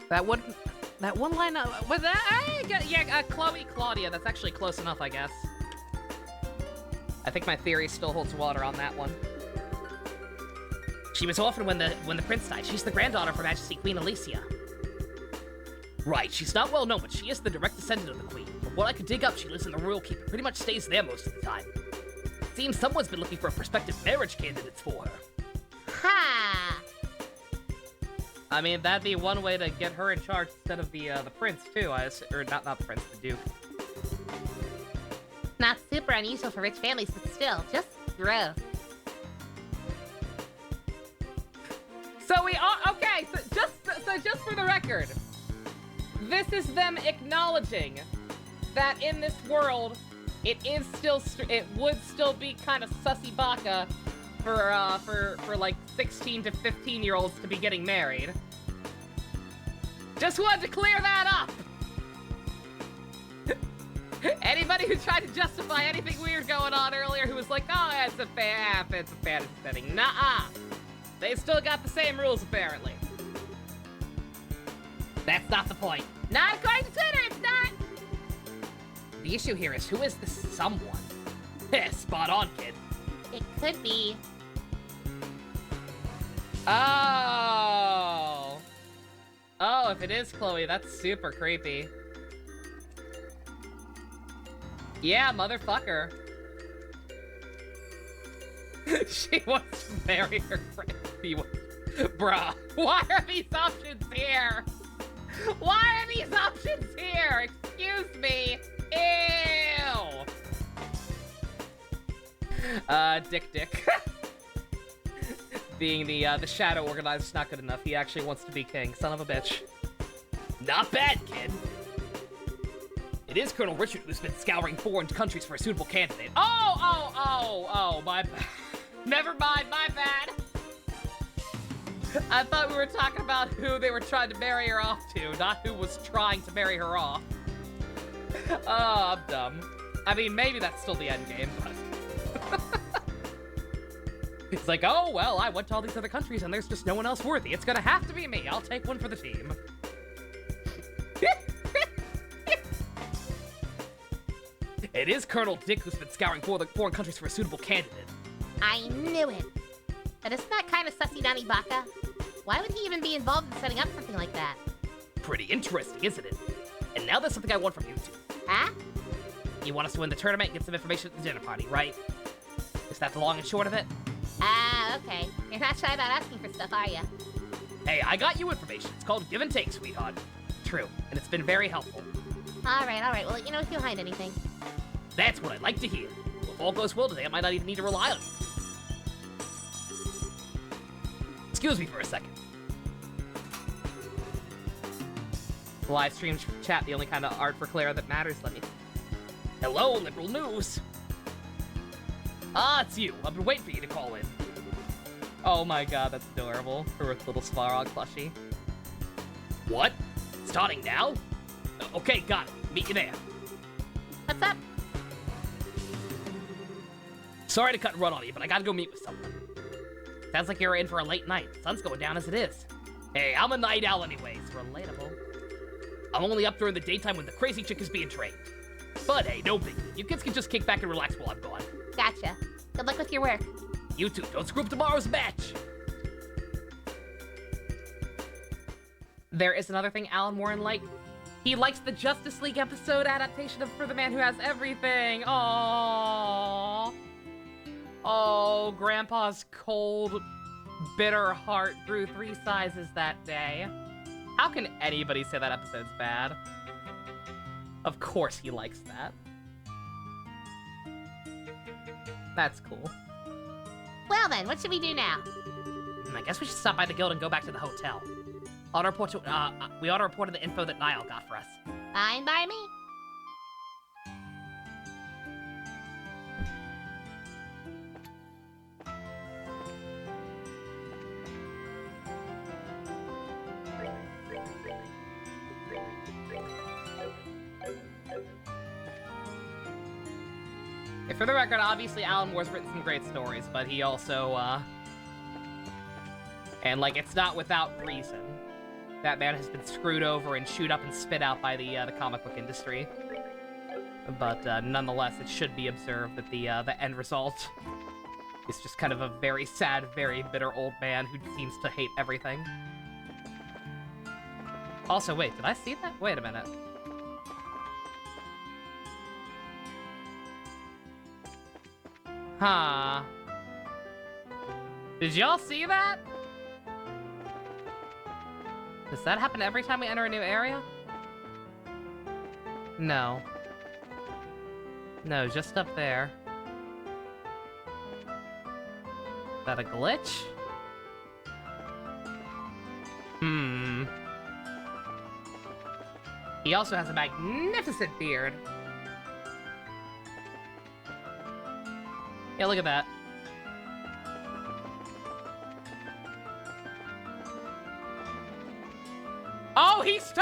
That one line, was that? Yeah, Chloe Claudia. That's actually close enough, I guess. I think my theory still holds water on that one. She was orphaned when the prince died. She's the granddaughter of Her Majesty Queen Alicia. Right, she's not well known, but she is the direct descendant of the queen. From what I could dig up, she lives in the royal keep and pretty much stays there most of the time. Seems someone's been looking for prospective marriage candidates for her. Ha! I mean, that'd be one way to get her in charge instead of the prince too. Or not the prince, the duke. Not super unusual for rich families, but still, just gross. So we are okay. So just for the record, this is them acknowledging that in this world, it would still be kind of sussy baka for like 16 to 15-year-olds to be getting married. Just wanted to clear that up. Anybody who tried to justify anything weird going on earlier, who was like, "Oh, it's a fantasy setting," nuh-uh. They still got the same rules apparently. That's not the point. Not according to Twitter, it's not! The issue here is, who is this someone? Heh, spot on, kid. It could be. Oh. Oh, if it is Chloe, that's super creepy. Yeah, motherfucker. She wants to marry her friend. Bruh, why are these options here? Why are these options here? Excuse me. Ew. Dick. Being the shadow organizer's not good enough. He actually wants to be king. Son of a bitch. Not bad, kid. It is Colonel Richard who's been scouring foreign countries for a suitable candidate. Oh, my bad. Never mind, my bad. I thought we were talking about who they were trying to marry her off to, not who was trying to marry her off. Oh, I'm dumb. I mean, maybe that's still the end game, but... It's like, oh, well, I went to all these other countries and there's just no one else worthy. It's gonna have to be me. I'll take one for the team. It is Colonel Dick who's been scouring foreign countries for a suitable candidate. I knew it. But isn't that kind of sussy Nani Baka? Why would he even be involved in setting up something like that? Pretty interesting, isn't it? And now there's something I want from you two. Huh? You want us to win the tournament and get some information at the dinner party, right? Is that the long and short of it? Ah, okay. You're not shy about asking for stuff, are you? Hey, I got you information. It's called give and take, sweetheart. True, and it's been very helpful. Alright. Well, you know if you hide anything. That's what I'd like to hear. Well, if all goes well today, I might not even need to rely on you. Excuse me for a second. Live stream chat, the only kind of art for Clara that matters. Let me... Hello, Liberal News. Ah, it's you. I've been waiting for you to call in. Oh my god, that's adorable. Her with little Svarog plushie. What? Starting now? Okay, got it. Meet you there. What's up? Sorry to cut and run on you, but I gotta go meet with someone. Sounds like you're in for a late night. Sun's going down as it is. Hey, I'm a night owl anyways. Relatable. I'm only up during the daytime when the crazy chick is being trained. But hey, no biggie. You kids can just kick back and relax while I'm gone. Gotcha. Good luck with your work. You two, don't screw up tomorrow's match. There is another thing Alan Warren liked. He likes the Justice League episode adaptation of For the Man Who Has Everything. Aww. Oh, Grandpa's cold, bitter heart grew 3 sizes that day. How can anybody say that episode's bad? Of course he likes that. That's cool. Well then, what should we do now? I guess we should stop by the guild and go back to the hotel. We ought to report the info that Niall got for us. Fine by me. For the record, obviously Alan Moore's written some great stories, but he also, And, like, it's not without reason. That man has been screwed over and chewed up and spit out by the comic book industry. But, nonetheless, it should be observed that the end result is just kind of a very sad, very bitter old man who seems to hate everything. Also, wait, did I see that? Wait a minute. Huh. Did y'all see that? Does that happen every time we enter a new area? No. No, just up there. Is that a glitch? Hmm. He also has a magnificent beard. Yeah, look at that. Oh, he's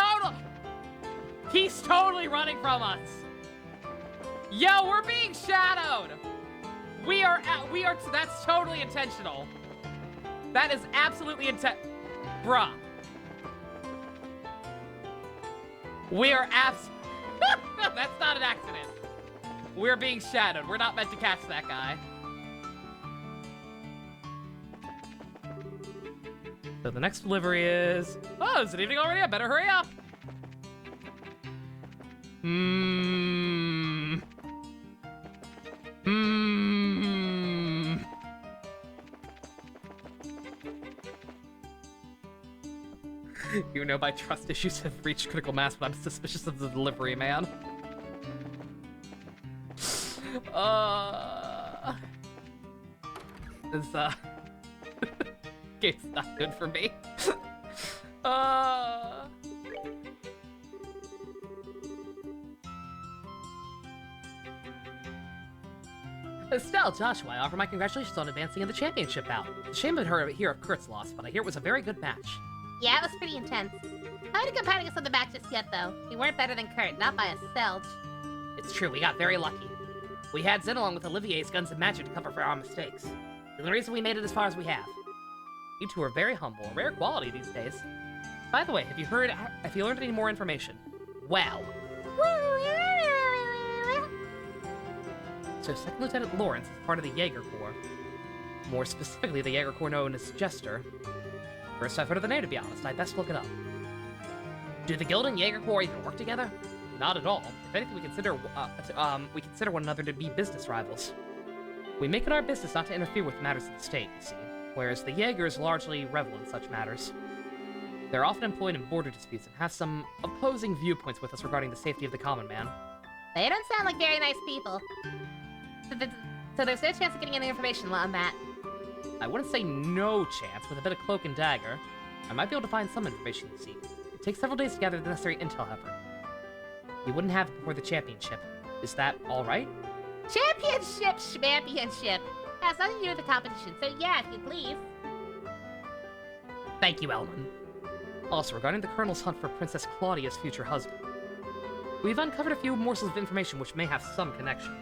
totally running from us. Yo, we're being shadowed. That's totally intentional. That is absolutely bruh. That's not an accident. We're being shadowed. We're not meant to catch that guy. So the next delivery is... Oh, is it evening already? I better hurry up. You know my trust issues have reached critical mass, but I'm suspicious of the delivery man. This, game's not good for me. Estelle, Joshua, I offer my congratulations on advancing in the championship bout. Shame to hear of Kurt's loss, but I hear it was a very good match. Yeah, it was pretty intense. I wouldn't comparing us on the back just yet, though. We weren't better than Kurt, not by a selge. It's true, we got very lucky. We had Zen along with Olivier's guns and magic to cover for our mistakes. The reason we made it as far as we have. You two are very humble, a rare quality these days. By the way, have you learned any more information? Well. So Second Lieutenant Lawrence is part of the Jaeger Corps. More specifically, the Jaeger Corps known as Jester. First I've heard of the name, to be honest. I'd best look it up. Do the Guild and Jaeger Corps even work together? Not at all. If anything, we consider one another to be business rivals. We make it our business not to interfere with matters of the state, you see, whereas the Jaegers largely revel in such matters. They're often employed in border disputes and have some opposing viewpoints with us regarding the safety of the common man. They don't sound like very nice people. So there's no chance of getting any information on that. I wouldn't say no chance. With a bit of cloak and dagger, I might be able to find some information you seek. It takes several days to gather the necessary intel, however. You wouldn't have it before the championship. Is that all right? Championship. Has nothing to do with the competition, so yeah, if you please. Thank you, Elman. Also, regarding the Colonel's hunt for Princess Claudia's future husband, we've uncovered a few morsels of information which may have some connection.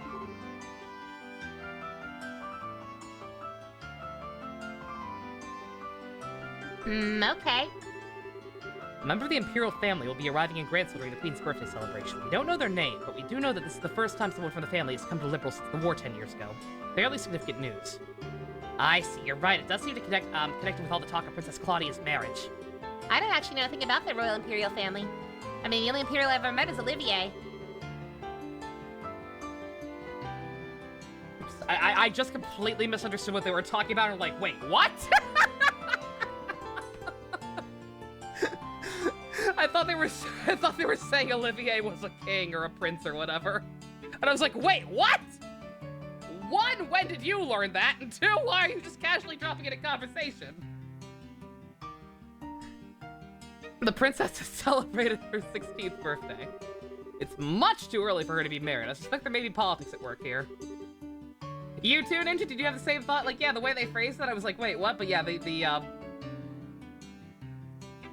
Okay. A member of the Imperial family will be arriving in Grantsville during the Queen's birthday celebration. We don't know their name, but we do know that this is the first time someone from the family has come to Liberal since the war 10 years ago. Fairly significant news. I see, you're right. It does seem to connected with all the talk of Princess Claudia's marriage. I don't actually know anything about the Royal Imperial family. I mean, the only Imperial I've ever met is Olivier. I just completely misunderstood what they were talking about and like, wait, what? I thought they were saying Olivier was a king or a prince or whatever. And I was like, wait, what? One, when did you learn that? And two, why are you just casually dropping it in conversation? The princess has celebrated her 16th birthday. It's much too early for her to be married. I suspect there may be politics at work here. You too, Ninja? Did you have the same thought? Like, yeah, the way they phrased it, I was like, wait, what? But yeah, the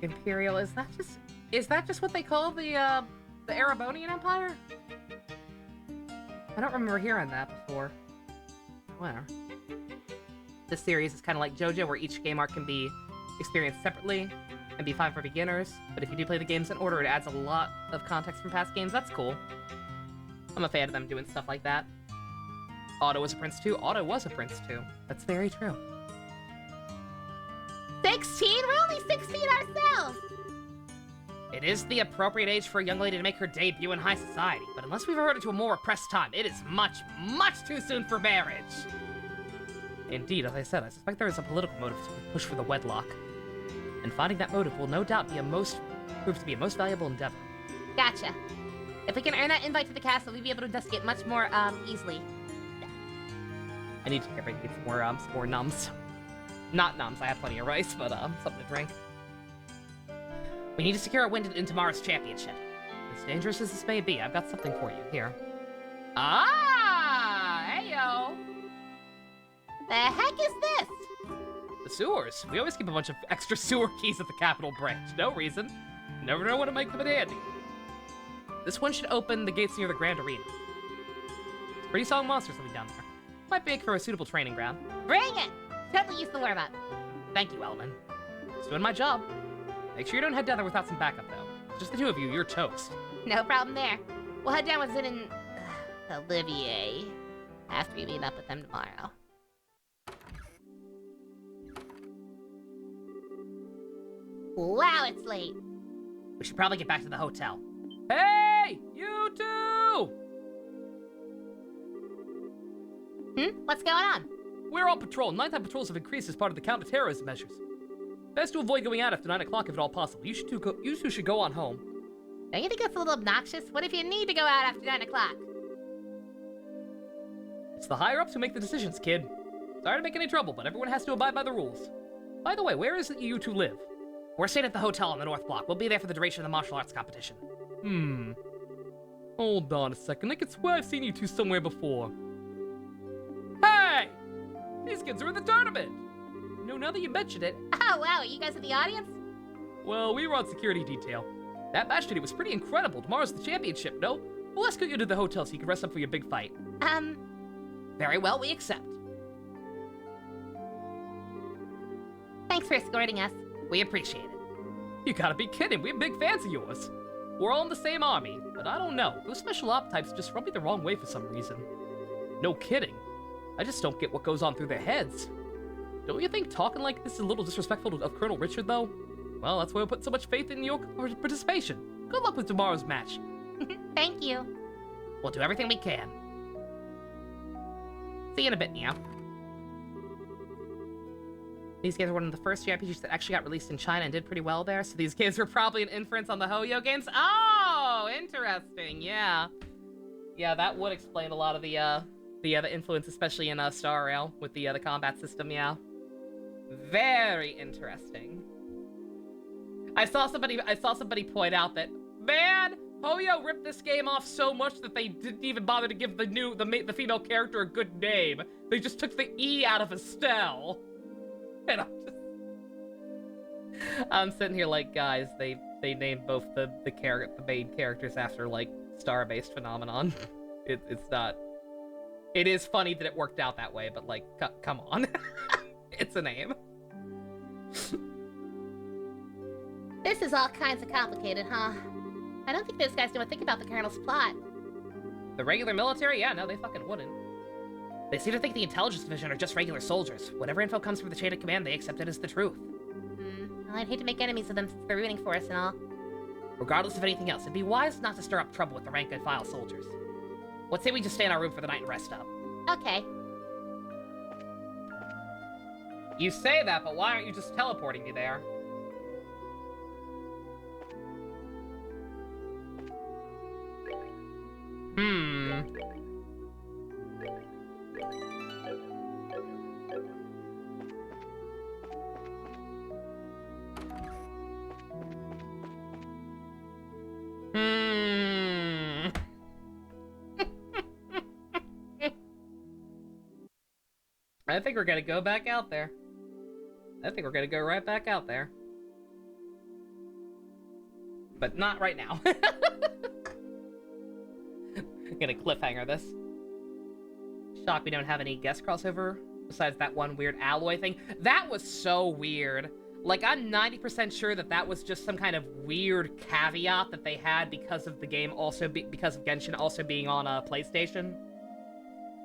Imperial, is that just what they call the Erebonian Empire? I don't remember hearing that before. Whatever. This series is kind of like JoJo, where each game arc can be experience separately and be fine for beginners, but if you do play the games in order, it adds a lot of context from past games. That's cool. I'm a fan of them doing stuff like that. Otto was a prince too. Otto was a prince too. That's very true. 16? We're only 16 ourselves! It is the appropriate age for a young lady to make her debut in high society, but unless we've reverted to a more repressed time, it is much, much too soon for marriage. Indeed, as I said, I suspect there is a political motive to push for the wedlock. And finding that motive will no doubt prove to be a most valuable endeavor. Gotcha. If we can earn that invite to the castle, we'll be able to investigate much more, easily. I need to get some more nums. Not nums, I have plenty of rice, but something to drink. We need to secure a win in tomorrow's championship. As dangerous as this may be, I've got something for you. Here. Ah! Heyo! The heck is this? The sewers. We always keep a bunch of extra sewer keys at the Capital Branch. No reason. Never know when to make them in handy. This one should open the gates near the Grand Arena. Pretty strong monsters will be down there. Might make for a suitable training ground. Bring it! Totally use the warm up. Thank you, Elman. Just doing my job. Make sure you don't head down there without some backup, though. Just the two of you, you're toast. No problem there. We'll head down with Zin and Olivier after we meet up with them tomorrow. Wow, it's late. We should probably get back to the hotel. Hey! You two! What's going on? We're on patrol. Nighttime patrols have increased as part of the counter-terrorism measures. Best to avoid going out after 9 o'clock if at all possible. You two should go on home. Don't you think that's a little obnoxious? What if you need to go out after 9 o'clock? It's the higher-ups who make the decisions, kid. Sorry to make any trouble, but everyone has to abide by the rules. By the way, where is it you two live? We're staying at the hotel on the North Block. We'll be there for the duration of the martial arts competition. Hold on a second. I could swear I've seen you two somewhere before. Hey! These kids are in the tournament! No, now that you mention it. Oh, wow, are you guys in the audience? Well, we were on security detail. That match today was pretty incredible. Tomorrow's the championship, no? We'll escort you to the hotel so you can rest up for your big fight. Very well, we accept. Thanks for escorting us. We appreciate it. You gotta be kidding, we're big fans of yours. We're all in the same army, but I don't know. Those special op types just rub me the wrong way for some reason. No kidding. I just don't get what goes on through their heads. Don't you think talking like this is a little disrespectful of Colonel Richard, though? Well, that's why we put so much faith in your participation. Good luck with tomorrow's match. Thank you. We'll do everything we can. See you in a bit, Meow. These games were one of the first JRPGs that actually got released in China and did pretty well there, so these games were probably an inference on the Hoyo games. Oh, interesting, yeah. Yeah, that would explain a lot of the influence, especially in Star Rail, with the combat system, yeah. Very interesting. I saw somebody point out that, man, Hoyo ripped this game off so much that they didn't even bother to give the female character a good name. They just took the E out of Estelle. And I'm sitting here like, guys, they named both the main characters after like star-based phenomenon. It's not. It is funny that it worked out that way, but like, come on, it's a name. This is all kinds of complicated, huh? I don't think those guys know a thing about the Colonel's plot. The regular military? Yeah, no, they fucking wouldn't. They seem to think the intelligence division are just regular soldiers. Whatever info comes from the chain of command, they accept it as the truth. Well, I'd hate to make enemies of them since they're rooting for us and all. Regardless of anything else, it'd be wise not to stir up trouble with the rank and file soldiers. Let's say we just stay in our room for the night and rest up. Okay. You say that, but why aren't you just teleporting me there? I think we're gonna go back out there. I think we're gonna go right back out there. But not right now. I'm gonna cliffhanger this. Shocked we don't have any guest crossover besides that one weird alloy thing. That was so weird. Like, I'm 90% sure that that was just some kind of weird caveat that they had because of the game because of Genshin also being on a PlayStation.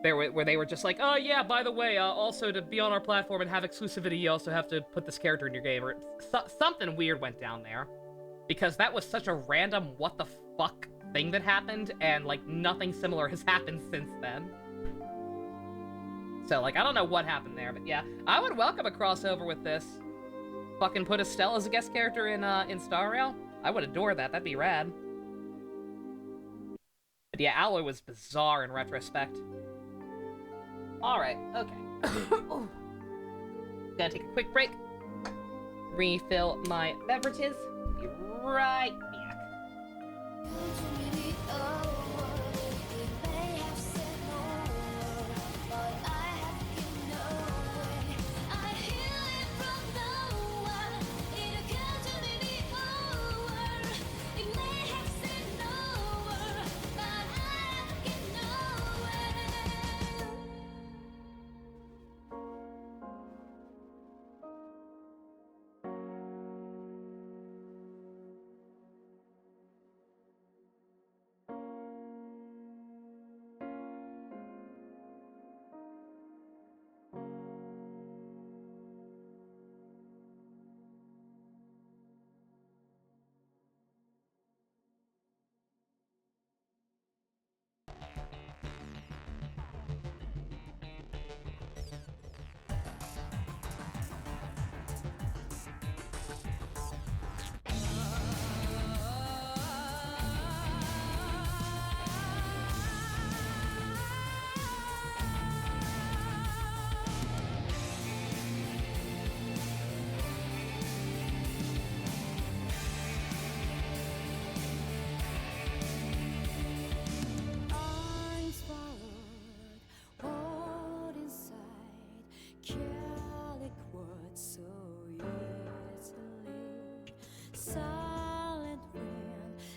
Where they were just like, oh yeah, by the way, also to be on our platform and have exclusivity, you also have to put this character in your game, or something weird went down there. Because that was such a random what the fuck thing that happened, and, like, nothing similar has happened since then. So, like, I don't know what happened there, but yeah. I would welcome a crossover with this. Fucking put Estelle as a guest character in Star Rail. I would adore that. That'd be rad. But yeah, Alloy was bizarre in retrospect. Alright, okay. Gotta take a quick break. Refill my beverages. Be right back.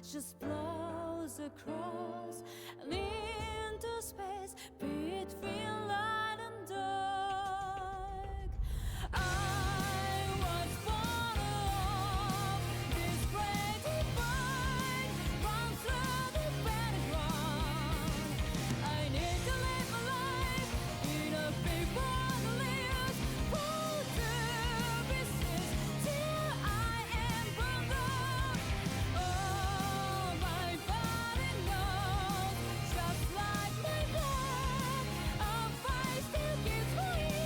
Just blows across and into space between light and dark. I was born of this great divide, run through the battleground. I need to live my life in a big world lives full services till I am burned out. Oh, my body knows, just like my blood, a fight still keeps going.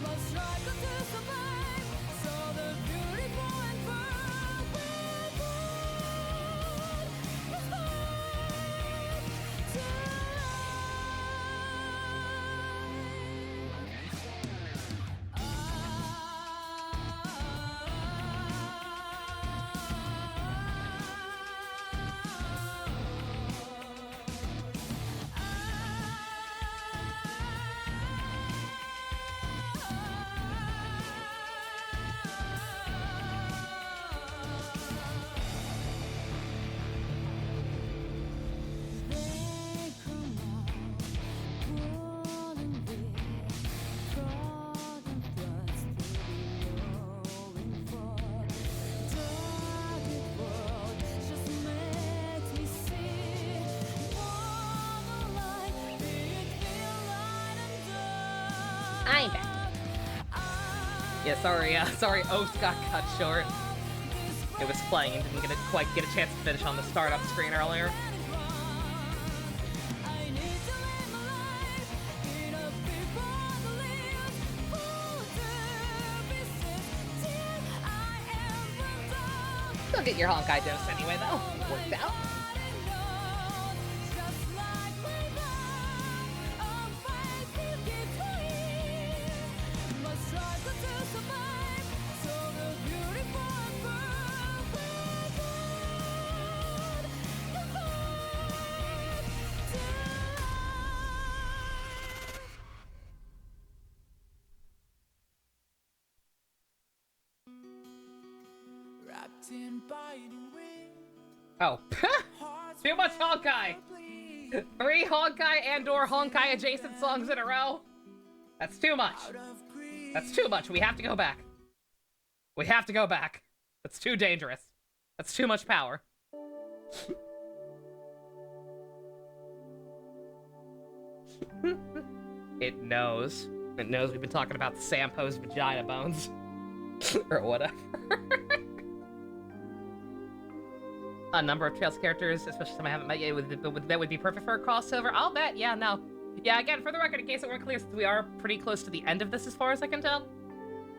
Must struggle to survive, so the beautiful and perfect world is hard to I'm back. Yeah, sorry, Oath got cut short. It was playing and didn't quite get a chance to finish on the startup screen earlier. Go get your Honkai dose anyway, though. Worked out. Oh, too much Honkai! 3 Honkai and/or Honkai adjacent songs in a row? That's too much. That's too much. We have to go back. We have to go back. That's too dangerous. That's too much power. It knows. It knows we've been talking about the Sampo's vagina bones. Or whatever. A number of Trails characters, especially some I haven't met yet, that would be perfect for a crossover. I'll bet, yeah, no. Yeah, again, for the record, in case it weren't clear, since we are pretty close to the end of this as far as I can tell,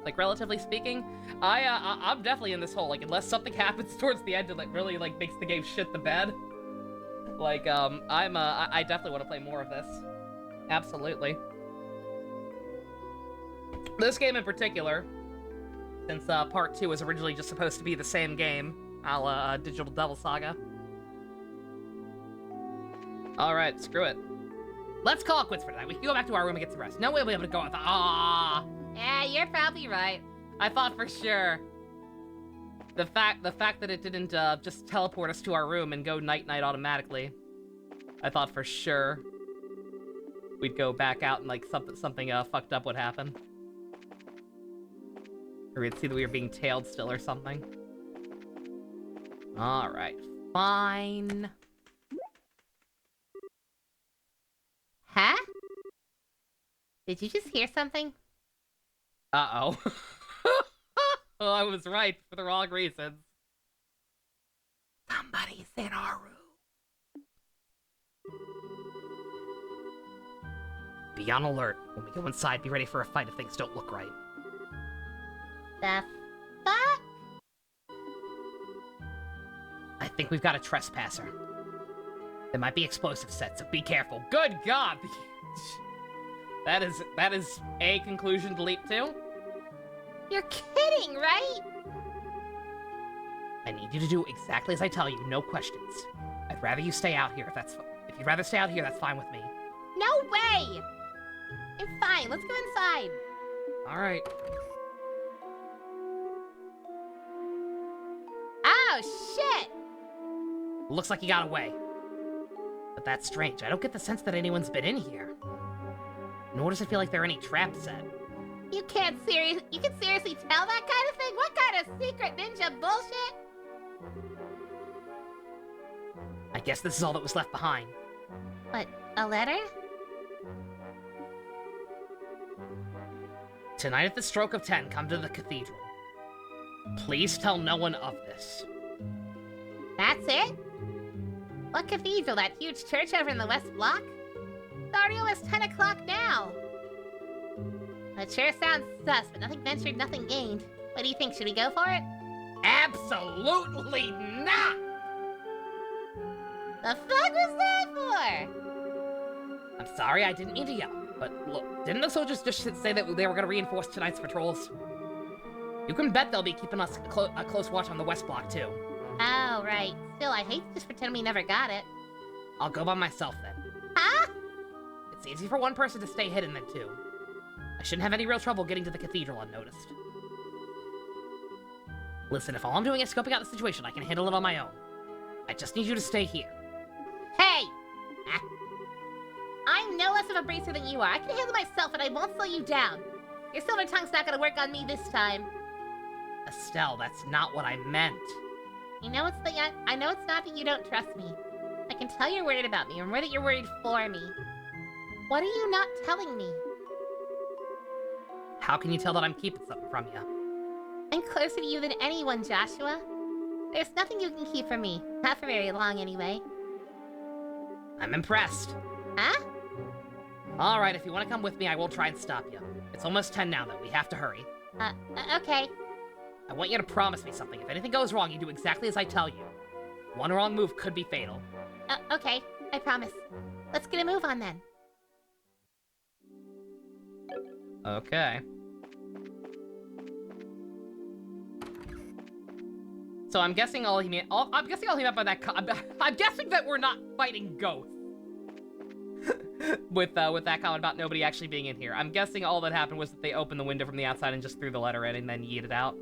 like, relatively speaking, I'm definitely in this hole, like, unless something happens towards the end and, like, really, like, makes the game shit the bed. Like, I definitely want to play more of this. Absolutely. This game in particular, since, Part 2 was originally just supposed to be the same game, a la, Digital Devil Saga. Alright, screw it. Let's call it quits for tonight. We can go back to our room and get some rest. No way we'll be able to go out the— Yeah, you're probably right. I thought for sure. The fact that it didn't, just teleport us to our room and go night-night automatically. I thought for sure we'd go back out and, like, something fucked up would happen. Or we'd see that we were being tailed still or something. Alright, fine. Huh? Did you just hear something? Uh-oh. Oh, I was right for the wrong reasons. Somebody's in our room. Be on alert. When we go inside, be ready for a fight if things don't look right. The fuck? I think we've got a trespasser. There might be explosive sets, so be careful. Good God! That is a conclusion to leap to. You're kidding, right? I need you to do exactly as I tell you, no questions. I'd rather you stay out here if you'd rather stay out here, that's fine with me. No way! I'm fine, let's go inside. Alright. Oh, shit! Looks like he got away. But that's strange. I don't get the sense that anyone's been in here. Nor does it feel like there are any traps set. You can seriously tell that kind of thing? What kind of secret ninja bullshit? I guess this is all that was left behind. What, a letter? Tonight at the stroke of 10, come to the cathedral. Please tell no one of this. That's it? What cathedral? That huge church over in the West Block? It's already almost 10 o'clock now. It sure sounds sus, but nothing ventured, nothing gained. What do you think? Should we go for it? Absolutely not! The fuck was that for? I'm sorry, I didn't mean to yell. But look, didn't the soldiers just say that they were going to reinforce tonight's patrols? You can bet they'll be keeping us a close watch on the West Block, too. Oh, right. Still, I hate to just pretend we never got it. I'll go by myself, then. Huh? It's easy for one person to stay hidden than two. I shouldn't have any real trouble getting to the cathedral unnoticed. Listen, if all I'm doing is scoping out the situation, I can handle it on my own. I just need you to stay here. Hey! I'm no less of a bracer than you are. I can handle myself and I won't slow you down. Your silver tongue's not gonna work on me this time. Estelle, that's not what I meant. I know it's not that you don't trust me. I can tell you're worried about me, or more that you're worried for me. What are you not telling me? How can you tell that I'm keeping something from you? I'm closer to you than anyone, Joshua. There's nothing you can keep from me. Not for very long, anyway. I'm impressed. Huh? Alright, if you want to come with me, I will try and stop you. It's almost 10 now, though. We have to hurry. Okay. I want you to promise me something. If anything goes wrong, you do exactly as I tell you. One wrong move could be fatal. Okay. I promise. Let's get a move on, then. Okay. So I'm guessing all he meant by that. I'm guessing that we're not fighting ghosts. with that comment about nobody actually being in here. I'm guessing all that happened was that they opened the window from the outside and just threw the letter in and then yeeted out.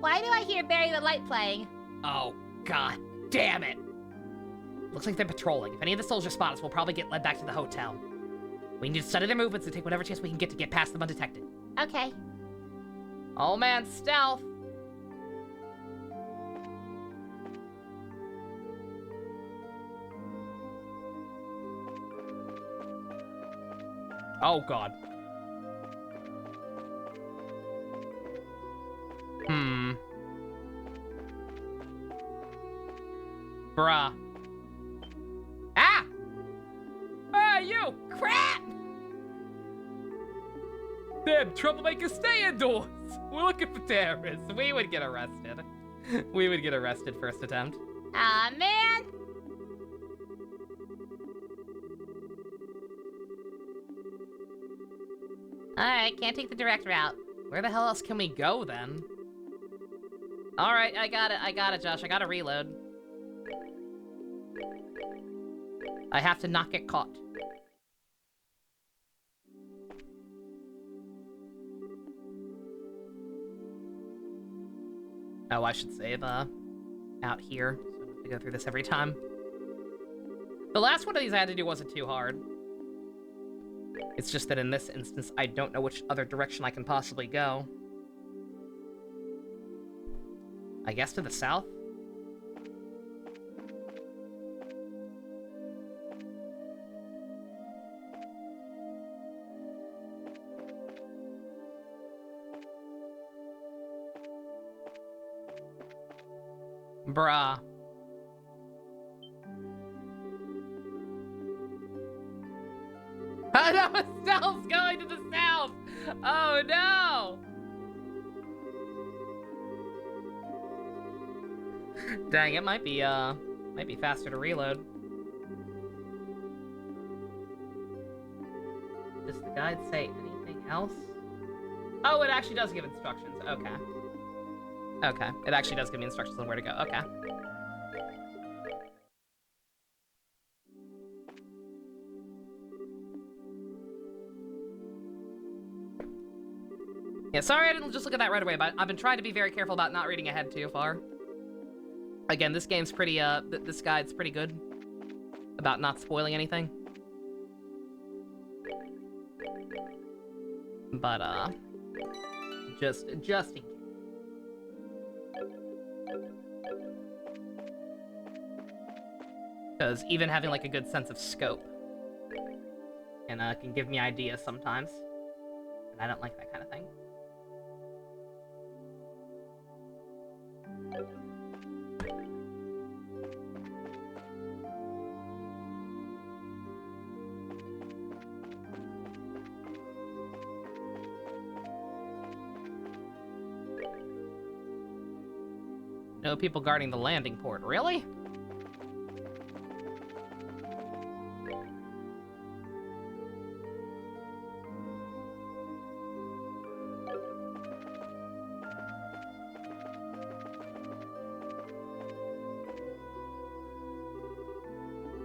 Why do I hear Bury the Light playing? Oh, god damn it. Looks like they're patrolling. If any of the soldiers spot us, we'll probably get led back to the hotel. We need to study their movements and take whatever chance we can get to get past them undetected. Okay. Oh man, stealth. Oh god. Bruh. Ah! Ah, you! Crap! Damn, troublemakers, stay indoors! We're looking for terrorists. We would get arrested. We would get arrested first attempt. Aw, man. Alright, can't take the direct route. Where the hell else can we go, then? Alright, I got it, Josh. I gotta reload. I have to not get caught. Oh, I should save, out here. So I don't have to go through this every time. The last one of these I had to do wasn't too hard. It's just that in this instance, I don't know which other direction I can possibly go. I guess to the south? Bruh. Oh no, Estelle's going to the south! Oh no! Dang, it might be faster to reload. Does the guide say anything else? Oh, it actually does give instructions. Okay. Okay, it actually does give me instructions on where to go. Okay. Yeah, sorry I didn't just look at that right away, but I've been trying to be very careful about not reading ahead too far. Again, this game's pretty, this guide's pretty good about not spoiling anything. But, just in case. Because even having, like, a good sense of scope can give me ideas sometimes. And I don't like that kind of thing. No people guarding the landing port, really?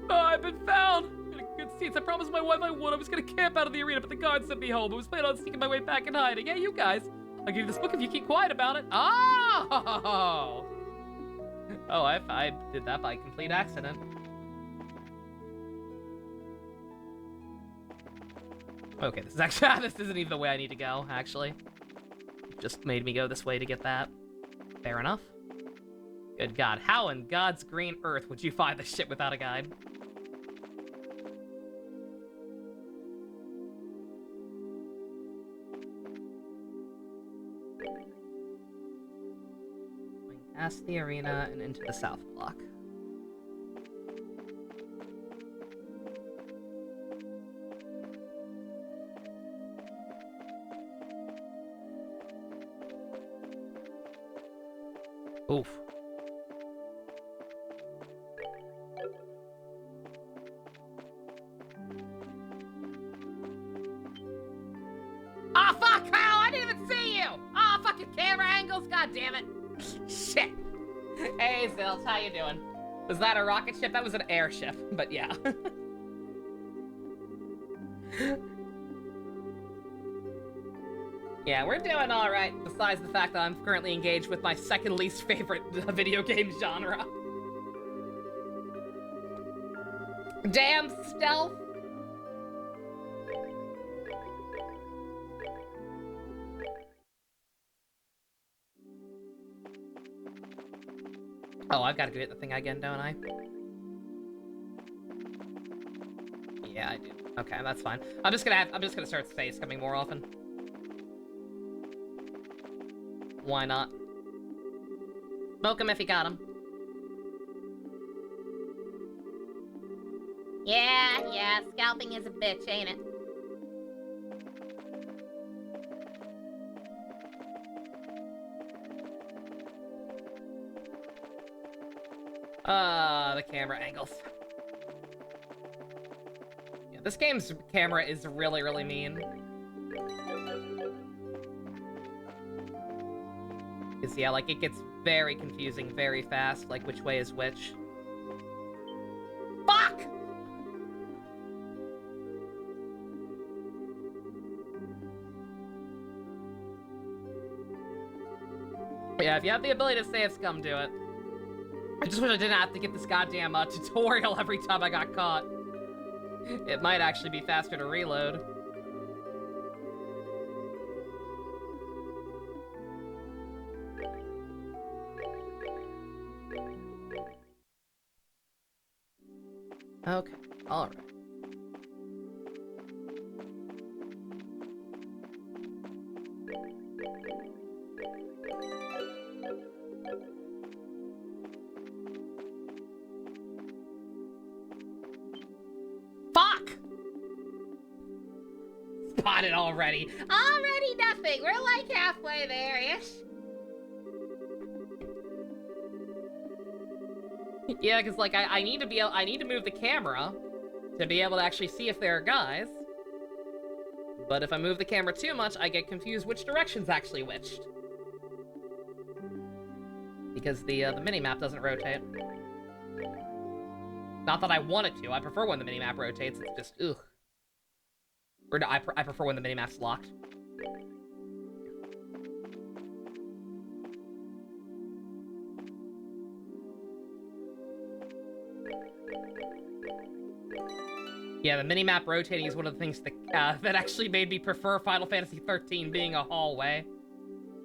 I've been found! In good seats. I promised my wife I would. I was gonna camp out of the arena, but the guards sent me home. I was planning on sneaking my way back and hiding. Hey, you guys! I'll give you this book if you keep quiet about it. Oh! Oh, I did that by complete accident. Okay, this is actually this isn't even the way I need to go, actually. Just made me go this way to get that. Fair enough. Good God, how in God's green earth would you find this shit without a guide? Going past the arena and into the south block. Oof. Ah, fuck, Kyle! I didn't even see you! Ah, fucking camera angles, god damn it! Shit! Hey, Zills, how you doing? Was that a rocket ship? That was an airship, but yeah. Yeah, we're doing alright, besides the fact that I'm currently engaged with my second least favorite video game genre. Damn stealth! Oh, I've got to go hit the thing again, don't I? Yeah, I do. Okay, that's fine. I'm just gonna start space coming more often. Why not? Smoke him if you got him. Yeah, scalping is a bitch, ain't it? The camera angles. Yeah, this game's camera is really, really mean. Because, yeah, like, it gets very confusing very fast, like, which way is which. Fuck! Yeah, if you have the ability to save scum, do it. I just wish I didn't have to get this goddamn tutorial every time I got caught. It might actually be faster to reload. Okay, alright. Fuck! Spotted already. Already nothing. We're like halfway there-ish. Yeah, because like I need to move the camera to be able to actually see if there are guys. But if I move the camera too much, I get confused which direction's actually which. Because the minimap doesn't rotate. Not that I want it to. I prefer when the minimap rotates. It's just ugh. Or no, I prefer when the minimap's locked. Yeah, the minimap rotating is one of the things that, that actually made me prefer Final Fantasy XIII being a hallway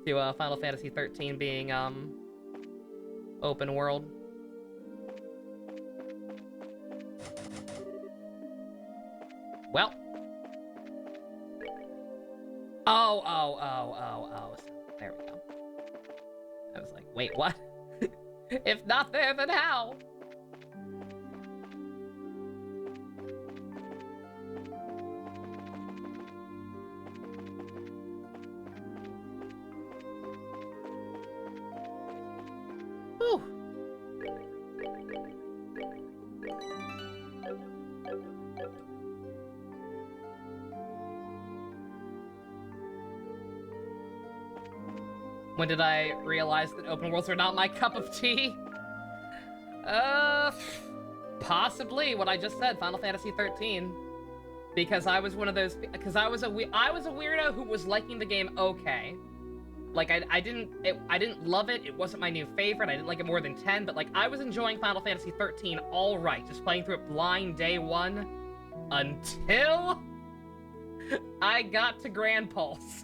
to Final Fantasy XIII being, open world. Well. Oh. There we go. I was like, wait, what? If not there, then how? Whew. When did I realize that open worlds are not my cup of tea? Possibly what I just said, Final Fantasy 13. Because I was one of those, because I was a weirdo who was liking the game okay. Like, I didn't love it, it wasn't my new favorite, I didn't like it more than 10, but like, I was enjoying Final Fantasy 13 alright, just playing through it blind day one, until I got to Grand Pulse.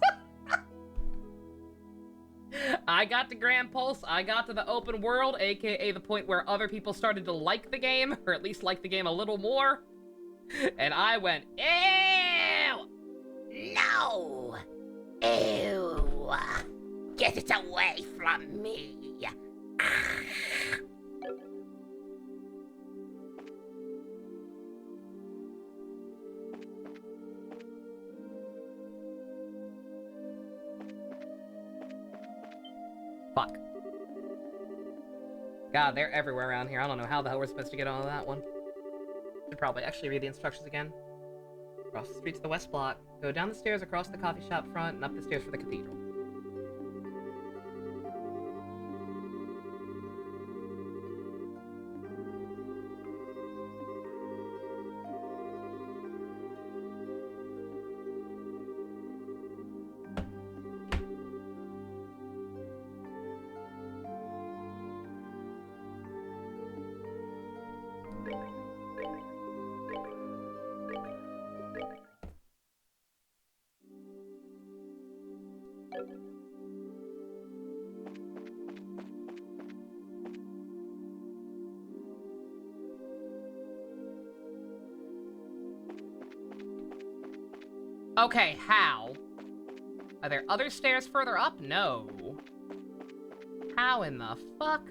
I got to Grand Pulse, I got to the open world, aka the point where other people started to like the game, or at least like the game a little more, and I went, ew! No! Ew! Get it away from me! Fuck. God, they're everywhere around here. I don't know how the hell we're supposed to get on that one. Should probably actually read the instructions again. Cross the street to the west block. Go down the stairs across the coffee shop front and up the stairs for the cathedral. Okay, how? Are there other stairs further up? No. How in the fuck?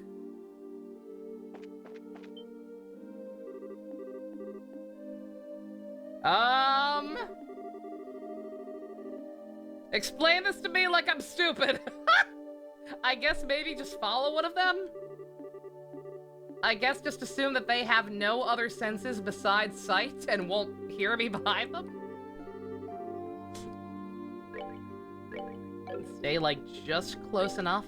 Explain this to me like I'm stupid. I guess maybe just follow one of them? I guess just assume that they have no other senses besides sight and won't hear me behind them? Stay, like, just close enough.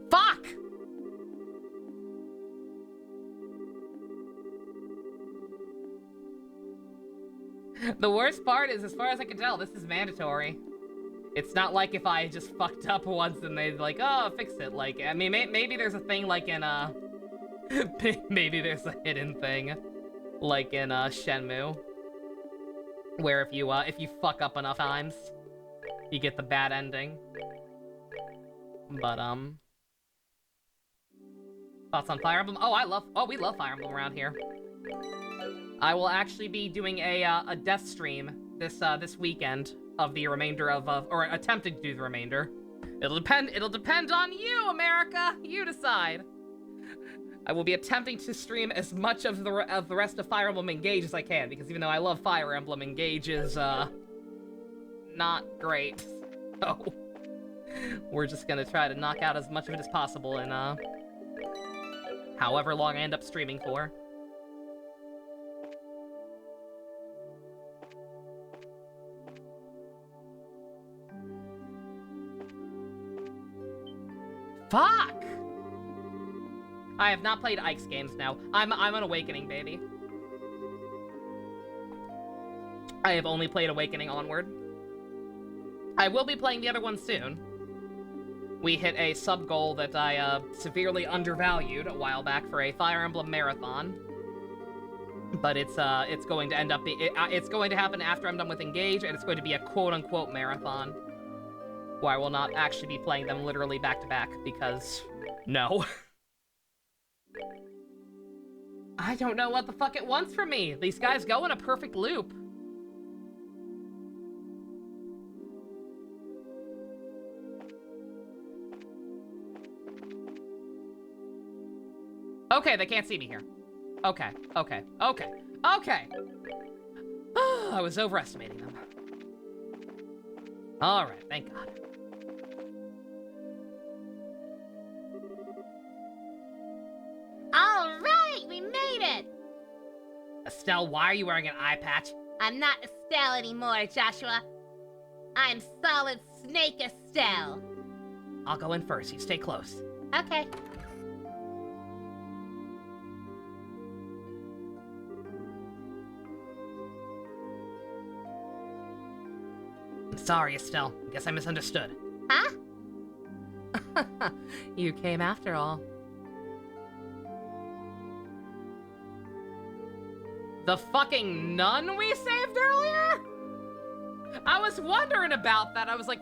Fuck! The worst part is, as far as I can tell, this is mandatory. It's not like if I just fucked up once and they'd like, oh, fix it. Like, I mean, maybe there's a thing like in, maybe there's a hidden thing, like in, Shenmue, where if you fuck up enough times, you get the bad ending. But, thoughts on Fire Emblem? Oh, we love Fire Emblem around here. I will actually be doing a death stream this weekend of the remainder of, or attempting to do the remainder. It'll depend on you, America! You decide. I will be attempting to stream as much of the rest of Fire Emblem Engage as I can, because even though I love Fire Emblem, Engage is, not great. So, we're just gonna try to knock out as much of it as possible in, however long I end up streaming for. Fuck! I have not played Ike's games now. I'm an Awakening baby. I have only played Awakening Onward. I will be playing the other one soon. We hit a sub-goal that I severely undervalued a while back for a Fire Emblem marathon. But it's going to end up it's going to happen after I'm done with Engage, and it's going to be a quote-unquote marathon. Where I will not actually be playing them literally back-to-back, because no. I don't know what the fuck it wants from me. These guys go in a perfect loop. Okay, they can't see me here. Okay. I was overestimating them. Alright, thank God. Alright, we made it! Estelle, why are you wearing an eye patch? I'm not Estelle anymore, Joshua. I'm Solid Snake Estelle. I'll go in first, you stay close. Okay. Sorry, Estelle. Guess I misunderstood. Huh? You came after all. The fucking nun we saved earlier? I was wondering about that. I was like,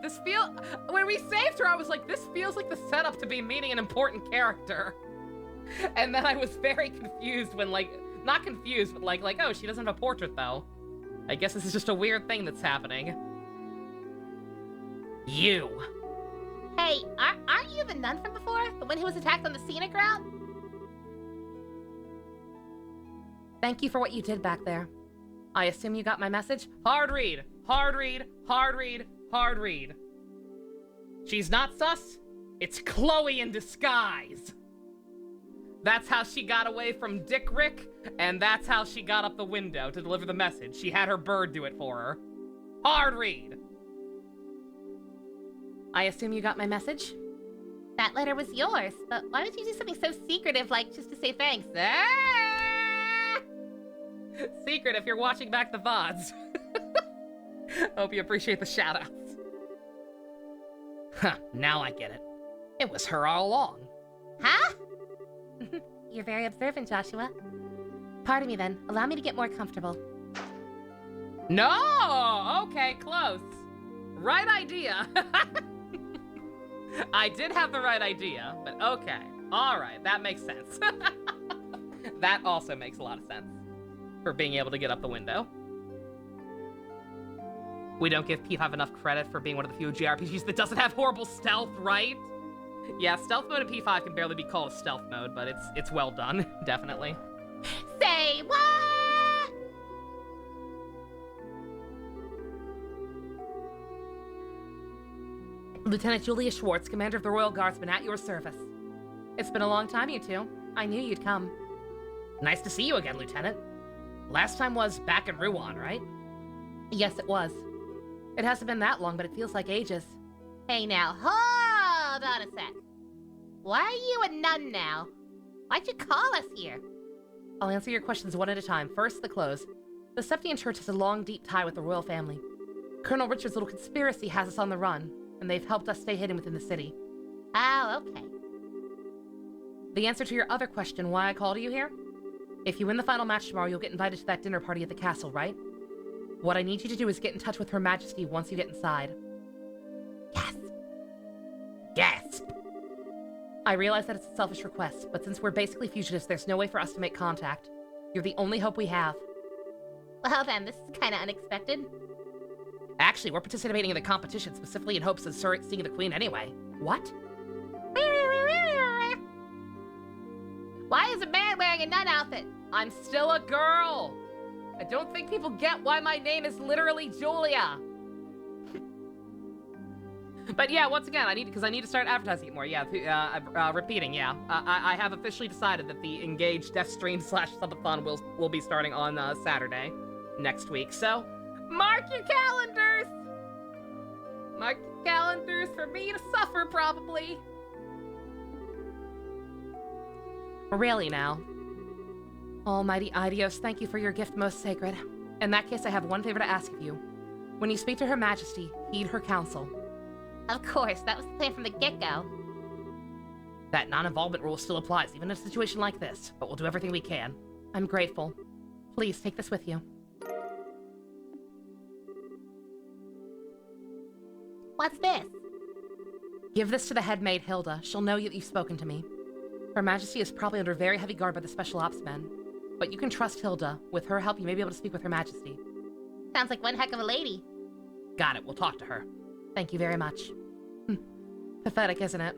when we saved her, I was like, this feels like the setup to be meeting an important character. And then I was very confused when, like, not confused, but like, oh, she doesn't have a portrait, though. I guess this is just a weird thing that's happening. You. Hey, aren't you the nun from before? The one who was attacked on the scenic route? Thank you for what you did back there. I assume you got my message? Hard read. Hard read. Hard read. Hard read. She's not sus. It's Chloe in disguise. That's how she got away from Dick Rick, and that's how she got up the window to deliver the message. She had her bird do it for her. Hard read. I assume you got my message? That letter was yours, but why would you do something so secretive like just to say thanks? Ah! Secret, if you're watching back the VODs. Hope you appreciate the shoutouts. Huh, now I get it. It was her all along. Huh? You're very observant, Joshua. Pardon me then. Allow me to get more comfortable. No! Okay, close. Right idea. I did have the right idea, but okay. Alright, that makes sense. That also makes a lot of sense. For being able to get up the window. We don't give P5 enough credit for being one of the few JRPGs that doesn't have horrible stealth, right? Yeah, stealth mode in P5 can barely be called a stealth mode, but it's well done, definitely. Say what? Lieutenant Julia Schwartz, Commander of the Royal Guardsmen, at your service. It's been a long time, you two. I knew you'd come. Nice to see you again, Lieutenant. Last time was back in Ruan, right? Yes, it was. It hasn't been that long, but it feels like ages. Hey now, hold on a sec. Why are you a nun now? Why'd you call us here? I'll answer your questions one at a time. First, the close. The Septian Church has a long, deep tie with the royal family. Colonel Richard's little conspiracy has us on the run, and they've helped us stay hidden within the city. Oh, okay. The answer to your other question, why I called you here? If you win the final match tomorrow, you'll get invited to that dinner party at the castle, right? What I need you to do is get in touch with Her Majesty once you get inside. Yes. Gasp! I realize that it's a selfish request, but since we're basically fugitives, there's no way for us to make contact. You're the only hope we have. Well then, this is kinda unexpected. Actually, we're participating in the competition specifically in hopes of seeing the Queen anyway. What? Why is a man wearing a nun outfit? I'm still a girl! I don't think people get why my name is literally Julia. But yeah, once again, I need to start advertising it more. Yeah, repeating. Yeah, I have officially decided that the Engage Death Stream / Subathon will be starting on Saturday next week. So mark your calendars. Mark your calendars for me to suffer, probably. Really now? Almighty Idios, thank you for your gift most sacred. In that case, I have one favor to ask of you. When you speak to Her Majesty, heed her counsel. Of course, that was the plan from the get-go. That non-involvement rule still applies, even in a situation like this, but we'll do everything we can. I'm grateful. Please take this with you. What's this? Give this to the head maid, Hilda. She'll know that you've spoken to me. Her Majesty is probably under very heavy guard by the Special Ops men. But you can trust Hilda. With her help, you may be able to speak with Her Majesty. Sounds like one heck of a lady. Got it, we'll talk to her. Thank you very much. Pathetic, isn't it?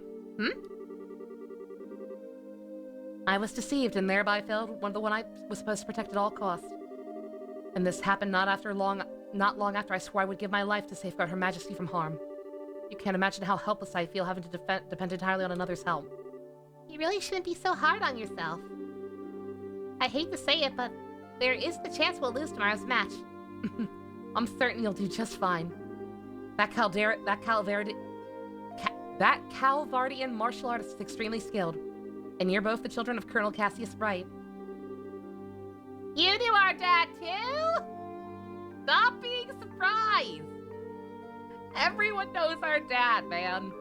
I was deceived and thereby failed the one I was supposed to protect at all costs. And this happened not long after I swore I would give my life to safeguard Her Majesty from harm. You can't imagine how helpless I feel having to depend entirely on another's help. You really shouldn't be so hard on yourself. I hate to say it, but there is the chance we'll lose tomorrow's match. I'm certain you'll do just fine. That Calvardian martial artist is extremely skilled. And you're both the children of Colonel Cassius Bright. You knew our dad too? Stop being surprised! Everyone knows our dad, man.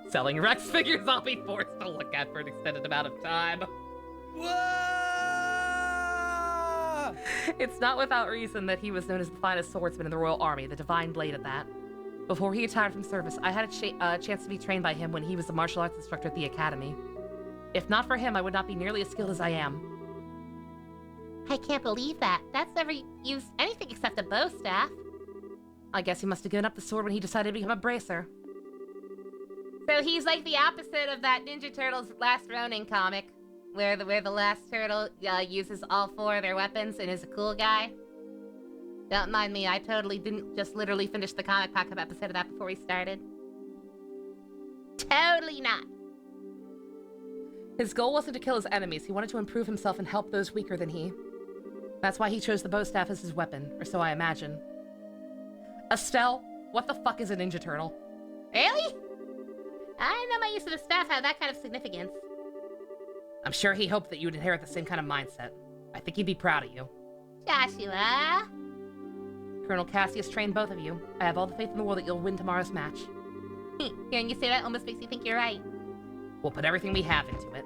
Selling Rex figures I'll be forced to look at for an extended amount of time. Whoa! It's not without reason that he was known as the finest swordsman in the Royal Army, the Divine Blade at that. Before he retired from service, I had a chance to be trained by him when he was a martial arts instructor at the academy. If not for him, I would not be nearly as skilled as I am. I can't believe that. That's never used anything except a bow staff. I guess he must have given up the sword when he decided to become a bracer. So he's like the opposite of that Ninja Turtles Last Ronin comic, where the last turtle uses all 4 of their weapons and is a cool guy. Don't mind me, I totally didn't just literally finish the comic pack episode of that before we started. Totally not. His goal wasn't to kill his enemies, he wanted to improve himself and help those weaker than he. That's why he chose the bow staff as his weapon, or so I imagine. Estelle, what the fuck is a Ninja Turtle? Really? I didn't know my use of the staff had that kind of significance. I'm sure he hoped that you would inherit the same kind of mindset. I think he'd be proud of you. Joshua? Colonel Cassius trained both of you. I have all the faith in the world that you'll win tomorrow's match. Hearing you say that almost makes me think you're right. We'll put everything we have into it.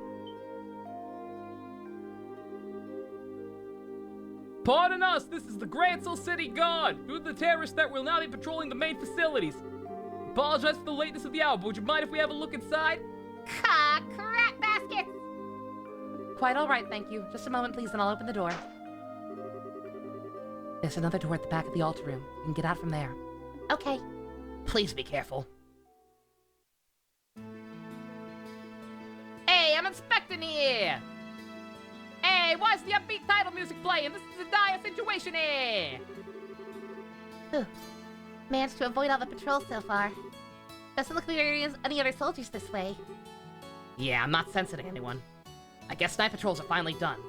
Pardon us, this is the Grancel City Guard. Who are the terrorists that will now be patrolling the main facilities? Apologize for the lateness of the hour, but would you mind if we have a look inside? Crap basket! Quite all right, thank you. Just a moment, please, and I'll open the door. There's another door at the back of the altar room. You can get out from there. Okay. Please be careful. Hey, I'm inspecting here! Hey, why's the upbeat title music playing? This is a dire situation here! Managed to avoid all the patrols so far. Doesn't look like there is any other soldiers this way. Yeah, I'm not sensing anyone. I guess night patrols are finally done.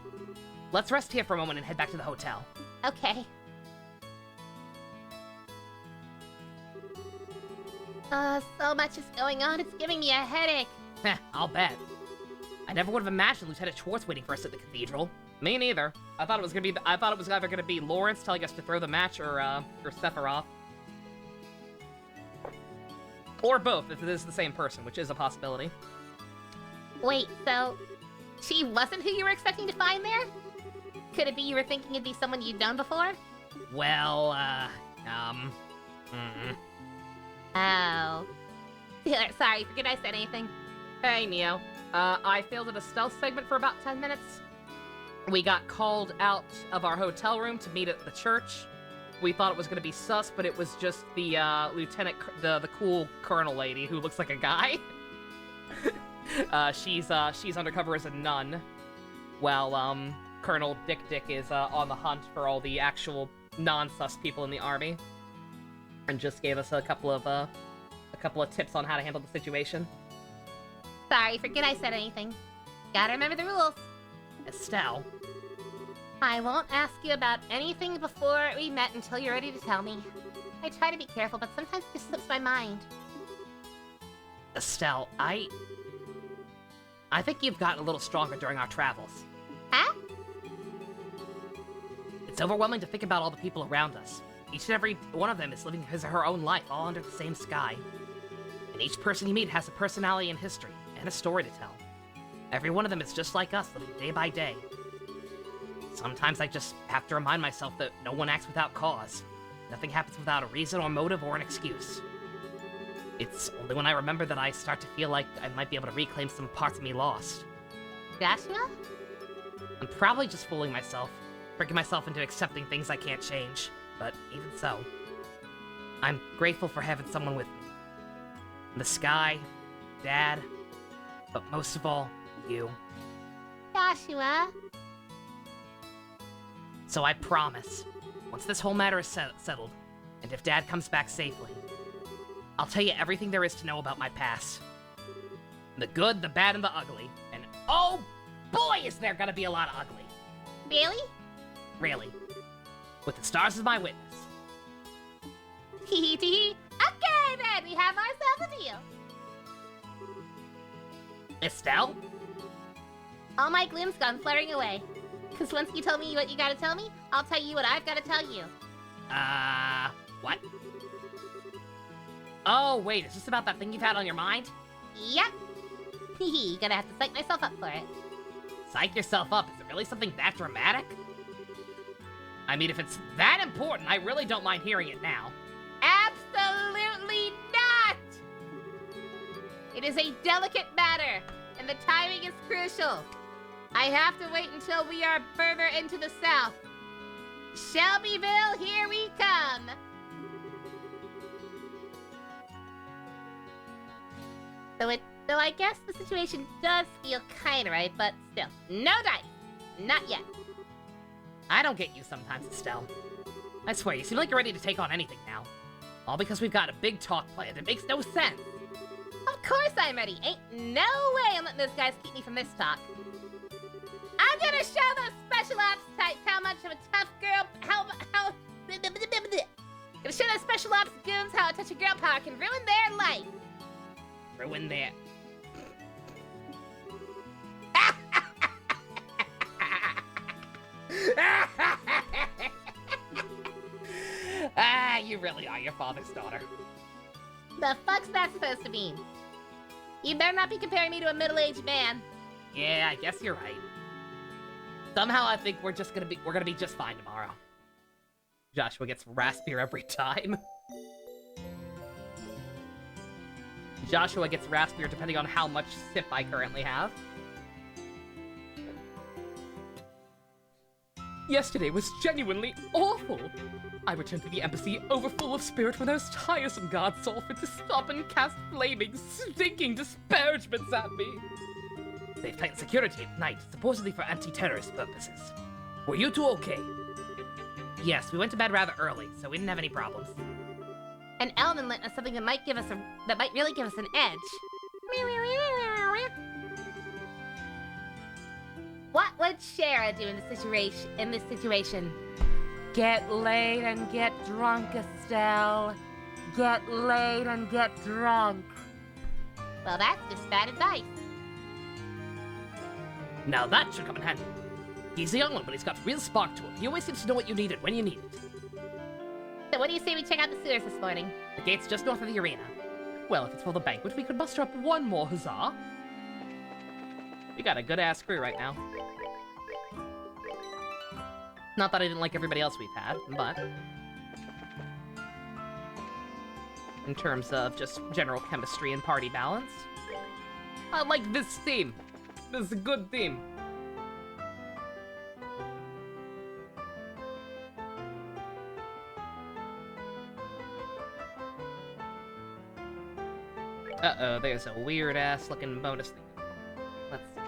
Let's rest here for a moment and head back to the hotel. Okay. So much is going on, it's giving me a headache. Heh, I'll bet. I never would have imagined Lieutenant Schwartz waiting for us at the cathedral. Me neither. I thought it was either gonna be Lawrence telling us to throw the match or Sephiroth. Or both, if it is the same person, which is a possibility. Wait, so she wasn't who you were expecting to find there? Could it be you were thinking it'd be someone you'd known before? Well, Oh. Sorry, forget I said anything. Hey, Neo. I failed at a stealth segment for about 10 minutes. We got called out of our hotel room to meet at the church. We thought it was going to be sus, but it was just the, the cool colonel lady who looks like a guy. She's undercover as a nun, while, Colonel Dick is, on the hunt for all the actual non-sus people in the army. And just gave us a couple of tips on how to handle the situation. Sorry, forget I said anything. Gotta remember the rules. Estelle. I won't ask you about anything before we met until you're ready to tell me. I try to be careful, but sometimes it just slips my mind. Estelle, I think you've gotten a little stronger during our travels. Huh? It's overwhelming to think about all the people around us. Each and every one of them is living his or her own life, all under the same sky. And each person you meet has a personality and history, and a story to tell. Every one of them is just like us, living day by day. Sometimes I just have to remind myself that no one acts without cause. Nothing happens without a reason or motive or an excuse. It's only when I remember that I start to feel like I might be able to reclaim some parts of me lost. Joshua? I'm probably just fooling myself, tricking myself into accepting things I can't change. But even so, I'm grateful for having someone with me. The sky, Dad, but most of all, you. Joshua? So I promise, once this whole matter is settled, and if Dad comes back safely, I'll tell you everything there is to know about my past. The good, the bad, and the ugly. And oh boy, is there gonna be a lot of ugly. Really? Really. With the stars as my witness. Hee hee. Okay then, we have ourselves a deal. Estelle? All my gloom's gone fluttering away. Cause once you told me what you gotta tell me, I'll tell you what I've gotta tell you. What? Oh, wait, is this about that thing you've had on your mind? Yep. Hee gonna have to psych myself up for it. Psych yourself up? Is it really something that dramatic? I mean, if it's that important, I really don't mind hearing it now. Absolutely not! It is a delicate matter, and the timing is crucial. I have to wait until we are further into the south. Shelbyville, here we come! Though I guess the situation does feel kinda right, but still, no dice! Not yet. I don't get you sometimes, Estelle. I swear, you seem like you're ready to take on anything now. All because we've got a big talk planned. It makes no sense. Of course I'm ready. Ain't no way I'm letting those guys keep me from this talk. I'm gonna show those special ops types how much of a tough girl, gonna show those special ops goons how a touch of girl power can ruin their life. Ruin their... you really are your father's daughter. The fuck's that supposed to mean? You better not be comparing me to a middle-aged man. Yeah, I guess you're right. Somehow I think we're gonna be just fine tomorrow. Joshua gets raspier every time. Joshua gets raspier depending on how much sip I currently have. Yesterday was genuinely awful. I returned to the embassy overfull of spirit when those tiresome guards saw fit to stop and cast flaming, stinking disparagements at me. They've tightened security at night, supposedly for anti-terrorist purposes. Were you two okay? Yes, we went to bed rather early, so we didn't have any problems. And Elden lent us something that might really give us an edge. What would Shara do in this situation? Get laid and get drunk, Estelle. Get laid and get drunk. Well, that's just bad advice. Now that should come in handy. He's a young one, but he's got real spark to him. He always seems to know what you need it when you need it. So what do you say we check out the sewers this morning? The gate's just north of the arena. Well, if it's for the banquet, we could muster up one more huzzah. We got a good-ass crew right now. Not that I didn't like everybody else we've had, but... in terms of just general chemistry and party balance, I like this team. This is a good team. Uh-oh, there's a weird-ass looking bonus thing. Let's see.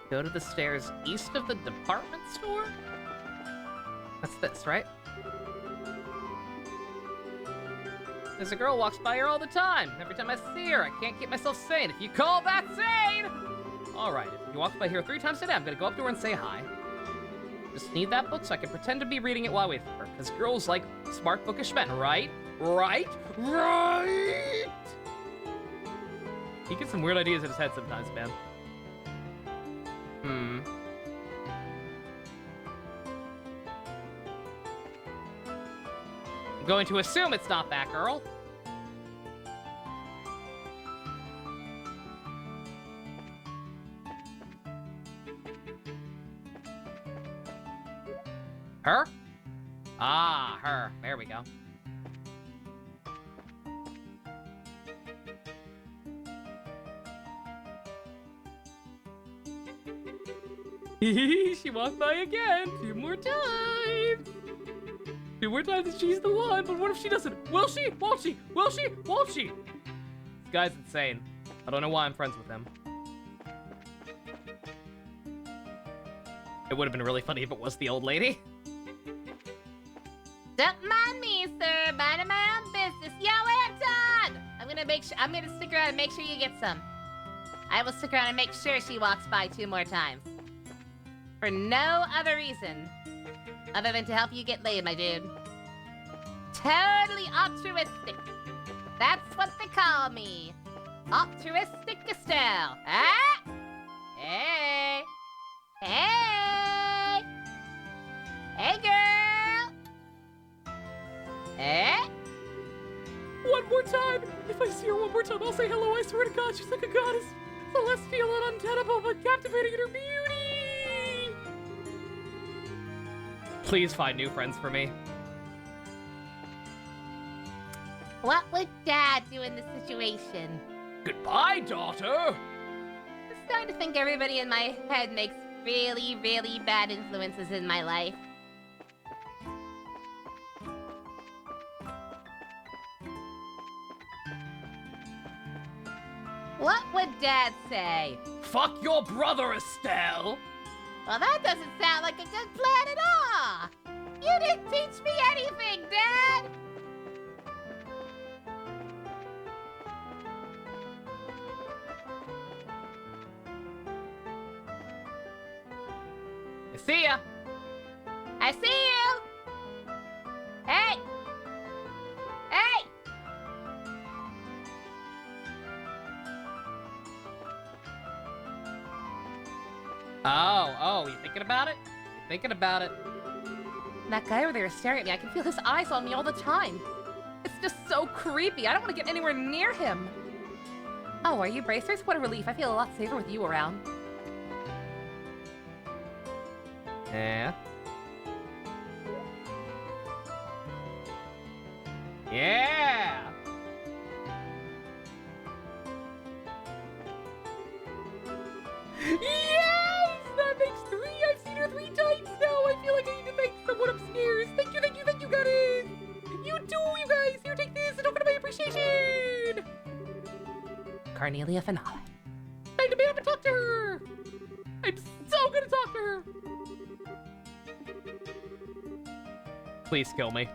Go to the stairs east of the department store? That's this, right? There's a girl who walks by here all the time. Every time I see her, I can't keep myself sane. If you call that sane! Alright, if you walk by here 3 times a day, I'm gonna go up to her and say hi. Just need that book so I can pretend to be reading it while I wait for her. Because girls like smart, bookish men, right? Right? Right! He gets some weird ideas in his head sometimes, man. I'm going to assume it's not that girl. Her? Ah, her. There we go. She walked by again. 2 more times. 2 more times and she's the one, but what if she doesn't? Will she? Won't she? Will she? Won't she? This guy's insane. I don't know why I'm friends with him. It would have been really funny if it was the old lady. Don't mind me, sir. Minding my own business. Yo, Anton! I'm gonna stick around and make sure you get some. I will stick around and make sure she walks by 2 more times. For no other reason other than to help you get laid, my dude. Totally altruistic. That's what they call me. Altruistic Estelle. Ah! Hey! Hey! Hey, girl! Hey! One more time. If I see her one more time, I'll say hello. I swear to God, she's like a goddess. Celestial and untenable, but captivating in her beauty. Please find new friends for me. What would Dad do in this situation? Goodbye, daughter! I'm starting to think everybody in my head makes really, really bad influences in my life. What would Dad say? Fuck your brother, Estelle! Well, that doesn't sound like a good plan at all! You didn't teach me anything, Dad! I see ya. I see you! Hey! Hey! Oh, you thinking about it? You thinking about it? That guy over there is staring at me. I can feel his eyes on me all the time. It's just so creepy. I don't want to get anywhere near him. Oh, are you bracers? What a relief. I feel a lot safer with you around. Yeah. Yeah! Yes! That makes 3! I've seen her 3 times now! I feel like I need to thank someone upstairs! Thank you, guys! You too, you guys! Here, take this! It's over to my appreciation! Carnelia Finale. Time to be able to talk to her! I'm so gonna talk to her! Please kill me.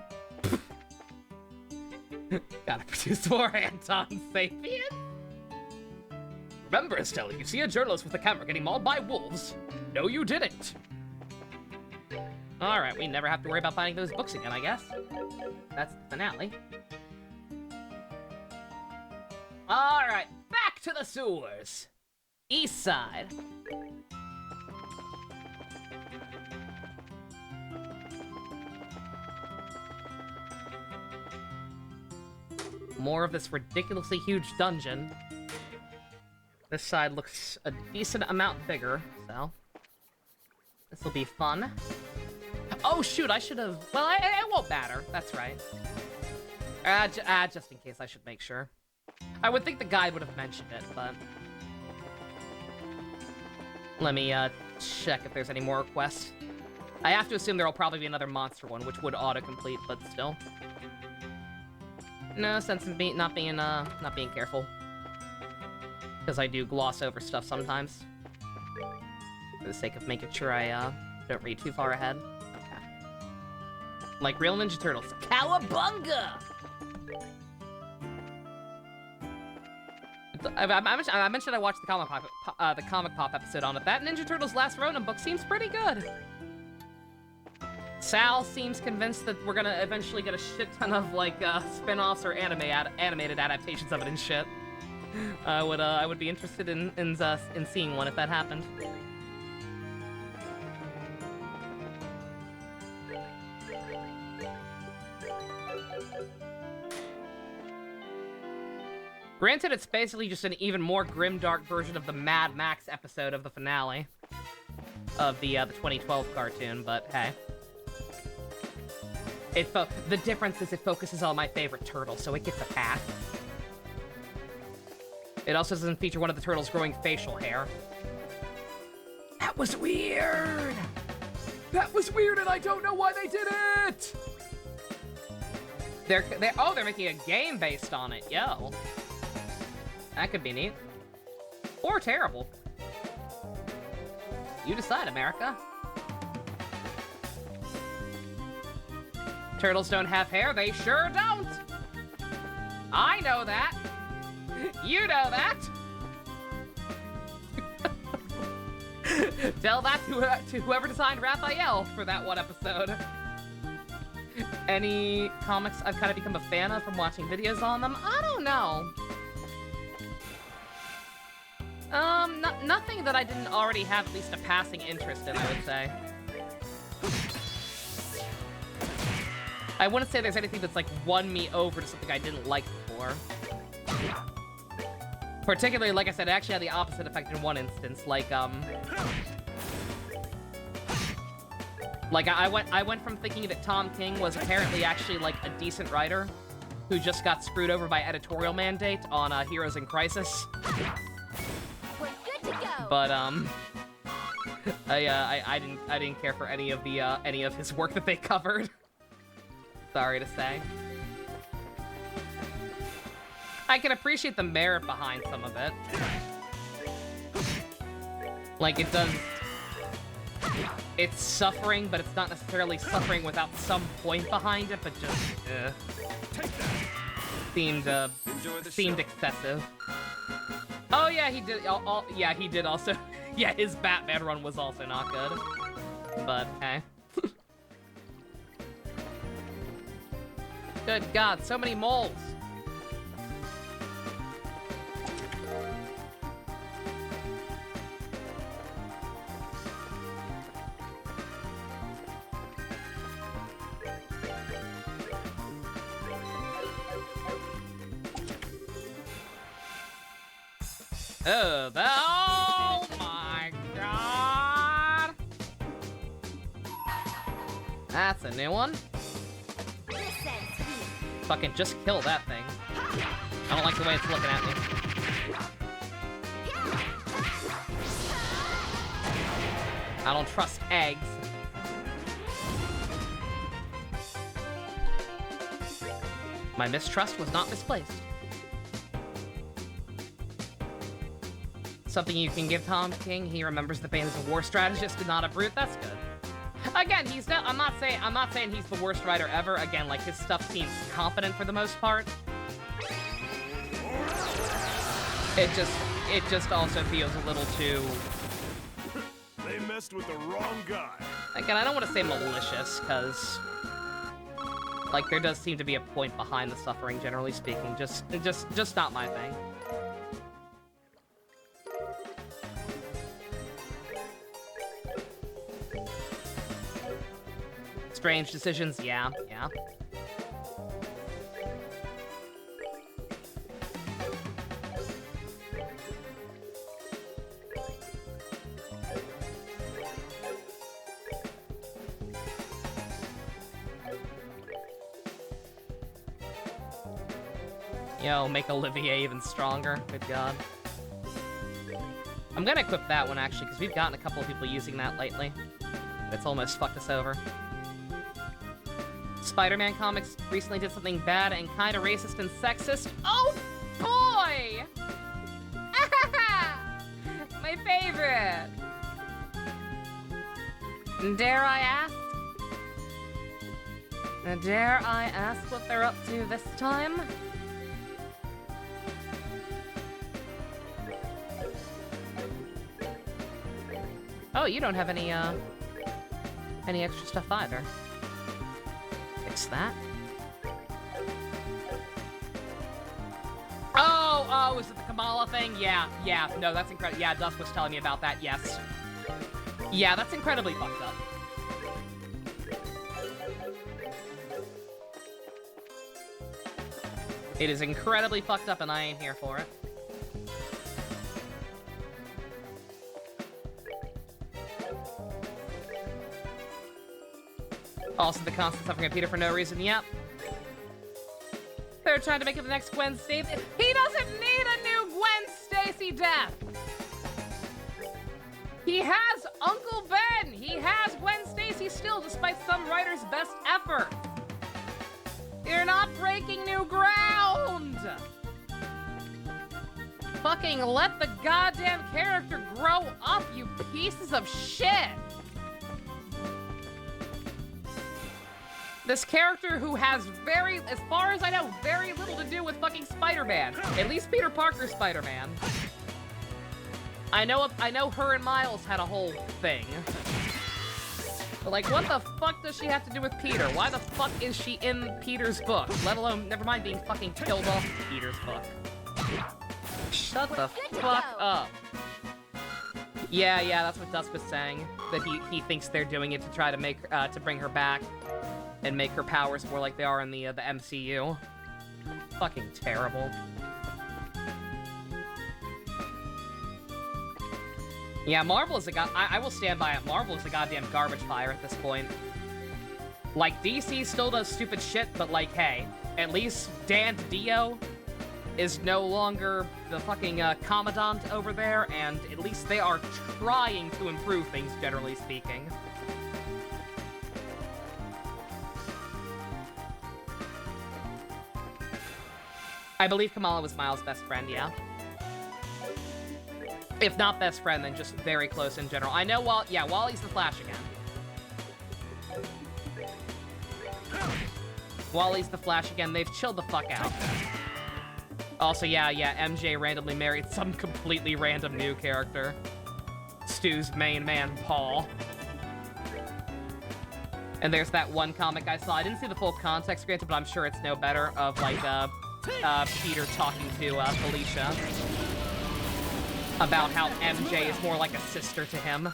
Gotta produce more Anton Sapien. Remember, Estelle, you see a journalist with a camera getting mauled by wolves. No, you didn't. Alright, we never have to worry about finding those books again, I guess. That's the finale. Alright, back to the sewers. East side. More of this ridiculously huge dungeon. This side looks a decent amount bigger, so this will be fun. Oh shoot, I should have. Well, it won't matter. That's right. Just in case, I should make sure. I would think the guide would have mentioned it, but let me check if there's any more requests. I have to assume there will probably be another monster one, which would autocomplete, but still. No sense in not being careful. Because I do gloss over stuff sometimes. For the sake of making sure I don't read too far ahead. Okay. Like real Ninja Turtles. Cowabunga! I mentioned I watched the Comic Pop episode on it. That Ninja Turtles Last Ronin book seems pretty good. Sal seems convinced that we're gonna eventually get a shit ton of like spin-offs or animated adaptations of it and shit. I would be interested in seeing one if that happened. Granted, it's basically just an even more grimdark version of the Mad Max episode of the finale of the 2012 cartoon, but hey. The difference is it focuses on my favorite turtle, so it gets a pass. It also doesn't feature one of the turtles growing facial hair. That was weird! That was weird, and I don't know why they did it! They're making a game based on it, yo. That could be neat. Or terrible. You decide, America. Turtles don't have hair, they sure don't! I know that! You know that! Tell that to whoever designed Raphael for that one episode. Any comics I've kind of become a fan of from watching videos on them? I don't know. Nothing that I didn't already have at least a passing interest in, I would say. I wouldn't say there's anything that's like won me over to something I didn't like before. Particularly, like I said, it actually had the opposite effect in one instance. Like I went from thinking that Tom King was apparently actually like a decent writer who just got screwed over by editorial mandate on Heroes in Crisis. We're good to go. But I didn't care for any of his work that they covered. Sorry to say. I can appreciate the merit behind some of it. Like, it does... It's suffering, but it's not necessarily suffering without some point behind it, but just, seemed excessive. Oh yeah, he did, yeah, he did also... Yeah, his Batman run was also not good. But, hey. Good God, so many moles. Oh my god! That's a new one. This ends here. Fucking just kill that thing. I don't like the way it's looking at me. I don't trust eggs. My mistrust was not misplaced. Something you can give Tom King. He remembers the Bane as a war strategist and not a brute. That's good. Again, he's not. I'm not saying he's the worst writer ever. Again, like his stuff seems competent for the most part. It just also feels a little too. They messed with the wrong guy. Again, I don't want to say malicious, because like there does seem to be a point behind the suffering, generally speaking. Just not my thing. Strange decisions, yeah. Yo, make Olivier even stronger. Good God. I'm gonna equip that one, actually, because we've gotten a couple of people using that lately. It's almost fucked us over. Spider-Man comics recently did something bad and kind of racist and sexist. Oh, boy! My favorite! Dare I ask? Dare I ask what they're up to this time? Oh, you don't have any extra stuff either. Fix that. Oh, is it the Kamala thing? Yeah, no, that's incredible. Yeah, Dusk was telling me about that, yes. Yeah, that's incredibly fucked up. It is incredibly fucked up and I ain't here for it. Also, the constant suffering of Peter for no reason. Yep. They're trying to make him the next Gwen Stacy. He doesn't need a new Gwen Stacy death. He has Uncle Ben. He has Gwen Stacy still, despite some writers' best effort. You're not breaking new ground. Fucking let the goddamn character grow up, you pieces of shit. This character who has as far as I know, very little to do with fucking Spider-Man. At least Peter Parker's Spider-Man. I know her and Miles had a whole thing. But like, what the fuck does she have to do with Peter? Why the fuck is she in Peter's book? Let alone, never mind being fucking killed off Peter's book. Shut the fuck up. Yeah, that's what Dusk was saying. That he thinks they're doing it to try to to bring her back. And make her powers more like they are in the MCU. Fucking terrible. Yeah, Marvel is I will stand by it. Marvel is a goddamn garbage fire at this point. Like, DC still does stupid shit, but like, hey, at least Dan DiDio is no longer the fucking commandant over there, and at least they are trying to improve things, generally speaking. I believe Kamala was Miles' best friend, yeah. If not best friend, then just very close in general. I know Wally's the Flash again. Wally's the Flash again. They've chilled the fuck out. Also, yeah, MJ randomly married some completely random new character. Stu's main man, Paul. And there's that one comic I saw. I didn't see the full context, granted, but I'm sure it's no better, of like, Peter talking to Felicia about how MJ is more like a sister to him.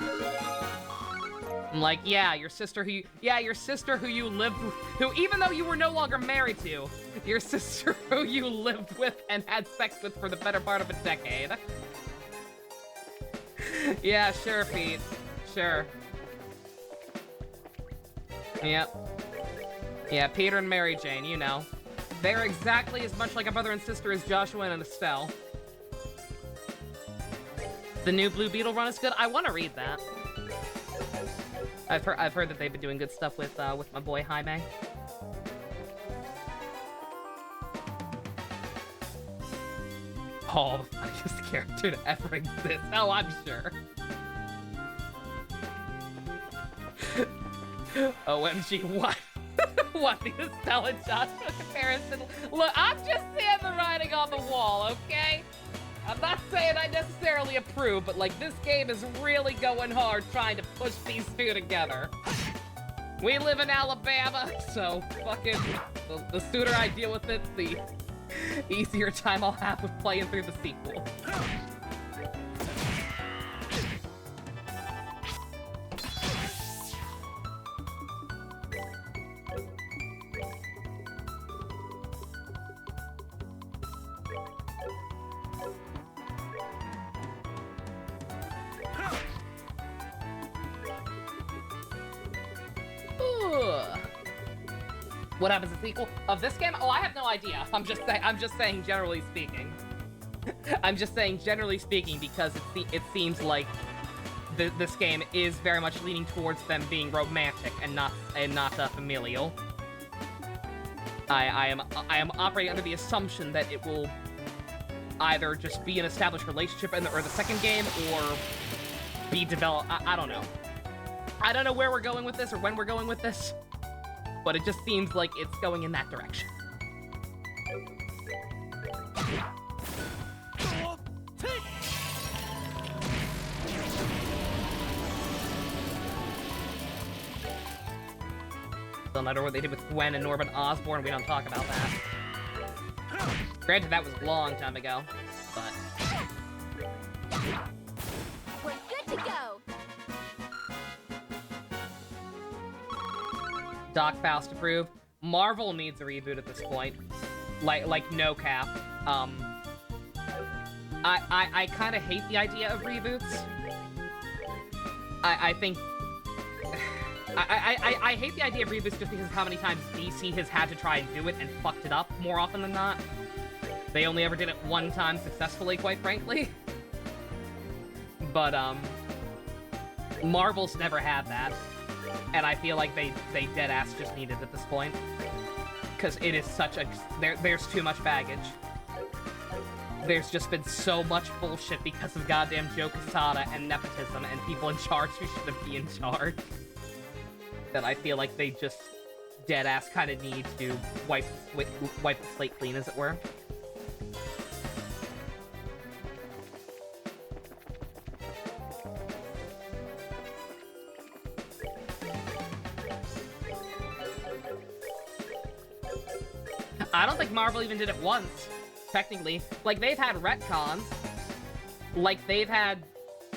I'm like, yeah, your sister who you lived with, who even though you were no longer married to, your sister who you lived with and had sex with for the better part of a decade. Yeah, sure, Pete. Sure. Yep. Yeah, Peter and Mary Jane, you know. They're exactly as much like a brother and sister as Joshua and Estelle. The new Blue Beetle run is good. I want to read that. I've heard that they've been doing good stuff with my boy Jaime. Oh, the funniest character to ever exist. Oh, I'm sure. OMG, what? What the Estelle and Joshua comparison? Look, I'm just seeing the writing on the wall, okay? I'm not saying I necessarily approve, but like this game is really going hard trying to push these two together. We live in Alabama, so fucking the sooner I deal with it, the easier time I'll have with playing through the sequel. What happens in the sequel of this game? Oh, I have no idea. I'm just saying generally speaking. I'm just saying generally speaking because it seems like this game is very much leaning towards them being romantic and not familial. I am operating under the assumption that it will either just be an established relationship or the second game, or be developed. I don't know. I don't know where we're going with this or when we're going with this, but it just seems like it's going in that direction. Still not sure what they did with Gwen and Norman Osborn. We don't talk about that. Granted, that was a long time ago, but... We're good to go. Doc Faust approved. Marvel needs a reboot at this point. Like no cap. I kind of hate the idea of reboots. I think... I hate the idea of reboots just because of how many times DC has had to try and do it and fucked it up more often than not. They only ever did it one time successfully, quite frankly. But, Marvel's never had that. And I feel like they dead-ass just need it at this point. Because it is such a... There's too much baggage. There's just been so much bullshit because of goddamn Joe Quesada and nepotism and people in charge who shouldn't be in charge. That I feel like they just dead-ass kind of need to wipe the slate clean, as it were. I don't think Marvel even did it once, technically. Like, they've had retcons. Like, they've had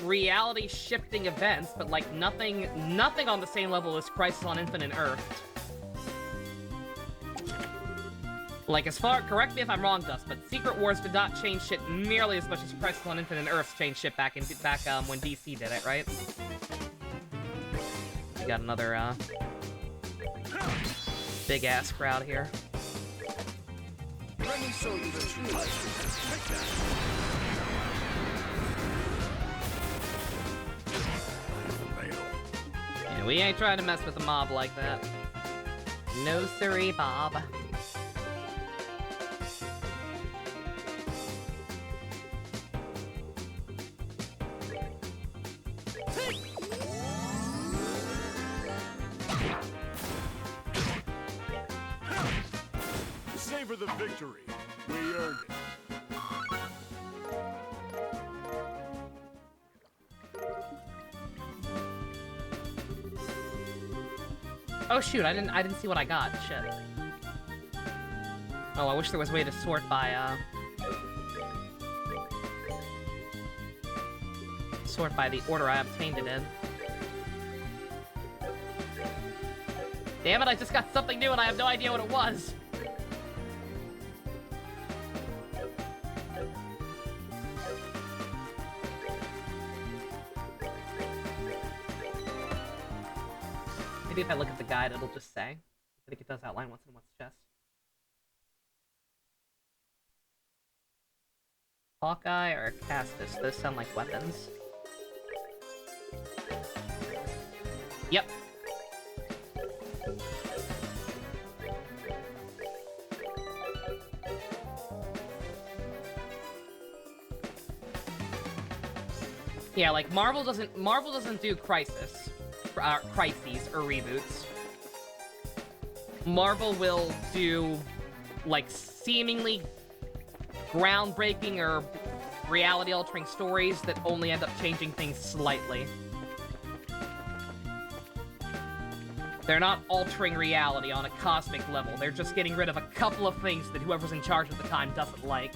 reality-shifting events, but, like, nothing on the same level as Crisis on Infinite Earths. Like, correct me if I'm wrong, Dust, but Secret Wars did not change shit nearly as much as Crisis on Infinite Earths changed shit back when DC did it, right? We got another, big-ass crowd here. Let me show you the true Yeah, we ain't trying to mess with the mob like that. No siree, Bob. Savor the victory. We earned it. Oh shoot, I didn't see what I got. Shit. Oh, I wish there was a way to sort by the order I obtained it in. Damn it, I just got something new and I have no idea what it was. maybe if I look at the guide, it'll just say. I think it does outline what's in what's chest. Hawkeye or Castus, those sound like weapons. Yep. Yeah, like Marvel doesn't do crises or reboots. Marvel will do like seemingly groundbreaking or reality-altering stories that only end up changing things slightly. They're not altering reality on a cosmic level. They're just getting rid of a couple of things that whoever's in charge at the time doesn't like.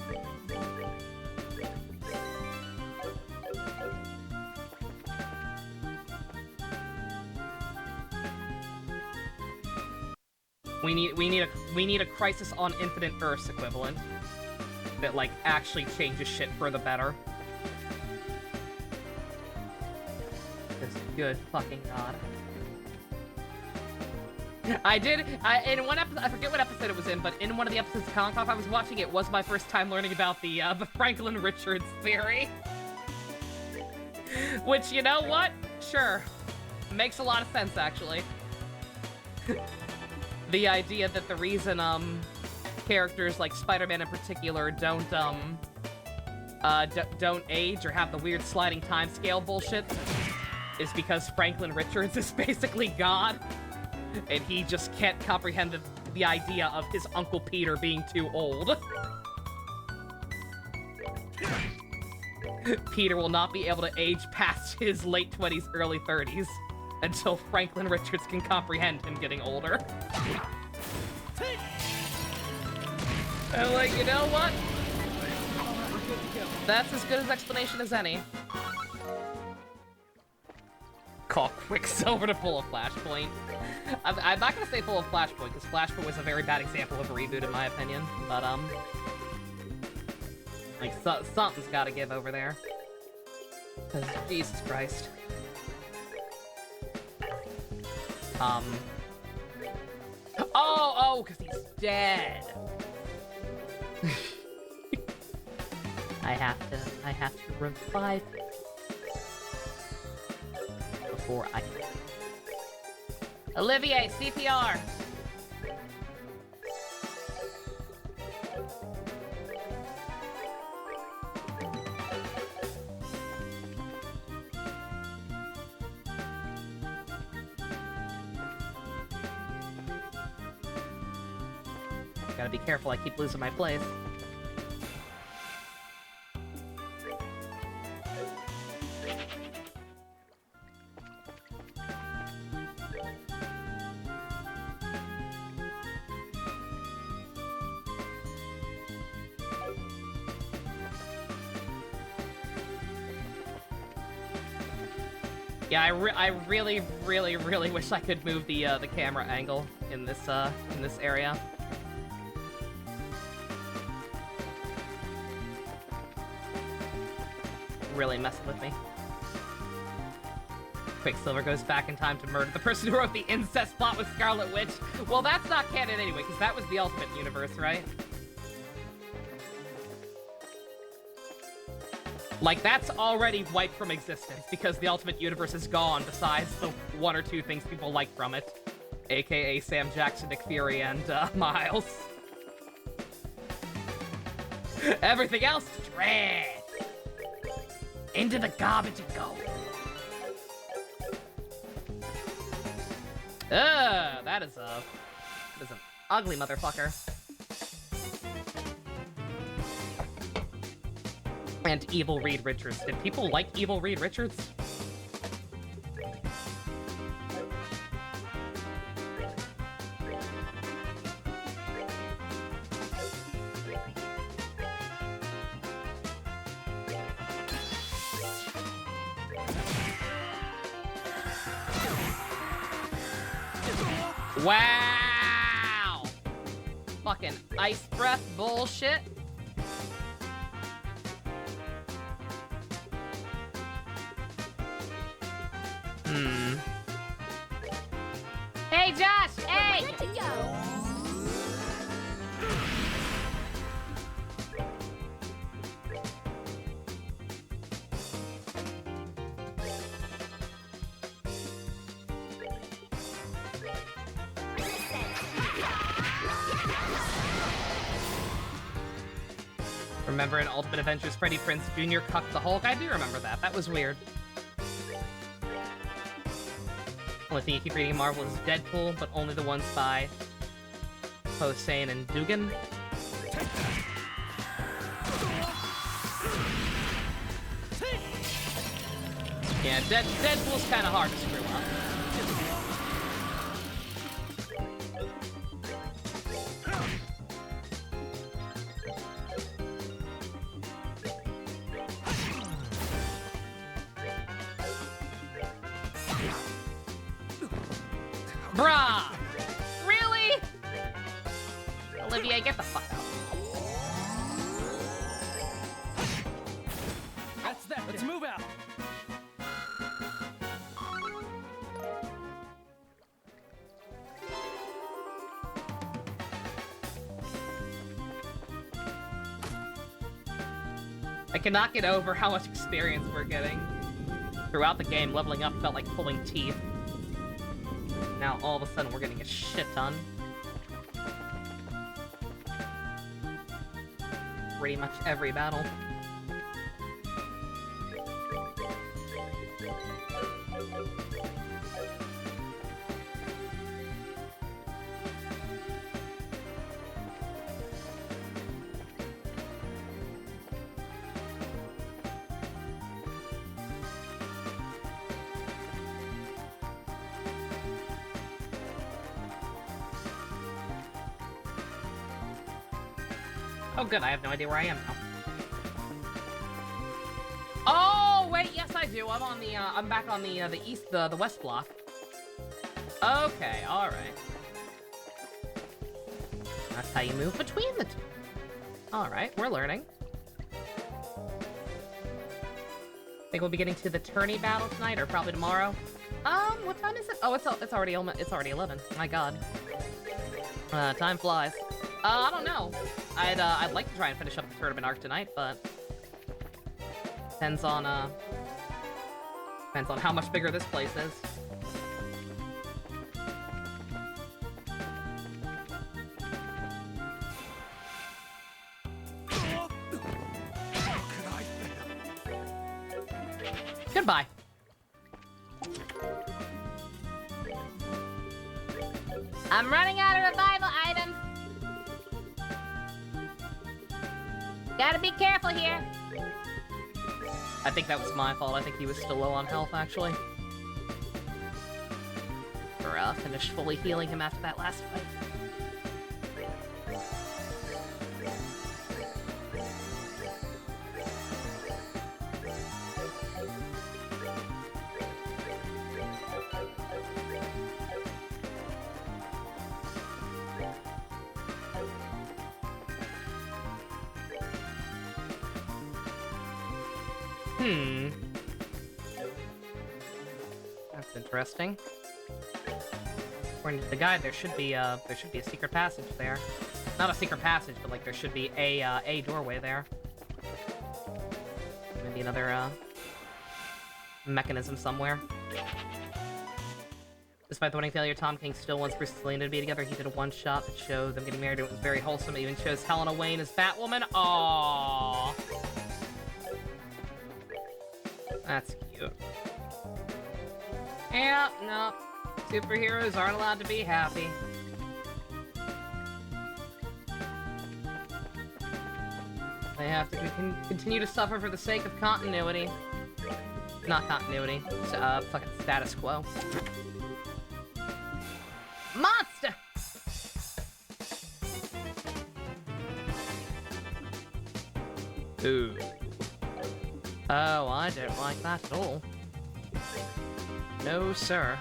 We need a Crisis on Infinite Earths equivalent that like actually changes shit for the better. This good fucking god. In one episode, I forget what episode it was in, but in one of the episodes of Comic-Con I was watching, it was my first time learning about the Franklin Richards theory. Which, you know what? Sure. Makes a lot of sense, actually. The idea that the reason, characters like Spider-Man in particular don't age or have the weird sliding timescale bullshit is because Franklin Richards is basically God, and he just can't comprehend the idea of his Uncle Peter being too old. Peter will not be able to age past his late 20s, early 30s until Franklin Richards can comprehend him getting older. And like, you know what? That's as good an explanation as any. Call Quicksilver to pull a Flashpoint. I'm not gonna say pull a Flashpoint, because Flashpoint was a very bad example of a reboot in my opinion, but like, something's gotta give over there. Jesus Christ. Oh, because he's dead. I have to revive him before I can. Olivier, CPR. Gotta be careful, I keep losing my place. Yeah, I really wish I could move the camera angle in this area. Really messing with me. Quicksilver goes back in time to murder the person who wrote the incest plot with Scarlet Witch. Well, that's not canon anyway, because that was the Ultimate Universe, right? Like, that's already wiped from existence, because the Ultimate Universe is gone, besides the one or two things people like from it. AKA Sam Jackson, Nick Fury, and, Miles. Everything else, trash! Into the garbage it goes. That is an ugly motherfucker. And Evil Reed Richards. Did people like Evil Reed Richards? Wow! Fucking ice breath bullshit. Josh! Hey! Good to go. Remember in Ultimate Adventures, Freddie Prinze Jr. cucked the Hulk? I do remember that. That was weird. Only thing you keep reading in Marvel is Deadpool, but only the ones by Hossein and Dugan. Yeah, Deadpool's kind of hard to screw up. Bruh! Really? Olivier, get the fuck out. That's that. Let's move out. I cannot get over how much experience we're getting. Throughout the game, leveling up felt like pulling teeth. Now all of a sudden we're getting a shit ton. Pretty much every battle. Oh good, I have no idea where I am now. Oh wait, yes I do. I'm on the I'm back on the east the west block. Okay, all right. That's how you move between the two. All right, we're learning. Think we'll be getting to the tourney battle tonight or probably tomorrow. What time is it? Oh, it's already 11. My God. Time flies. I don't know. I'd like to try and finish up the tournament arc tonight, but depends on how much bigger this place is. Goodbye. I'm running out of revival items. Gotta be careful here. I think that was my fault. I think he was still low on health, actually. Finished fully healing him after that last fight. That's interesting. According to the guide, there should be a secret passage there. Not a secret passage, but like there should be a doorway there. Maybe another mechanism somewhere. Despite the wedding failure, Tom King still wants Bruce and Selena to be together. He did a one-shot that showed them getting married. It was very wholesome. It even shows Helena Wayne as Batwoman. Aww. That's cute. Yeah, no. Superheroes aren't allowed to be happy. They have to continue to suffer for the sake of continuity. Not continuity. Fucking status quo. Monster! Ooh. Oh, I don't like that at all. No, sir.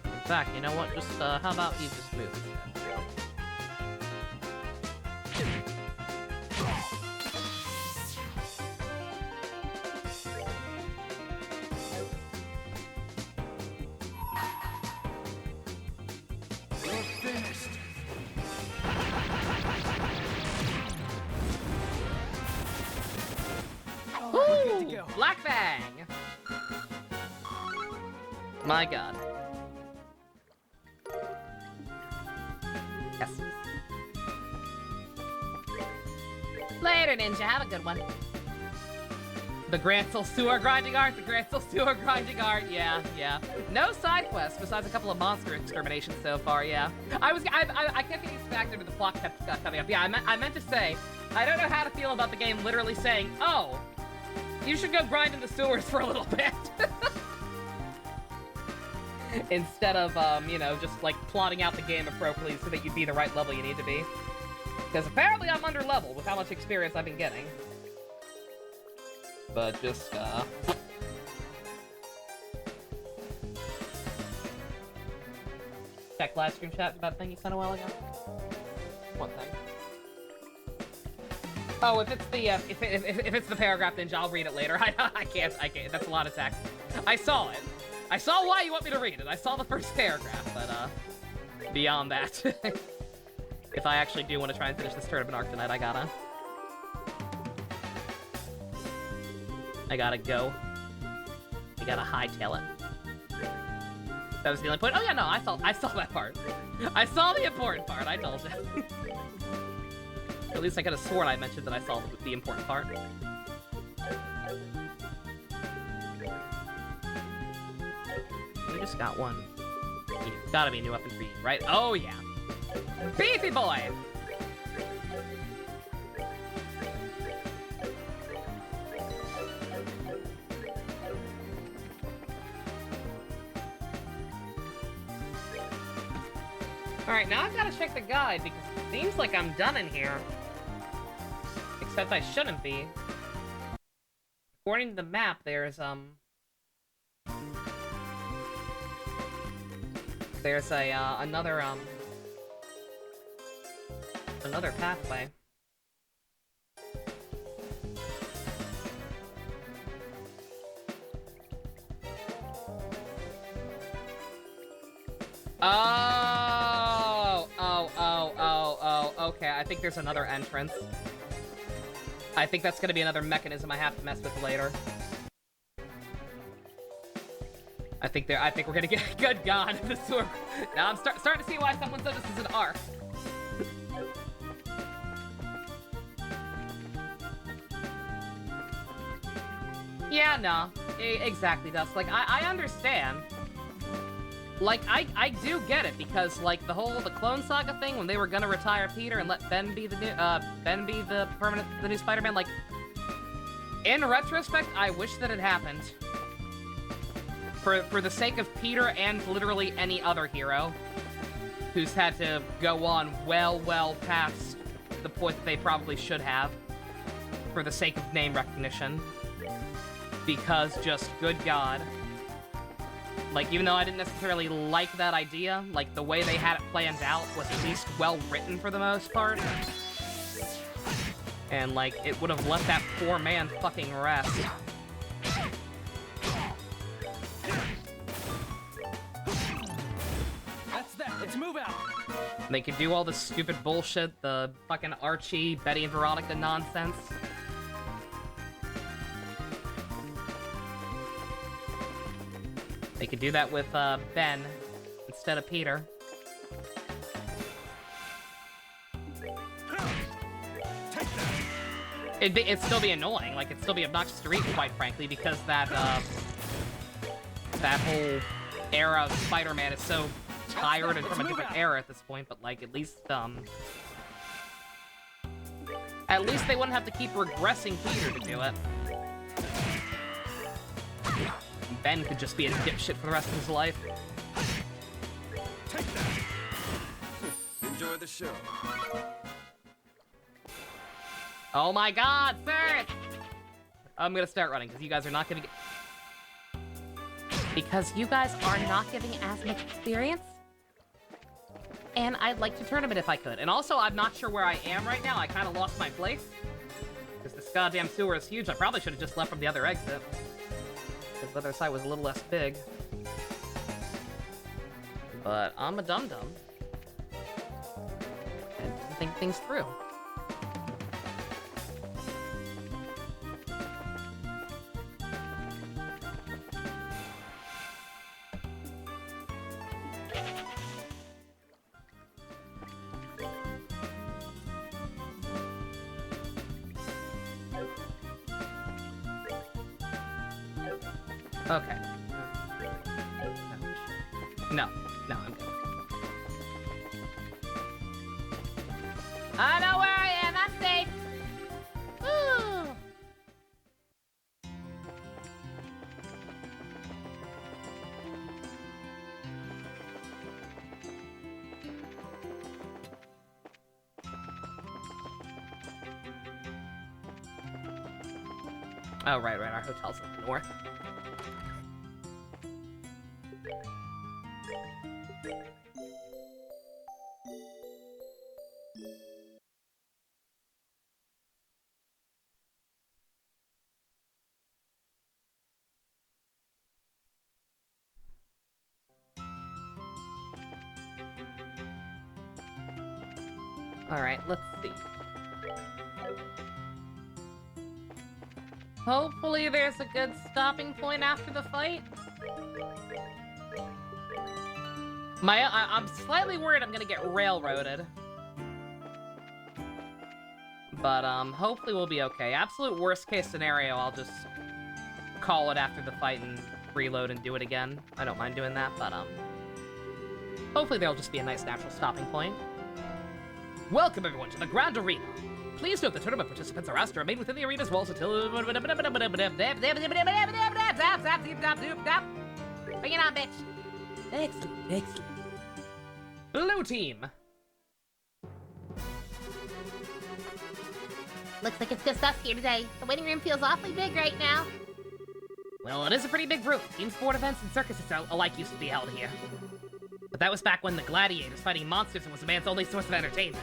In fact, you know what? Just, how about you just move? go. Black Fang! My god. Yes. Later, Ninja. Have a good one. The Grancel Sewer grinding art, the Grancel Sewer grinding art, yeah. No side quests besides a couple of monster exterminations so far, yeah. I kept getting stacked into the plot kept coming up. Yeah, I meant to say, I don't know how to feel about the game literally saying, oh, you should go grind in the sewers for a little bit. Instead of, you know, just like plotting out the game appropriately so that you'd be the right level you need to be. Because apparently I'm under leveled with how much experience I've been getting. But just, check live stream chat about thing you sent a while ago. What thing? Oh, if it's the, if it's the paragraph ninja, I'll read it later. I can't, that's a lot of text. I saw it. I saw why you want me to read it. I saw the first paragraph, but, beyond that. If I actually do want to try and finish this tournament arc tonight, I gotta go. I gotta hightail it. That was the only point. Oh yeah, no, I saw that part. I saw the important part, I told you. At least I could have sworn I mentioned that I saw the important part. We just got one. You've gotta be a new weapon for you, right? Oh yeah. Beefy boy! Alright, now I've got to check the guide, because it seems like I'm done in here. Except I shouldn't be. According to the map, there's, there's a, another pathway. Okay, I think there's another entrance. I think that's gonna be another mechanism I have to mess with later. I think we're gonna get good god the sewer. Now I'm starting to see why someone said this is an arc. Yeah, no. Exactly, Dust. Like, I understand. Like, I do get it, because, like, the Clone Saga thing, when they were gonna retire Peter and let Ben be the new, the new Spider-Man, like, in retrospect, I wish that it happened. For the sake of Peter and literally any other hero who's had to go on well past the point that they probably should have for the sake of name recognition. Because just, good god. Like, even though I didn't necessarily like that idea, like, the way they had it planned out was at least well-written for the most part. And, like, it would have let that poor man fucking rest. That's that. Let's move out. They could do all the stupid bullshit, the fucking Archie, Betty and Veronica nonsense. They could do that with, Ben instead of Peter. It'd still be annoying, like, it'd still be obnoxious to read, quite frankly, because that whole era of Spider-Man is so tired and from a different era at this point, but, like, at least they wouldn't have to keep regressing Peter to do it. Ben could just be a dipshit for the rest of his life. Take that. Enjoy the show. Oh my god, sir! I'm gonna start running, because you guys are not giving... Because you guys are not giving as much experience? And I'd like to tournament if I could. And also, I'm not sure where I am right now. I kind of lost my place. Because this goddamn sewer is huge. I probably should have just left from the other exit. Because the other side was a little less big. But I'm a dum-dum. And think things through. Okay. No, I'm good. I know where I am. I'm safe. Woo! Oh, right, our hotel's in the north. Alright, let's see. Hopefully there's a good stopping point after the fight. I'm slightly worried I'm gonna get railroaded. But, hopefully we'll be okay. Absolute worst case scenario, I'll just call it after the fight and reload and do it again. I don't mind doing that, but, hopefully there'll just be a nice natural stopping point. Welcome everyone to the Grand Arena. Please note the tournament participants are asked to remain within the arena's walls until... Bring it on, bitch. Excellent. Blue team. Looks like it's just us here today. The waiting room feels awfully big right now. Well, it is a pretty big room. Team sport events and circuses alike used to be held here. But that was back when the gladiators fighting monsters was a man's only source of entertainment.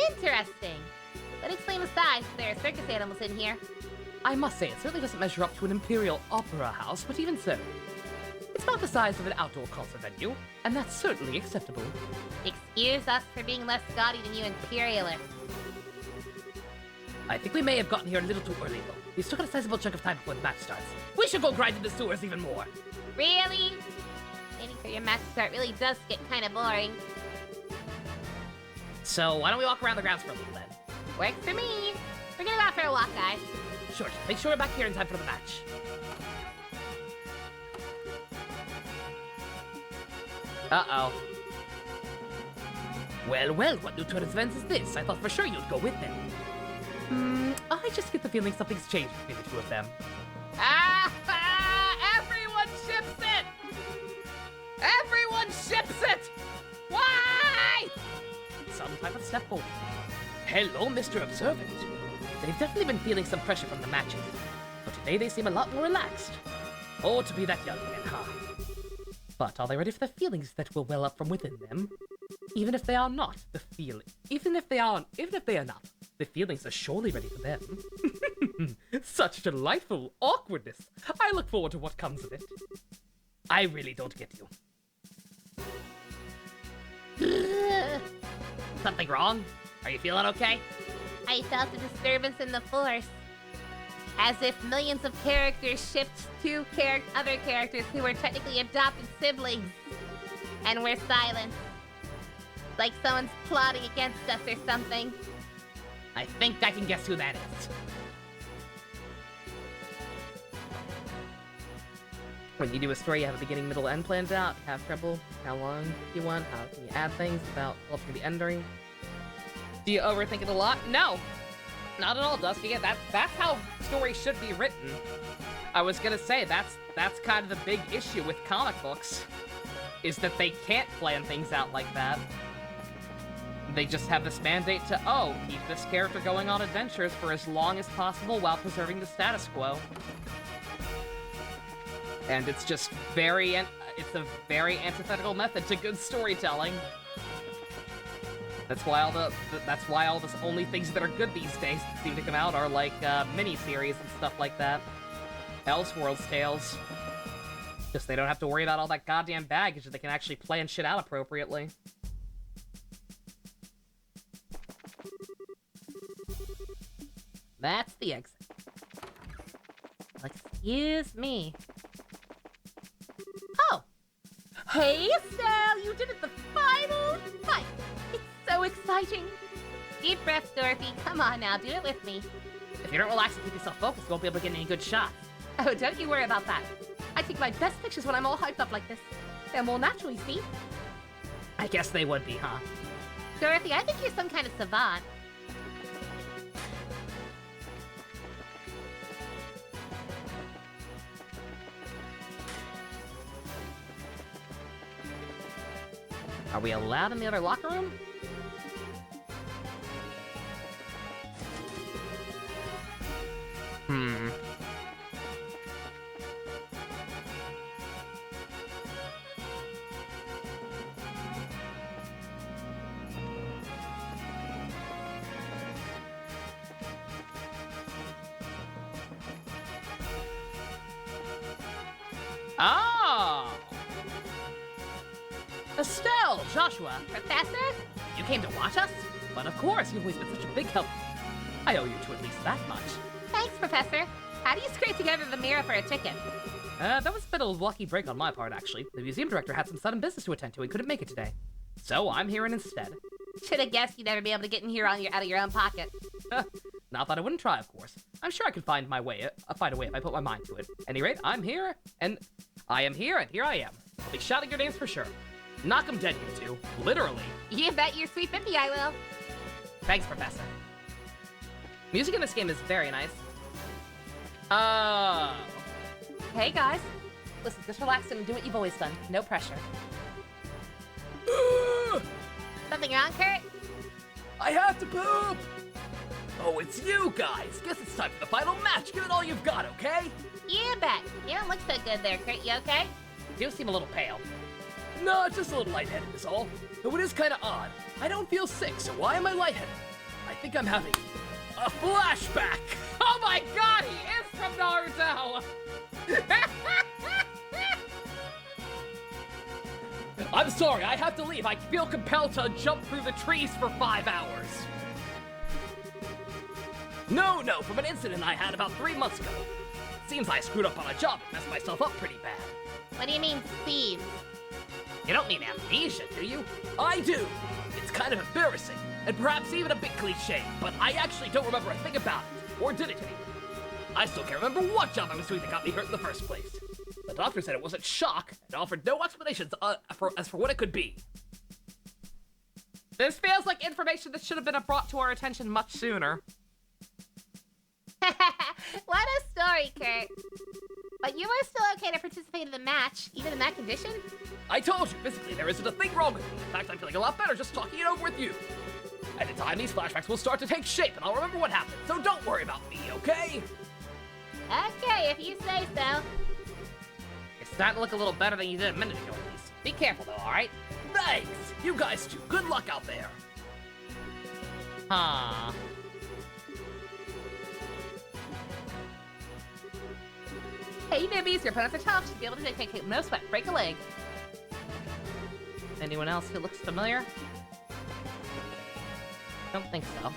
Interesting. But explain the size. There are circus animals in here. I must say, it certainly doesn't measure up to an imperial opera house, but even so, it's about the size of an outdoor concert venue, and that's certainly acceptable. Excuse us for being less gaudy than you imperialists. I think we may have gotten here a little too early, though. We've still got a sizable chunk of time before the match starts. We should go grind in the sewers even more. Really? Waiting for your match to start really does get kind of boring. So, why don't we walk around the grounds for a little bit? Works for me. We're gonna go out for a walk, guys. Sure, just make sure we're back here in time for the match. Uh-oh. Well, what new tourist events is this? I thought for sure you'd go with them. I just get the feeling something's changed between the two of them. Everyone ships it! Everyone ships it! Why? Some type of step forward. Hello, Mr. Observant. They've definitely been feeling some pressure from the matches, but today they seem a lot more relaxed. Oh, to be that young man, huh? But are they ready for the feelings that will well up from within them? Even if they are not, even if they are not, the feelings are surely ready for them. Such delightful awkwardness. I look forward to what comes of it. I really don't get you. Something wrong? Are you feeling okay? I felt a disturbance in the force. As if millions of characters shipped two other characters who were technically adopted siblings. And we're silent. Like someone's plotting against us or something. I think I can guess who that is. When you do a story, you have a beginning, middle, end planned out. You have trouble, how long you want, how can you add things without altering the ending. Do you overthink it a lot? No! Not at all, Dusky. Yeah, that's how stories should be written. I was gonna say, that's kind of the big issue with comic books, is that they can't plan things out like that. They just have this mandate to, oh, keep this character going on adventures for as long as possible while preserving the status quo. And it's just it's a very antithetical method to good storytelling. That's why all the only things that are good these days that seem to come out are like mini-series and stuff like that. Elseworlds Tales. Just they don't have to worry about all that goddamn baggage, they can actually plan shit out appropriately. That's the exit. Excuse me. Oh! Hey, Estelle! You did it the final fight! It's so exciting! Deep breaths, Dorothy. Come on now, do it with me. If you don't relax and keep yourself focused, you won't be able to get any good shots. Oh, don't you worry about that. I take my best pictures when I'm all hyped up like this. They're more natural, you see. I guess they would be, huh? Dorothy, I think you're some kind of savant. Are we allowed in the other locker room? Hmm. Oh! Estelle, Joshua, Professor? you came to watch us? But of course, you've always been such a big help. I owe you to at least that much. Thanks, Professor. How do you scrape together the mirror for a ticket? That was a bit of a lucky break on my part, actually. The museum director had some sudden business to attend to and couldn't make it today. So I'm here instead. Should have guessed you'd never be able to get in here out of your own pocket. Not that I wouldn't try, of course. I'm sure I could find a way if I put my mind to it. At any rate, I'm here, and I am here, and here I am. I'll be shouting your names for sure. Knock 'em dead, you two. Literally. You bet your sweet Bippy I will. Thanks, Professor. Music in this game is very nice. Hey, guys. Listen, just relax and do what you've always done. No pressure. Something wrong, Kurt? I have to poop! Oh, it's you guys! Guess it's time for the final match! Give it all you've got, okay? You bet. You don't look so good there, Kurt. You okay? You seem a little pale. No, just a little lightheaded is all. Though it is kinda odd. I don't feel sick, so why am I lightheaded? I think I'm having a flashback! Oh my god, he is from Naruto! I'm sorry, I have to leave. I feel compelled to jump through the trees for 5 hours. No, from an incident I had about 3 months ago. Seems I screwed up on a job and messed myself up pretty bad. What do you mean, Steve? You don't mean amnesia, do you? I do. It's kind of embarrassing, and perhaps even a bit cliche, but I actually don't remember a thing about it, or did it anyway. I still can't remember what job I was doing that got me hurt in the first place. The doctor said it wasn't shock, and offered no explanations as for what it could be. This feels like information that should have been brought to our attention much sooner. What a story, Kurt. But you were still okay to participate in the match, even in that condition? I told you, physically there isn't a thing wrong with me. In fact, I'm feeling a lot better just talking it over with you. And in time, these flashbacks will start to take shape, and I'll remember what happened, so don't worry about me, okay? Okay, if you say so. You're starting to look a little better than you did a minute ago, at least. Be careful, though, alright? Thanks! You guys too. Good luck out there. Huh. Hey, newbies, your opponents are tough. Should be able to take no sweat. Break a leg. Anyone else who looks familiar? Don't think so.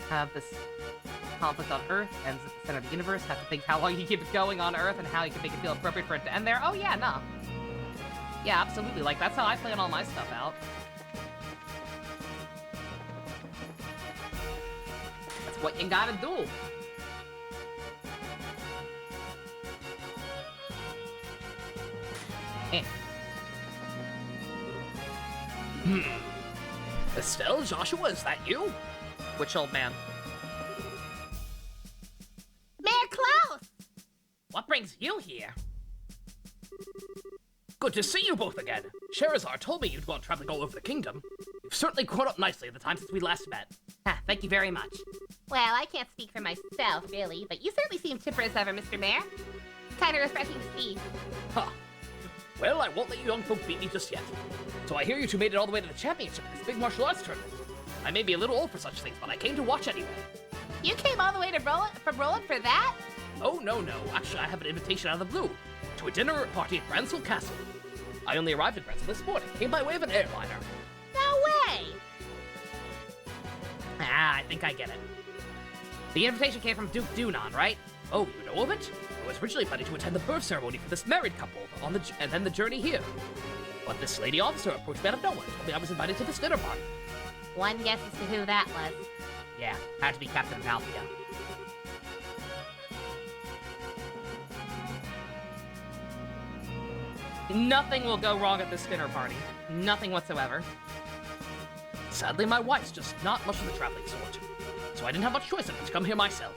Have this conflict on Earth, ends at the center of the universe, have to think how long you keep it going on Earth and how you can make it feel appropriate for it to end there. Oh yeah, no. Yeah, absolutely. Like, that's how I plan all my stuff out. That's what you gotta do. Estelle, Joshua, is that you? Which old man? Mayor Klaus! What brings you here? Good to see you both again. Sherazar told me you'd gone traveling all over the kingdom. You've certainly grown up nicely in the time since we last met. Thank you very much. Well, I can't speak for myself, really, but you certainly seem chipper as ever, Mr. Mayor. Kind of refreshing to see. Huh. Well, I won't let you young folk beat me just yet. So I hear you two made it all the way to the championship in this big martial arts tournament. I may be a little old for such things, but I came to watch anyway. You came all the way to Roland for that? Oh, no. Actually, I have an invitation out of the blue. To a dinner party at Bransel Castle. I only arrived at Bransel this morning. Came by way of an airliner. No way! I think I get it. The invitation came from Duke Dunan, right? Oh, you know of it? I was originally planning to attend the birth ceremony for this married couple, and then the journey here. But this lady officer approached me out of nowhere, told me I was invited to this dinner party. One guess as to who that was. Yeah, had to be Captain Valvia. Nothing will go wrong at this dinner party. Nothing whatsoever. Sadly, my wife's just not much of the traveling sort, so I didn't have much choice but to come here myself.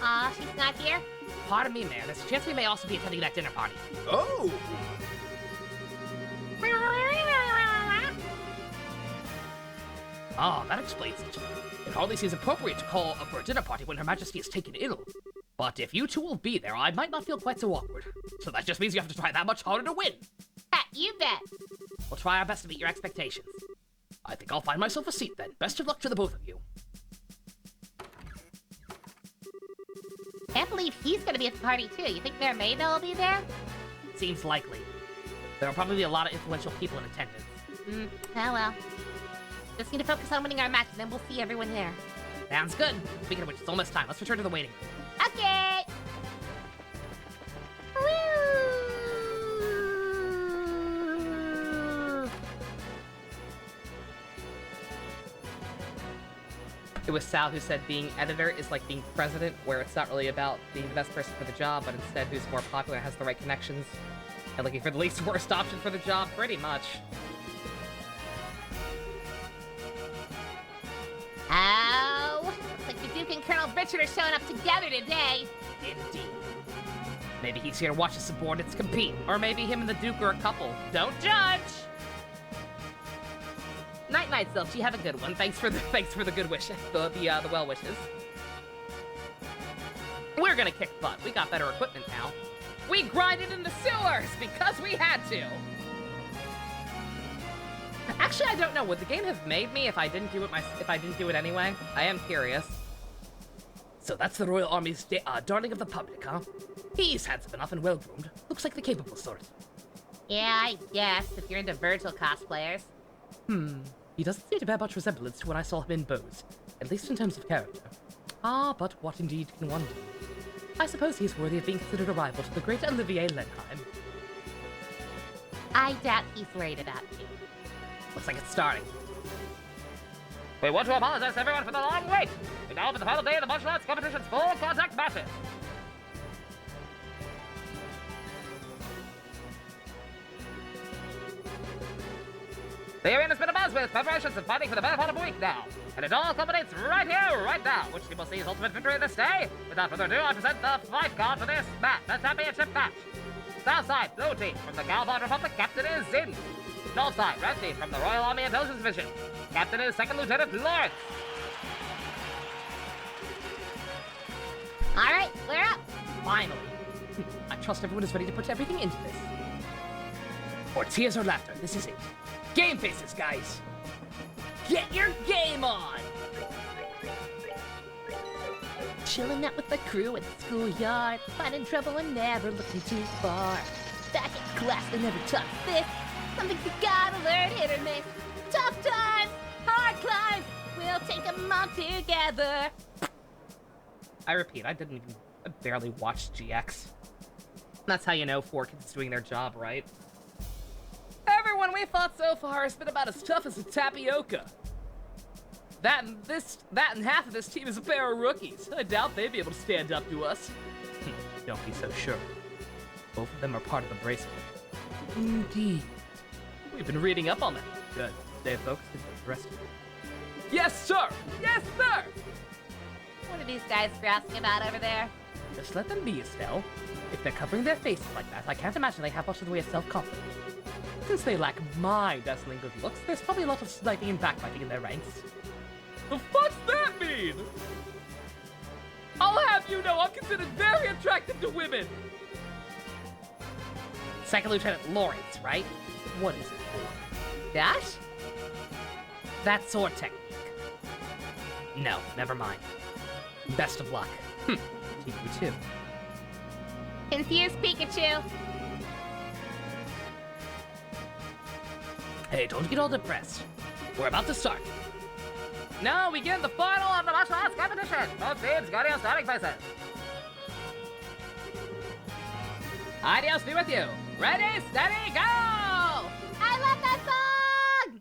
Aw, she's not here? Pardon me, Mayor. There's a chance we may also be attending that dinner party. Oh! Ah, that explains it. It hardly seems appropriate to call for a dinner party when Her Majesty is taken ill. But if you two will be there, I might not feel quite so awkward. So that just means you have to try that much harder to win. Ha, you bet. We'll try our best to meet your expectations. I think I'll find myself a seat then. Best of luck to the both of you. Can't believe he's gonna be at the party too. You think Mayor Mayda will be there? Seems likely. There will probably be a lot of influential people in attendance. Oh well. Just need to focus on winning our match and then we'll see everyone there. Sounds good. Speaking of which, it's almost time. Let's return to the waiting room. Okay! Woo! It was Sal who said being editor is like being president, where it's not really about being the best person for the job, but instead who's more popular and has the right connections. And looking for the least worst option for the job, pretty much. Oh! Looks like the Duke and Colonel Richard are showing up together today. Indeed. Maybe he's here to watch his subordinates compete. Or maybe him and the Duke are a couple. Don't judge! Night-night, Silch. You have a good one. Thanks for the good wishes. The well wishes. We're gonna kick butt. We got better equipment now. We grinded in the sewers because we had to. Actually, I don't know. Would the game have made me if I didn't do it anyway? I am curious. So that's the Royal Army's darling of the public, huh? He's handsome enough and well-groomed. Looks like the capable sort. Yeah, I guess, if you're into Virgil cosplayers. He doesn't seem to bear much resemblance to when I saw him in Bose, at least in terms of character. Ah, but what indeed can one do? I suppose he's worthy of being considered a rival to the great Olivier Lenheim. I doubt he's worried about you. Looks like it's starting. We want to apologize to everyone for the long wait. We now open the final day of the martial arts competition's full contact matches. The arena's been abuzz with preparations and fighting for the better part of a week now. And it all culminates right here, right now, which team will see his ultimate victory this day. Without further ado, I present the fight card for this match, the championship match. Southside, blue team, from the Galvan Republic, captain is Zin. Northside, red team, from the Royal Army Intelligence Division, captain is Second Lieutenant Lawrence. Alright, we're up! Finally. I trust everyone is ready to put everything into this. Or tears or laughter, this is it. Game faces, guys! Get your game on! Chilling out with the crew at the schoolyard, finding trouble and never looking too far. Back in class, they never taught this. Something you gotta learn, hit or miss. Tough times, hard climbs, we'll take them on together. I repeat, I barely watched GX. That's how you know 4Kids is doing their job, right? Everyone we fought so far has been about as tough as a tapioca. That and half of this team is a pair of rookies. I doubt they'd be able to stand up to us. Don't be so sure. Both of them are part of the bracelet. Indeed. We've been reading up on that. Good. Stay focused and the rest of it. Yes, sir! Yes, sir! What are these guys grousing about over there? Just let them be, Estelle. If they're covering their faces like that, I can't imagine they have much in the way of self-confidence. Since they lack my dazzling good looks, there's probably a lot of sniping and backbiting in their ranks. The fuck's that mean? I'll have you know I'm considered very attractive to women! Second Lieutenant Lawrence, right? What is it for? Dash? That sword technique. No, never mind. Best of luck. To you too. Confused Pikachu. Hey, don't get all depressed. We're about to start. Now we begin the final of the martial arts competition. Both teams got your starting places. Adios be with you. Ready, steady, go! I love that song!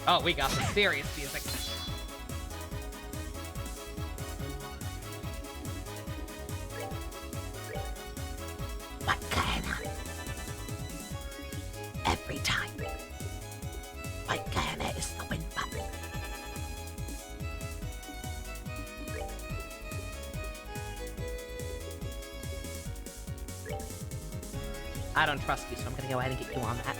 Oh, we got the serious music. I don't trust you, so I'm gonna go ahead and get you on that.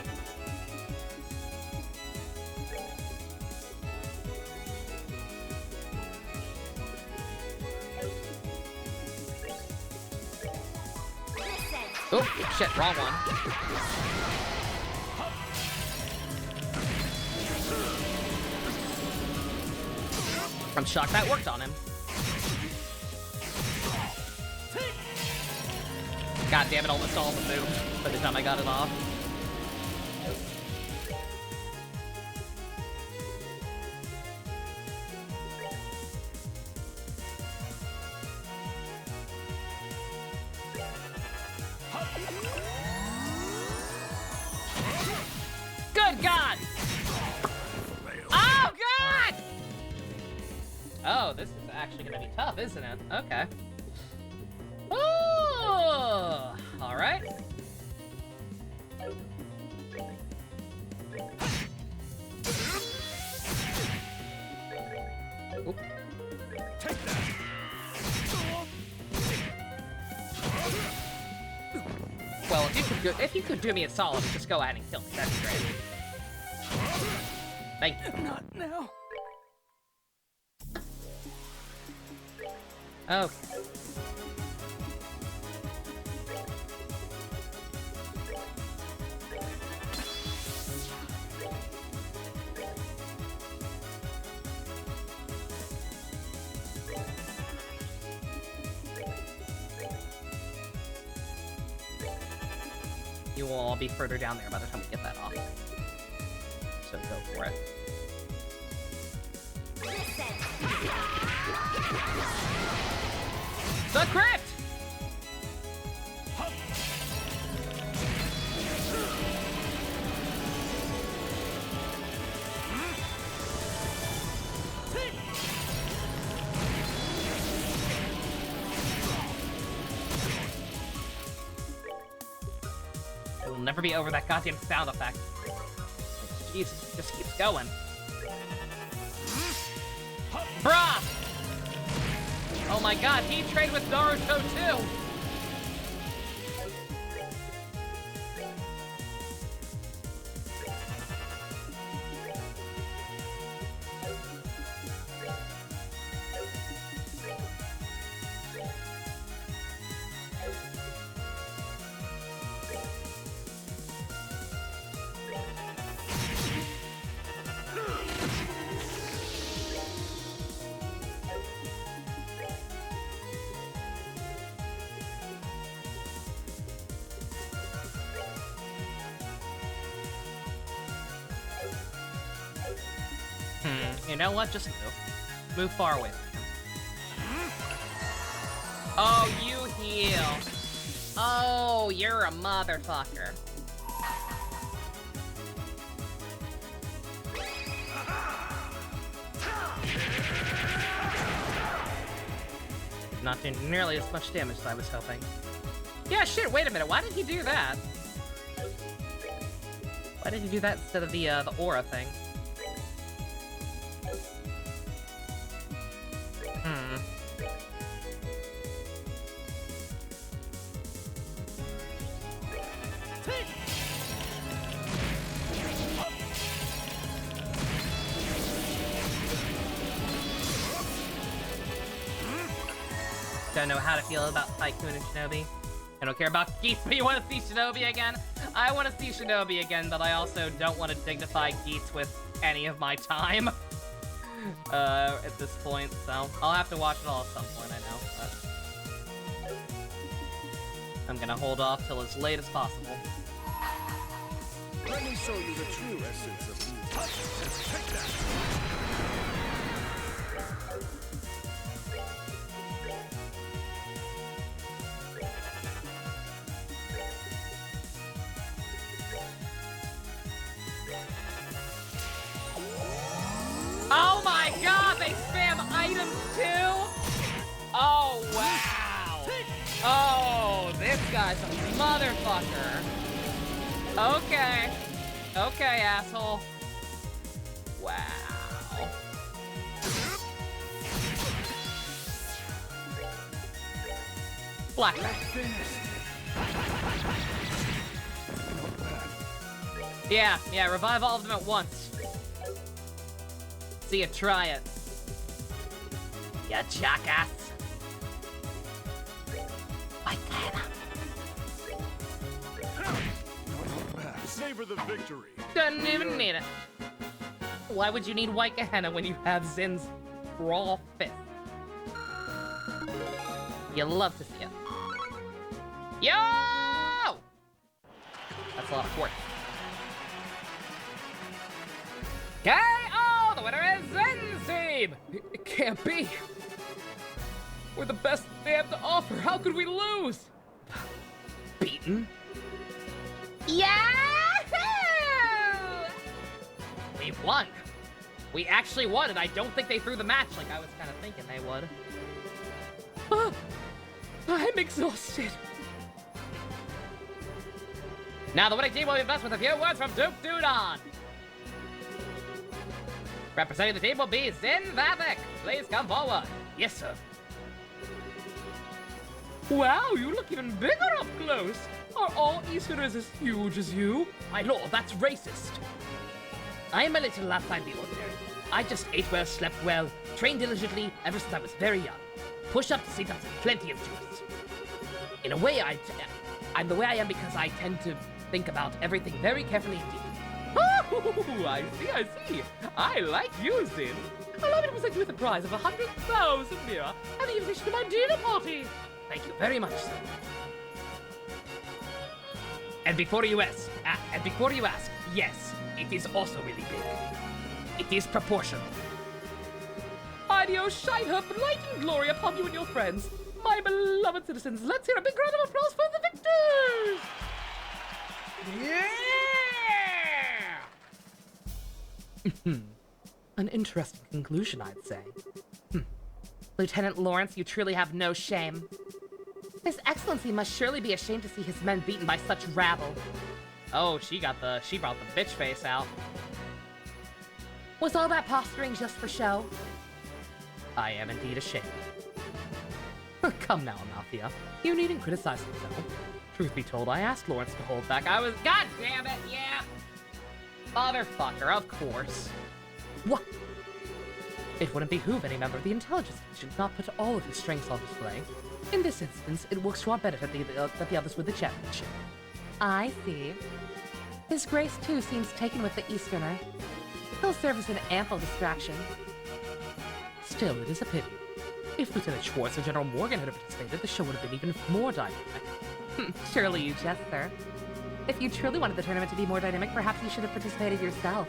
Oh, shit, wrong one. I'm shocked that worked on him. God damn it, almost all the move by the time I got it off. Good God! Oh, God! Oh, this is actually gonna be tough, isn't it? Okay. Oh, all right. Oop. Well, if you could do me a solid, just go ahead and kill me. That'd be great. Thank you. Not now. Okay. You will all be further down there by the time we get that off. So go for it. The crit! It will never be over that goddamn sound effect. Jesus, it just keeps going. Bruh! Oh my god, he trained with Naruto too! You know what? Just move. Move far away from him. Oh, you heal. Oh, you're a motherfucker. Not doing nearly as much damage as I was hoping. Yeah, shit, wait a minute. Why did he do that? Why did he do that instead of the aura thing? Don't know how to feel about Tycoon and Shinobi. I don't care about Geats, but you want to see Shinobi again? I want to see Shinobi again, but I also don't want to dignify Geats with any of my time at this point, so I'll have to watch it all at some point, I know, but I'm gonna hold off till as late as possible. Let me show you the true essence of beauty. Take that! Oh my god, they spam items too? Oh, wow. Oh, this guy's a motherfucker. Okay. Okay, asshole. Wow. Black. Yeah, revive all of them at once. See you try it. Ya jackass. White Hannah. Savor the victory. Doesn't even need it. Why would you need White Gehenna when you have Zin's raw fist? You love to see it. Yo! That's a lot of force. KO! The winner is Zin's team! It can't be. We're the best they have to offer. How could we lose? Beaten? Yahoo! We won. We actually won, and I don't think they threw the match like I was kind of thinking they would. I'm exhausted. Now the winning team will be blessed with a few words from Duke Dudon. Representing the team will be Zin Vavik. Please come forward. Yes, sir. Wow, you look even bigger up close. Are all Easterners as huge as you? My lord, that's racist. I am a little outside the ordinary. I just ate well, slept well, trained diligently ever since I was very young. Push-ups, sit-ups, and plenty of juice. In a way, I'm the way I am because I tend to think about everything very carefully indeed. Oh, I see. I like you, Zin. Allow me to present you with a prize of 100,000 lira and the invitation to my dinner party. Thank you very much, sir. And before you ask, yes, it is also really big. It is proportional. Adios, shine her blighting glory upon you and your friends. My beloved citizens, let's hear a big round of applause for the victors! Yeah! An interesting conclusion, I'd say. Lieutenant Lawrence, you truly have no shame. His Excellency must surely be ashamed to see his men beaten by such rabble. Oh, she brought the bitch face out. Was all that posturing just for show? I am indeed ashamed. Come now, Amalthea. You needn't criticize yourself. Truth be told, I asked Lawrence to hold back. God damn it, yeah! Motherfucker, of course. What? It wouldn't behoove any member of the intelligence division to not put all of his strengths on display. In this instance, it works to our benefit that the others with the championship. I see. His Grace, too, seems taken with the Easterner. He'll serve as an ample distraction. Still, it is a pity. If Lieutenant Schwartz or General Morgan had participated, the show would have been even more dynamic. Surely you jest, sir. If you truly wanted the tournament to be more dynamic, perhaps you should have participated yourself.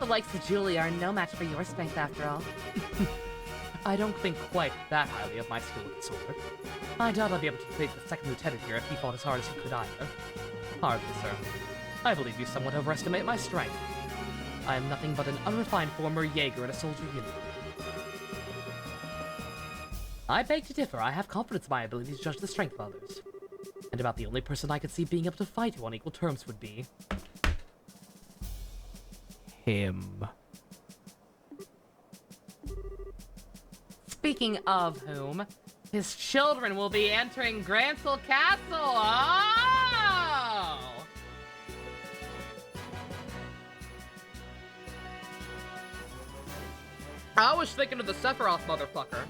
The likes of Julia are no match for your strength, after all. I don't think quite that highly of my skill with the sword. I doubt I'll be able to defeat the second lieutenant here if he fought as hard as he could either. Hardly, sir. I believe you somewhat overestimate my strength. I am nothing but an unrefined former Jaeger in a soldier uniform. I beg to differ. I have confidence in my ability to judge the strength of others. And about the only person I could see being able to fight you on equal terms would be... him. Speaking of whom, his children will be entering Grancel Castle! Oh! I was thinking of the Sephiroth motherfucker.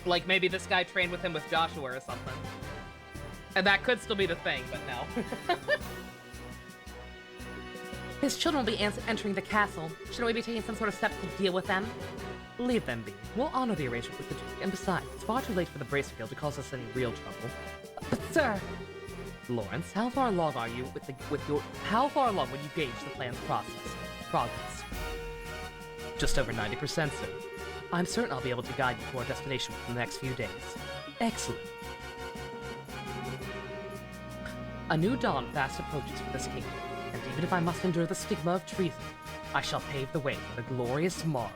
Like, maybe this guy trained with him with Joshua or something. And that could still be the thing, but no. His children will be entering the castle. Shouldn't we be taking some sort of steps to deal with them? Leave them be. We'll honor the arrangement with the Duke, and besides, it's far too late for the Bracer Guild to cause us any real trouble. But sir... Lawrence, how far along are you how far along would you gauge the plan's progress? Just over 90%, sir. I'm certain I'll be able to guide you to our destination within the next few days. Excellent. A new dawn fast approaches for this kingdom, and even if I must endure the stigma of treason, I shall pave the way for the glorious morrow.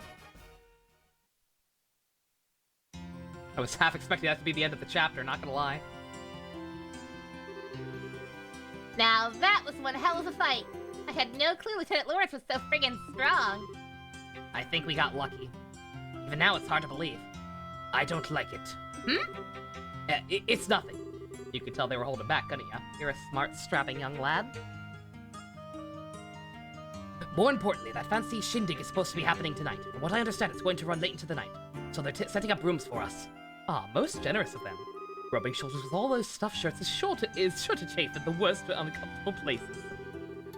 I was half expecting that to be the end of the chapter, not gonna lie. Now that was one hell of a fight. I had no clue Lieutenant Lawrence was so friggin' strong. I think we got lucky. Even now, it's hard to believe. I don't like it. It's nothing. You could tell they were holding back, couldn't ya? You're a smart, strapping young lad. More importantly, that fancy shindig is supposed to be happening tonight. From what I understand, it's going to run late into the night. So they're setting up rooms for us. Ah, most generous of them. Rubbing shoulders with all those stuffed shirts is sure to chafe at the worst but uncomfortable places.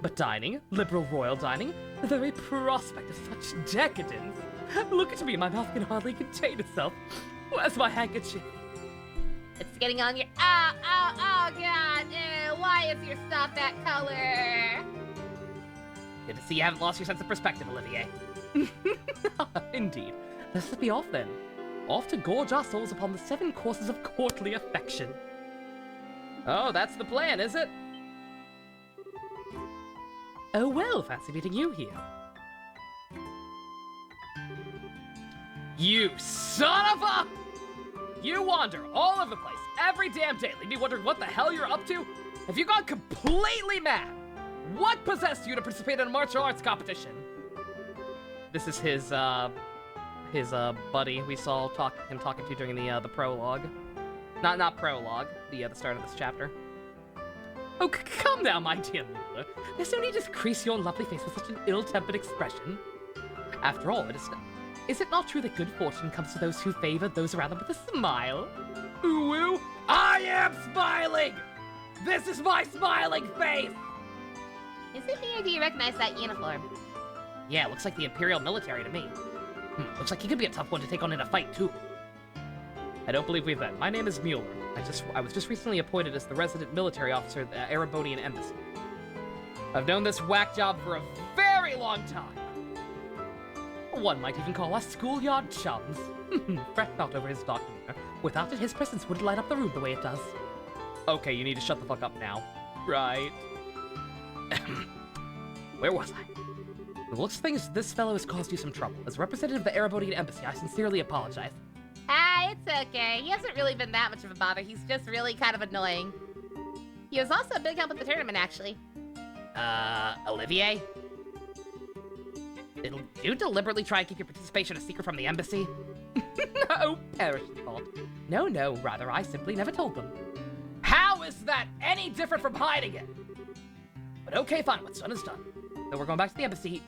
But dining, liberal royal dining, the very prospect of such decadence. Look at me, my mouth can hardly contain itself. Where's my handkerchief? It's getting on your. Oh, God. Ew, why is your stuff that color? Good to see you haven't lost your sense of perspective, Olivier. Indeed. Let's be off then. Off to gorge our souls upon the 7 courses of courtly affection. Oh, that's the plan, is it? Oh well, fancy meeting you here. You son of a... You wander all over the place every damn day, leave me wondering what the hell you're up to. Have you gone completely mad? What possessed you to participate in a martial arts competition? This is his buddy we saw him talking to during the prologue. Not prologue, the start of this chapter. Oh, come now, my dear Mueller. There's no need to crease your lovely face with such an ill-tempered expression. After all, is it not true that good fortune comes to those who favor those around them with a smile? Ooh, I am smiling! This is my smiling face! Is it me or do you recognize that uniform? Yeah, looks like the Imperial military to me. Looks like he could be a tough one to take on in a fight, too. I don't believe we've met. My name is Mueller. I was just recently appointed as the resident military officer at the Erebonian Embassy. I've known this whack job for a very long time. One might even call us schoolyard chums. Fret not over his dark demeanor. Without it, his presence wouldn't light up the room the way it does. Okay, you need to shut the fuck up now. Right. Where was I? It looks things this fellow has caused you some trouble. As representative of the Erebonian Embassy, I sincerely apologize. Ah, it's okay. He hasn't really been that much of a bother. He's just really kind of annoying. He was also a big help at the tournament, actually. Olivier? Did you deliberately try and keep your participation a secret from the embassy? No, perish the thought. No, rather, I simply never told them. How is that any different from hiding it? But okay, fine, what's done is done. Though we're going back to the embassy.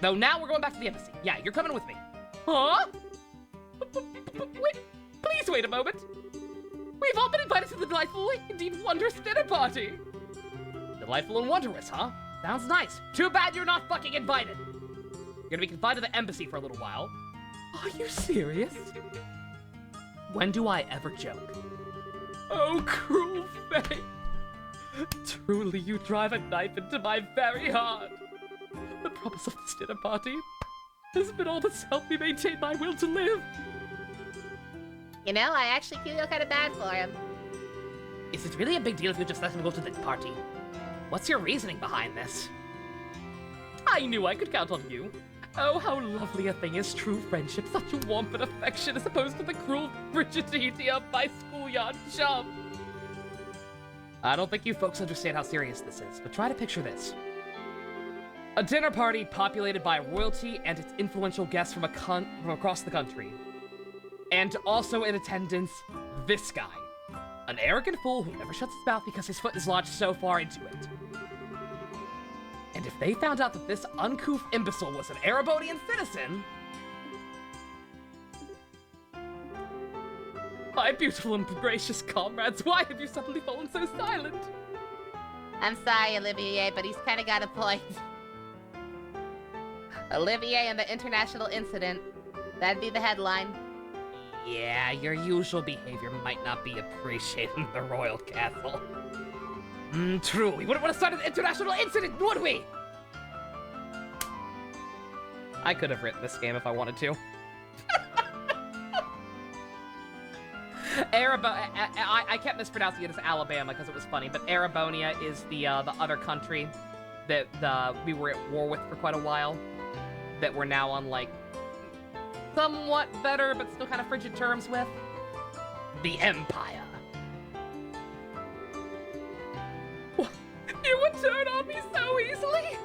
Though now we're going back to the embassy. Yeah, you're coming with me. Huh? Wait, please wait a moment. We've all been invited to the delightful, indeed wondrous dinner party. Delightful and wondrous, huh? Sounds nice. Too bad you're not fucking invited. You're gonna be confined to the embassy for a little while. Are you serious? When do I ever joke? Oh, cruel fate. Truly, you drive a knife into my very heart. The promise of this dinner party has been all that's helped me maintain my will to live. You know, I actually feel kind of bad for him. Is it really a big deal if you just let him go to the party? What's your reasoning behind this? I knew I could count on you. Oh, how lovely a thing is true friendship, such warmth and affection as opposed to the cruel frigidity of my schoolyard chum. I don't think you folks understand how serious this is, but try to picture this. A dinner party populated by royalty and its influential guests from across the country. And also in attendance, this guy. An arrogant fool who never shuts his mouth because his foot is lodged so far into it. And if they found out that this uncouth imbecile was an Erebonian citizen... My beautiful and gracious comrades, why have you suddenly fallen so silent? I'm sorry, Olivier, but he's kind of got a point. Olivier and the international incident. That'd be the headline. Yeah, your usual behavior might not be appreciated in the royal castle. True, we wouldn't want to start an international incident, would we? I could have written this game if I wanted to. I kept mispronouncing it as Alabama because it was funny, but Erebonia is the other country that we were at war with for quite a while, that we're now on, like, somewhat better but still kind of frigid terms with. The Empire. You would turn on me so easily?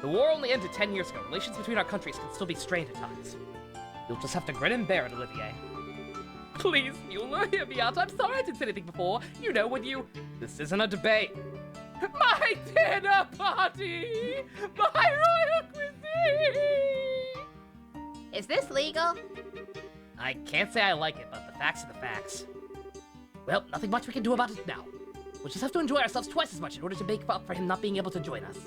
The war only ended 10 years ago. Relations between our countries can still be strained at times. You'll just have to grin and bear it, Olivier. Please, Mueller, hear me out. I'm sorry I didn't say anything before. You know when you... This isn't a debate. My dinner party! My royal cuisine! Is this legal? I can't say I like it, but the facts are the facts. Well, nothing much we can do about it now. We'll just have to enjoy ourselves twice as much in order to make up for him not being able to join us.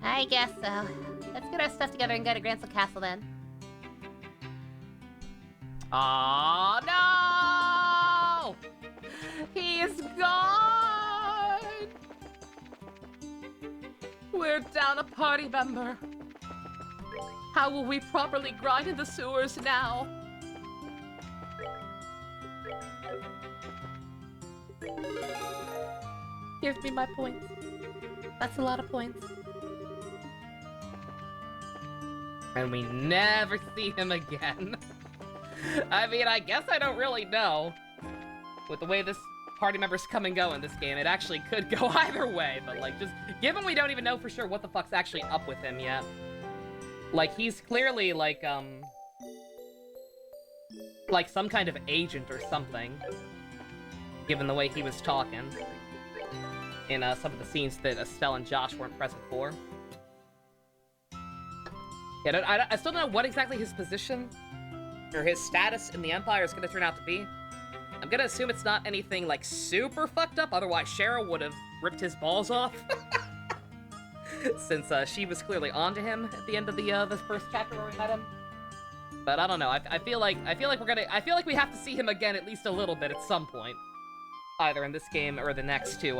I guess so. Let's get our stuff together and go to Grancel Castle then. Oh no! He's gone! We're down a party member. How will we properly grind in the sewers now? Give me my points. That's a lot of points. And we never see him again. I mean, I guess I don't really know. With the way this party members come and go in this game, it actually could go either way, but like, just given we don't even know for sure what the fuck's actually up with him yet. Like, he's clearly like some kind of agent or something, given the way he was talking in some of the scenes that Estelle and Josh weren't present for. Yeah, I still don't know what exactly his position or his status in the Empire is going to turn out to be. I'm going to assume it's not anything, like, super fucked up, otherwise Cheryl would have ripped his balls off. Since she was clearly onto him at the end of the first chapter where we met him. But I don't know, I feel like we have to see him again at least a little bit at some point. Either in this game or the next to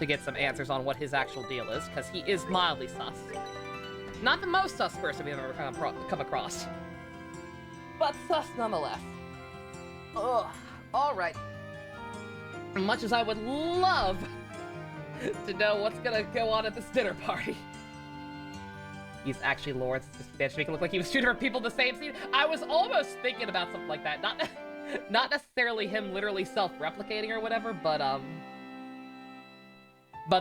get some answers on what his actual deal is, because he is mildly sus. Not the most sus person we've ever come across. But sus nonetheless. Ugh, alright. Much as I would love to know what's gonna go on at this dinner party. He's actually Lawrence, just to make it look like he was shooting for people in the same scene. I was almost thinking about something like that. Not necessarily him literally self-replicating or whatever, but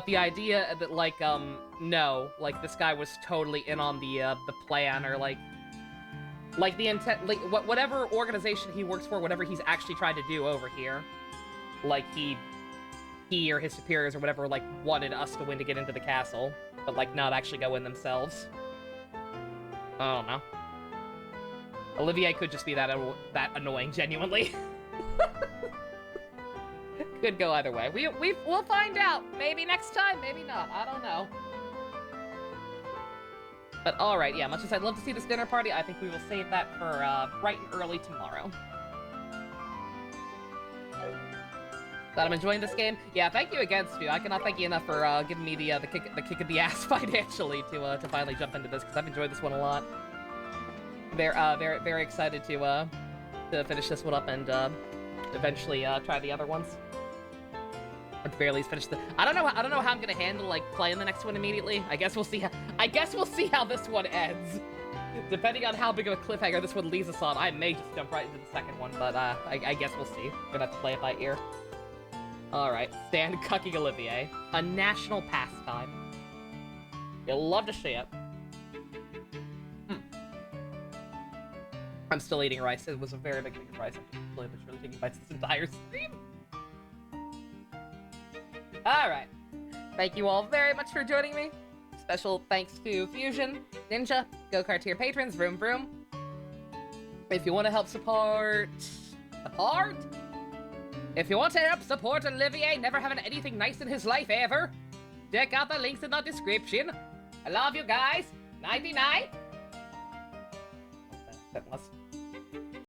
the idea that, like, no, like, this guy was totally in on the plan, or, like the intent, like, whatever organization he works for, whatever he's actually trying to do over here, like, he or his superiors or whatever, like, wanted us to win to get into the castle, but, like, not actually go in themselves. I don't know. Olivier could just be that annoying, genuinely. Could go either way. We'll find out. Maybe next time, maybe not. I don't know. But alright, yeah, much as I'd love to see this dinner party, I think we will save that for bright and early tomorrow. Glad I'm enjoying this game. Yeah, thank you again, Stu. I cannot thank you enough for giving me the kick of the ass financially to finally jump into this, because I've enjoyed this one a lot. Very excited to finish this one up and eventually try the other ones. At the very least, finish the. I don't know how I'm gonna handle like playing the next one immediately. I guess we'll see how this one ends. Depending on how big of a cliffhanger this one leaves us on, I may just jump right into the second one, but I guess we'll see. We're gonna have to play it by ear. Alright, stand cucking Olivier. A national pastime. You'll love to see it. I'm still eating rice. It was a very big thing of rice. I'm slowly but surely taking bites this entire stream. Alright. Thank you all very much for joining me. Special thanks to Fusion, Ninja, GoCartier patrons, Vroom Vroom. If you want to help support... If you want to help support Olivier never having anything nice in his life ever, check out the links in the description. I love you guys. Nighty-night. Unless